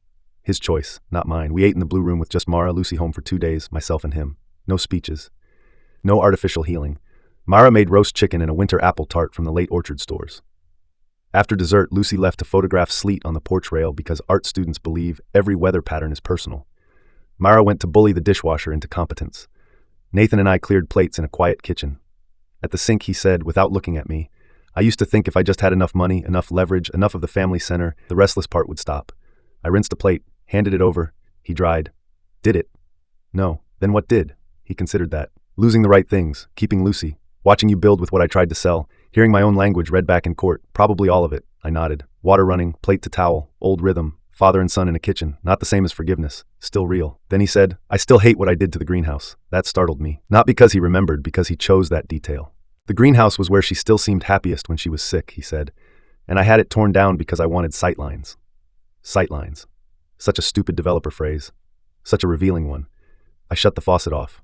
His choice, not mine. We ate in the blue room with just Mara, Lucy home for 2 days, myself and him. No speeches. No artificial healing. Mara made roast chicken and a winter apple tart from the late orchard stores. After dessert, Lucy left to photograph sleet on the porch rail because art students believe every weather pattern is personal. Mara went to bully the dishwasher into competence. Nathan and I cleared plates in a quiet kitchen. At the sink, he said, without looking at me, I used to think if I just had enough money, enough leverage, enough of the family center, the restless part would stop. I rinsed a plate, handed it over. He dried. Did it? No. Then what did? He considered that. Losing the right things, keeping Lucy, watching you build with what I tried to sell, hearing my own language read back in court, probably all of it. I nodded. Water running, plate to towel, old rhythm, father and son in a kitchen, not the same as forgiveness, still real. Then he said, I still hate what I did to the greenhouse. That startled me. Not because he remembered, because he chose that detail. The greenhouse was where she still seemed happiest when she was sick, he said, and I had it torn down because I wanted sightlines. Sightlines. Such a stupid developer phrase. Such a revealing one. I shut the faucet off.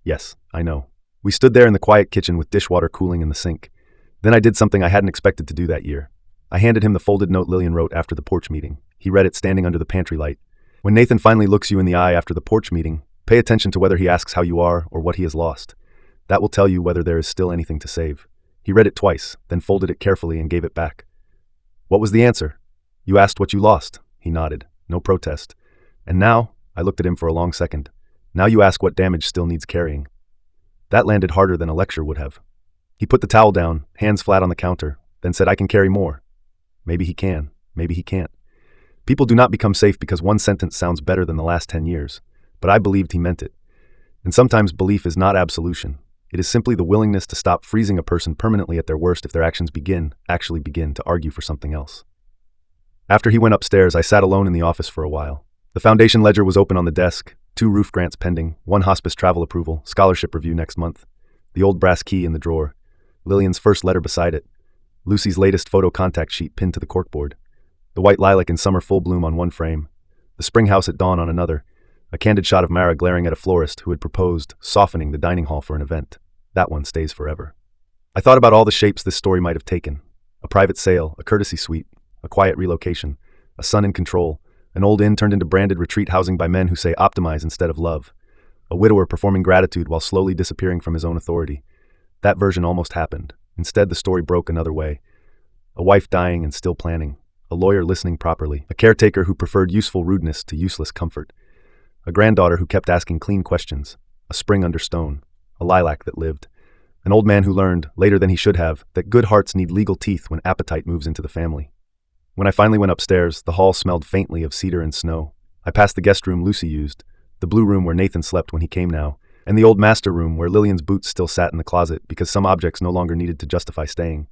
Yes, I know. We stood there in the quiet kitchen with dishwater cooling in the sink. Then I did something I hadn't expected to do that year. I handed him the folded note Lillian wrote after the porch meeting. He read it standing under the pantry light. When Nathan finally looks you in the eye after the porch meeting, pay attention to whether he asks how you are or what he has lost. That will tell you whether there is still anything to save. He read it twice, then folded it carefully and gave it back. What was the answer? You asked what you lost. He nodded. No protest. And now, I looked at him for a long second. Now you ask what damage still needs carrying. That landed harder than a lecture would have. He put the towel down, hands flat on the counter, then said, I can carry more. Maybe he can. Maybe he can't. People do not become safe because one sentence sounds better than the last 10 years. But I believed he meant it. And sometimes belief is not absolution. It is simply the willingness to stop freezing a person permanently at their worst if their actions actually begin to argue for something else. After he went upstairs, I sat alone in the office for a while. The foundation ledger was open on the desk, 2 roof grants pending, 1 hospice travel approval, scholarship review next month, the old brass key in the drawer, Lillian's first letter beside it, Lucy's latest photo contact sheet pinned to the corkboard, the white lilac in summer full bloom on one frame, the spring house at dawn on another, a candid shot of Mara glaring at a florist who had proposed softening the dining hall for an event. That one stays forever. I thought about all the shapes this story might have taken. A private sale, a courtesy suite, a quiet relocation, a son in control, an old inn turned into branded retreat housing by men who say optimize instead of love, a widower performing gratitude while slowly disappearing from his own authority. That version almost happened. Instead, the story broke another way. A wife dying and still planning, a lawyer listening properly, a caretaker who preferred useful rudeness to useless comfort, a granddaughter who kept asking clean questions, a spring under stone, a lilac that lived, An old man who learned, later than he should have, that good hearts need legal teeth when appetite moves into the family. When I finally went upstairs, the hall smelled faintly of cedar and snow. I passed the guest room Lucy used, the blue room where Nathan slept when he came now, and the old master room where Lillian's boots still sat in the closet because some objects no longer needed to justify staying.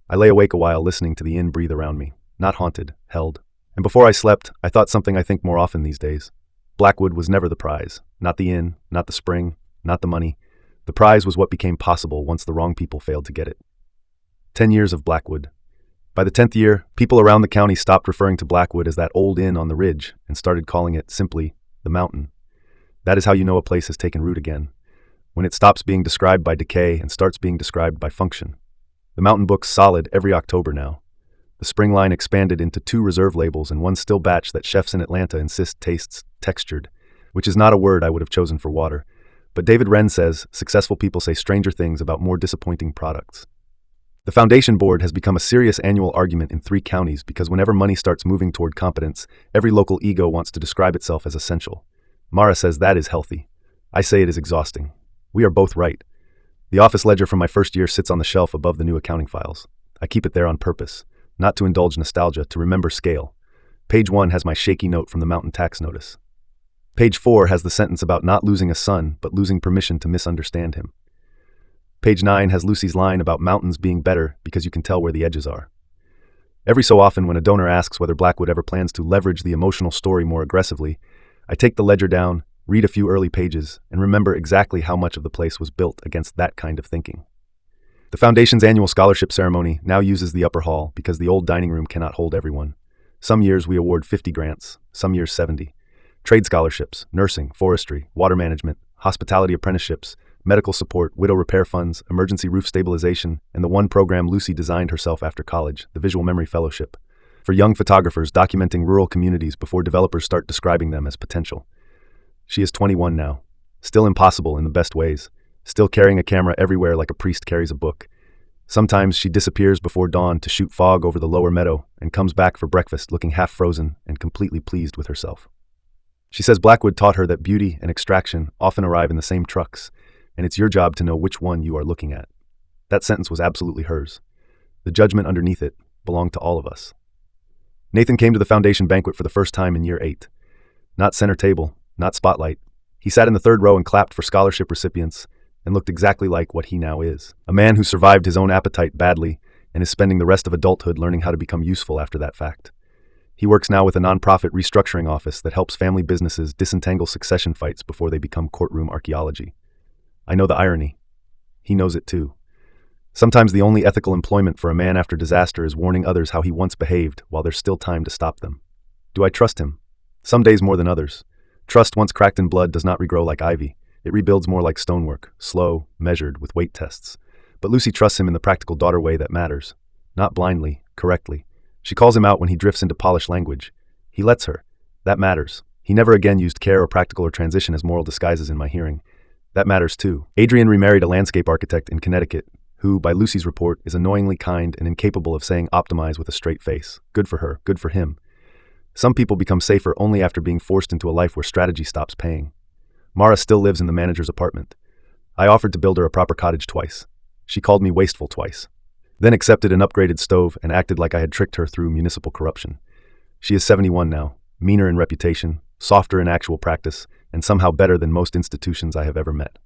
I lay awake a while listening to the inn breathe around me, not haunted, held. And before I slept, I thought something I think more often these days. Blackwood was never the prize, not the inn, not the spring, not the money. The prize was what became possible once the wrong people failed to get it. 10 years of Blackwood. By the 10th year, people around the county stopped referring to Blackwood as that old inn on the ridge and started calling it simply the mountain. That is how you know a place has taken root again, when it stops being described by decay and starts being described by function. The mountain book's solid every October now. The spring line expanded into 2 reserve labels and one still batch that chefs in Atlanta insist tastes textured, which is not a word I would have chosen for water. But David Wren says successful people say stranger things about more disappointing products. The Foundation Board has become a serious annual argument in 3 counties because whenever money starts moving toward competence, every local ego wants to describe itself as essential. Mara says that is healthy. I say it is exhausting. We are both right. The office ledger from my first year sits on the shelf above the new accounting files. I keep it there on purpose, not to indulge nostalgia, to remember scale. Page 1 has my shaky note from the mountain tax notice. Page 4 has the sentence about not losing a son, but losing permission to misunderstand him. Page 9 has Lucy's line about mountains being better because you can tell where the edges are. Every so often when a donor asks whether Blackwood ever plans to leverage the emotional story more aggressively, I take the ledger down, read a few early pages, and remember exactly how much of the place was built against that kind of thinking. The Foundation's annual scholarship ceremony now uses the upper hall because the old dining room cannot hold everyone. Some years we award 50 grants, some years 70. Trade scholarships, nursing, forestry, water management, hospitality apprenticeships, medical support, widow repair funds, emergency roof stabilization, and the one program Lucy designed herself after college, the Visual Memory Fellowship, for young photographers documenting rural communities before developers start describing them as potential. She is 21 now, still impossible in the best ways, still carrying a camera everywhere like a priest carries a book. Sometimes she disappears before dawn to shoot fog over the lower meadow and comes back for breakfast looking half frozen and completely pleased with herself. She says Blackwood taught her that beauty and extraction often arrive in the same trucks, and it's your job to know which one you are looking at. That sentence was absolutely hers. The judgment underneath it belonged to all of us. Nathan came to the Foundation banquet for the first time in year 8. Not center table, not spotlight. He sat in the 3rd row and clapped for scholarship recipients and looked exactly like what he now is. A man who survived his own appetite badly and is spending the rest of adulthood learning how to become useful after that fact. He works now with a nonprofit restructuring office that helps family businesses disentangle succession fights before they become courtroom archaeology. I know the irony. He knows it too. Sometimes the only ethical employment for a man after disaster is warning others how he once behaved while there's still time to stop them. Do I trust him? Some days more than others. Trust once cracked in blood does not regrow like ivy. It rebuilds more like stonework, slow, measured, with weight tests. But Lucy trusts him in the practical daughter way that matters. Not blindly, correctly. She calls him out when he drifts into polished language. He lets her. That matters. He never again used care or practical or transition as moral disguises in my hearing. That matters too. Adrian remarried a landscape architect in Connecticut, who, by Lucy's report, is annoyingly kind and incapable of saying optimize with a straight face. Good for her, good for him. Some people become safer only after being forced into a life where strategy stops paying. Mara still lives in the manager's apartment. I offered to build her a proper cottage twice. She called me wasteful twice. Then accepted an upgraded stove and acted like I had tricked her through municipal corruption. She is 71 now, meaner in reputation, softer in actual practice, and somehow better than most institutions I have ever met.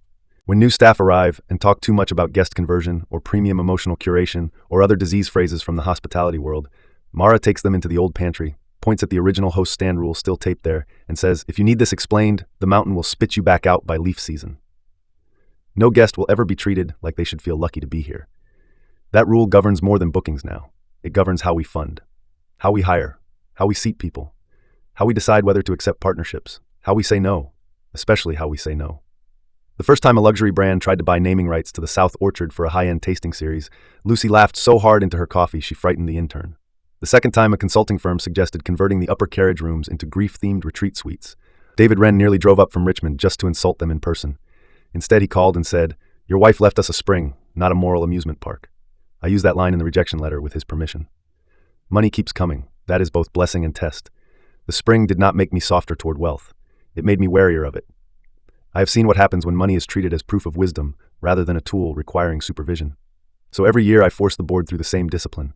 When new staff arrive and talk too much about guest conversion or premium emotional curation or other disease phrases from the hospitality world, Mara takes them into the old pantry, points at the original host stand rule still taped there, and says, if you need this explained, the mountain will spit you back out by leaf season. No guest will ever be treated like they should feel lucky to be here. That rule governs more than bookings now. It governs how we fund, how we hire, how we seat people, how we decide whether to accept partnerships, how we say no, especially how we say no. The first time a luxury brand tried to buy naming rights to the South Orchard for a high-end tasting series, Lucy laughed so hard into her coffee she frightened the intern. The second time a consulting firm suggested converting the upper carriage rooms into grief-themed retreat suites, David Wren nearly drove up from Richmond just to insult them in person. Instead, he called and said, "Your wife left us a spring, not a moral amusement park." I used that line in the rejection letter with his permission. Money keeps coming. That is both blessing and test. The spring did not make me softer toward wealth. It made me warier of it. I have seen what happens when money is treated as proof of wisdom rather than a tool requiring supervision. So every year I force the board through the same discipline.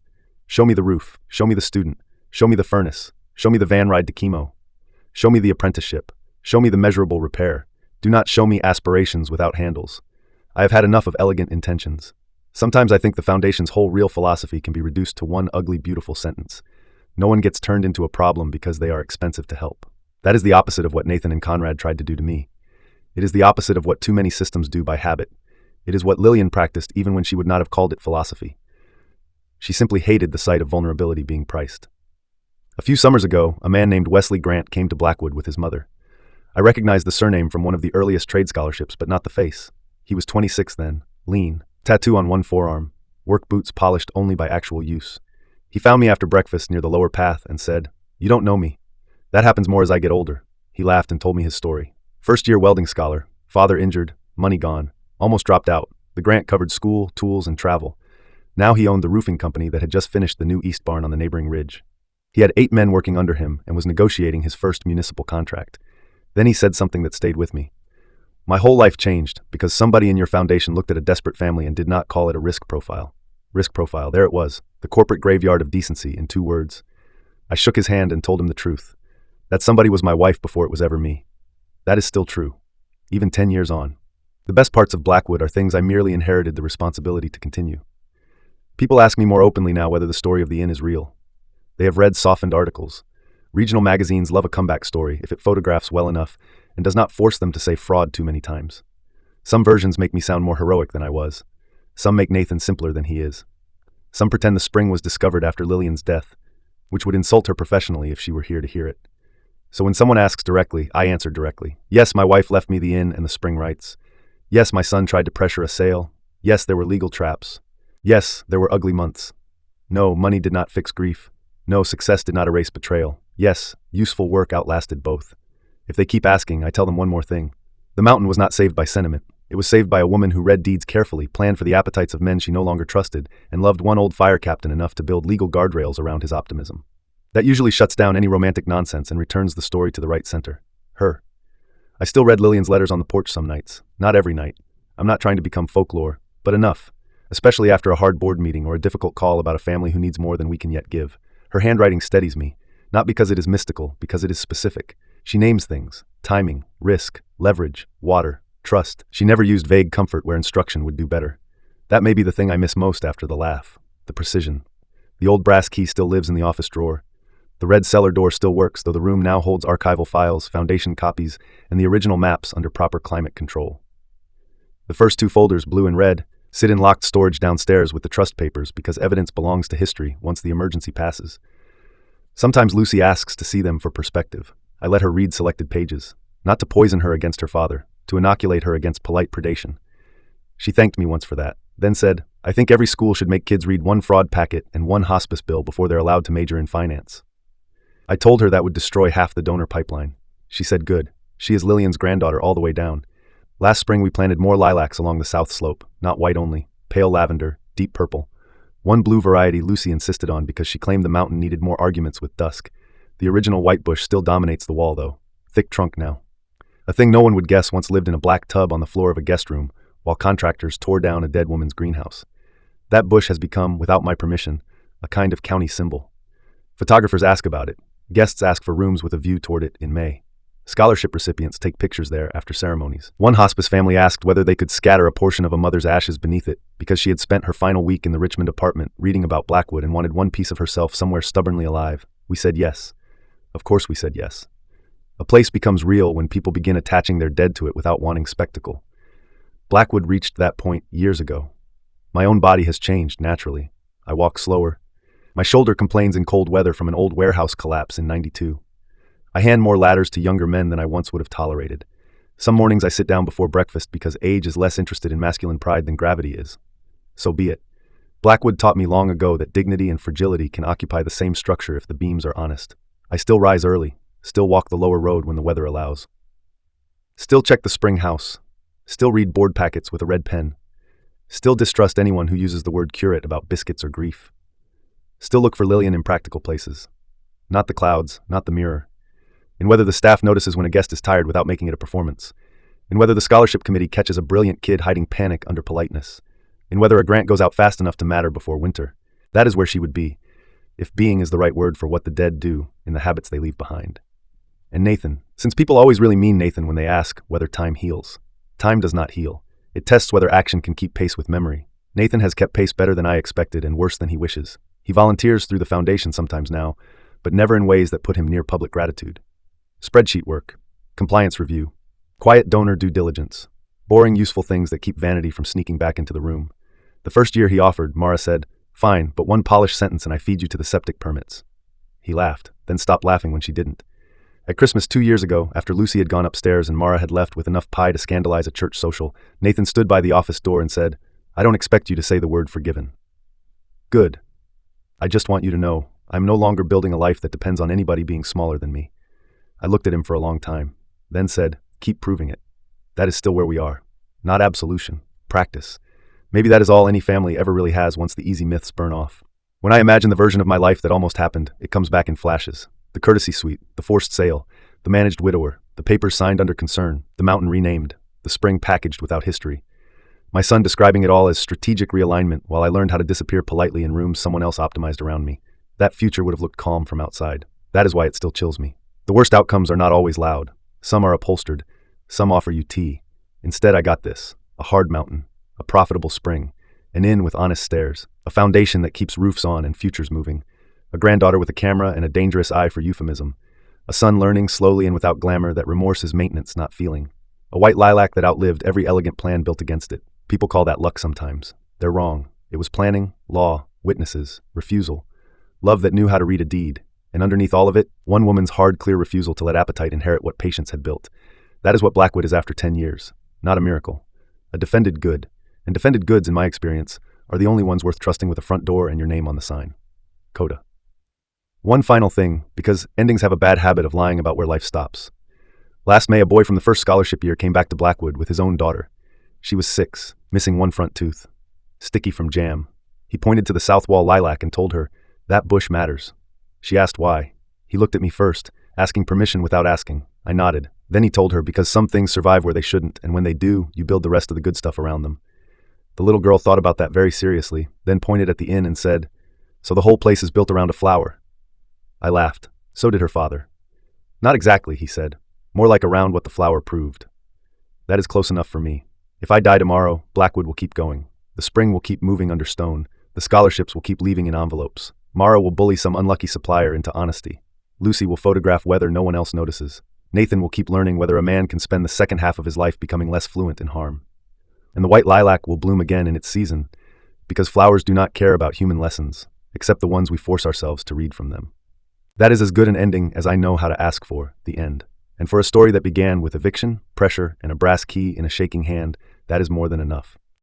Show me the roof, show me the student, show me the furnace, show me the van ride to chemo, show me the apprenticeship, show me the measurable repair. Do not show me aspirations without handles. I have had enough of elegant intentions. Sometimes I think the foundation's whole real philosophy can be reduced to one ugly, beautiful sentence. No one gets turned into a problem because they are expensive to help. That is the opposite of what Nathan and Conrad tried to do to me. It is the opposite of what too many systems do by habit. It is what Lillian practiced even when she would not have called it philosophy. She simply hated the sight of vulnerability being priced. A few summers ago, a man named Wesley Grant came to Blackwood with his mother. I recognized the surname from one of the earliest trade scholarships, but not the face. He was 26 then, lean, tattoo on one forearm, work boots polished only by actual use. He found me after breakfast near the lower path and said, "You don't know me. That happens more as I get older." He laughed and told me his story. First-year welding scholar, father injured, money gone, almost dropped out. The grant covered school, tools, and travel. Now he owned the roofing company that had just finished the new east barn on the neighboring ridge. He had 8 men working under him and was negotiating his first municipal contract. Then he said something that stayed with me. "My whole life changed because somebody in your foundation looked at a desperate family and did not call it a risk profile." Risk profile, there it was, the corporate graveyard of decency in 2 words. I shook his hand and told him the truth. That somebody was my wife before it was ever me. That is still true, even 10 years on. The best parts of Blackwood are things I merely inherited the responsibility to continue. People ask me more openly now whether the story of the inn is real. They have read softened articles. Regional magazines love a comeback story if it photographs well enough and does not force them to say fraud too many times. Some versions make me sound more heroic than I was. Some make Nathan simpler than he is. Some pretend the spring was discovered after Lillian's death, which would insult her professionally if she were here to hear it. So when someone asks directly, I answer directly. Yes, my wife left me the inn and the spring rights. Yes, my son tried to pressure a sale. Yes, there were legal traps. Yes, there were ugly months. No, money did not fix grief. No, success did not erase betrayal. Yes, useful work outlasted both. If they keep asking, I tell them one more thing. The mountain was not saved by sentiment. It was saved by a woman who read deeds carefully, planned for the appetites of men she no longer trusted, and loved one old fire captain enough to build legal guardrails around his optimism. That usually shuts down any romantic nonsense and returns the story to the right center. Her. I still read Lillian's letters on the porch some nights. Not every night. I'm not trying to become folklore, but enough. Especially after a hard board meeting or a difficult call about a family who needs more than we can yet give. Her handwriting steadies me. Not because it is mystical, because it is specific. She names things. Timing, risk, leverage, water, trust. She never used vague comfort where instruction would do better. That may be the thing I miss most after the laugh. The precision. The old brass key still lives in the office drawer. The red cellar door still works, though the room now holds archival files, foundation copies, and the original maps under proper climate control. The first 2 folders, blue and red, sit in locked storage downstairs with the trust papers because evidence belongs to history once the emergency passes. Sometimes Lucy asks to see them for perspective. I let her read selected pages, not to poison her against her father, to inoculate her against polite predation. She thanked me once for that, then said, "I think every school should make kids read 1 fraud packet and 1 hospice bill before they're allowed to major in finance." I told her that would destroy half the donor pipeline. She said good. She is Lillian's granddaughter all the way down. Last spring we planted more lilacs along the south slope, not white only, pale lavender, deep purple. 1 blue variety Lucy insisted on because she claimed the mountain needed more arguments with dusk. The original white bush still dominates the wall though, thick trunk now. A thing no one would guess once lived in a black tub on the floor of a guest room while contractors tore down a dead woman's greenhouse. That bush has become, without my permission, a kind of county symbol. Photographers ask about it. Guests ask for rooms with a view toward it in May. Scholarship recipients take pictures there after ceremonies. One hospice family asked whether they could scatter a portion of a mother's ashes beneath it because she had spent her final week in the Richmond apartment reading about Blackwood and wanted one piece of herself somewhere stubbornly alive. We said yes. Of course we said yes. A place becomes real when people begin attaching their dead to it without wanting spectacle. Blackwood reached that point years ago. My own body has changed naturally. I walk slower. My shoulder complains in cold weather from an old warehouse collapse in '92. I hand more ladders to younger men than I once would have tolerated. Some mornings I sit down before breakfast because age is less interested in masculine pride than gravity is. So be it. Blackwood taught me long ago that dignity and fragility can occupy the same structure if the beams are honest. I still rise early, still walk the lower road when the weather allows. Still check the spring house. Still read board packets with a red pen. Still distrust anyone who uses the word curate about biscuits or grief. Still look for Lillian in practical places. Not the clouds, not the mirror. And whether the staff notices when a guest is tired without making it a performance. in whether the scholarship committee catches a brilliant kid hiding panic under politeness, in whether a grant goes out fast enough to matter before winter. That is where she would be, if being is the right word for what the dead do in the habits they leave behind. And Nathan, since people always really mean Nathan when they ask whether time heals. Time does not heal. It tests whether action can keep pace with memory. Nathan has kept pace better than I expected and worse than he wishes. He volunteers through the foundation sometimes now, but never in ways that put him near public gratitude. Spreadsheet work, compliance review, quiet donor due diligence, boring useful things that keep vanity from sneaking back into the room. The first year he offered, Mara said, "Fine, but one polished sentence and I feed you to the septic permits." He laughed, then stopped laughing when she didn't. At Christmas 2 years ago, after Lucy had gone upstairs and Mara had left with enough pie to scandalize a church social, Nathan stood by the office door and said, "I don't expect you to say the word forgiven." Good. I just want you to know, I'm no longer building a life that depends on anybody being smaller than me. I looked at him for a long time, then said, "Keep proving it." That is still where we are. Not absolution, practice. Maybe that is all any family ever really has once the easy myths burn off. When I imagine the version of my life that almost happened, it comes back in flashes. The courtesy suite, the forced sale, the managed widower, the papers signed under concern, the mountain renamed, the spring packaged without history. My son describing it all as strategic realignment while I learned how to disappear politely in rooms someone else optimized around me. That future would have looked calm from outside. That is why it still chills me. The worst outcomes are not always loud. Some are upholstered. Some offer you tea. Instead, I got this. A hard mountain. A profitable spring. An inn with honest stairs. A foundation that keeps roofs on and futures moving. A granddaughter with a camera and a dangerous eye for euphemism. A son learning slowly and without glamour that remorse is maintenance, not feeling. A white lilac that outlived every elegant plan built against it. People call that luck sometimes. They're wrong. It was planning, law, witnesses, refusal. Love that knew how to read a deed. And underneath all of it, one woman's hard, clear refusal to let appetite inherit what patience had built. That is what Blackwood is after 10 years. Not a miracle. A defended good. And defended goods, in my experience, are the only ones worth trusting with a front door and your name on the sign. Coda. One final thing, because endings have a bad habit of lying about where life stops. Last May, a boy from the first scholarship year came back to Blackwood with his own daughter. She was 6, missing one front tooth. Sticky from jam. He pointed to the south wall lilac and told her, "That bush matters." She asked why. He looked at me first, asking permission without asking. I nodded. Then he told her, because some things survive where they shouldn't, and when they do, you build the rest of the good stuff around them. The little girl thought about that very seriously, then pointed at the inn and said, "So the whole place is built around a flower?" I laughed. So did her father. "Not exactly," he said. "More like around what the flower proved." That is close enough for me. If I die tomorrow, Blackwood will keep going. The spring will keep moving under stone. The scholarships will keep leaving in envelopes. Mara will bully some unlucky supplier into honesty. Lucy will photograph weather no one else notices. Nathan will keep learning whether a man can spend the second half of his life becoming less fluent in harm. And the white lilac will bloom again in its season, because flowers do not care about human lessons, except the ones we force ourselves to read from them. That is as good an ending as I know how to ask for, the end. And for a story that began with eviction, pressure, and a brass key in a shaking hand, that is more than enough.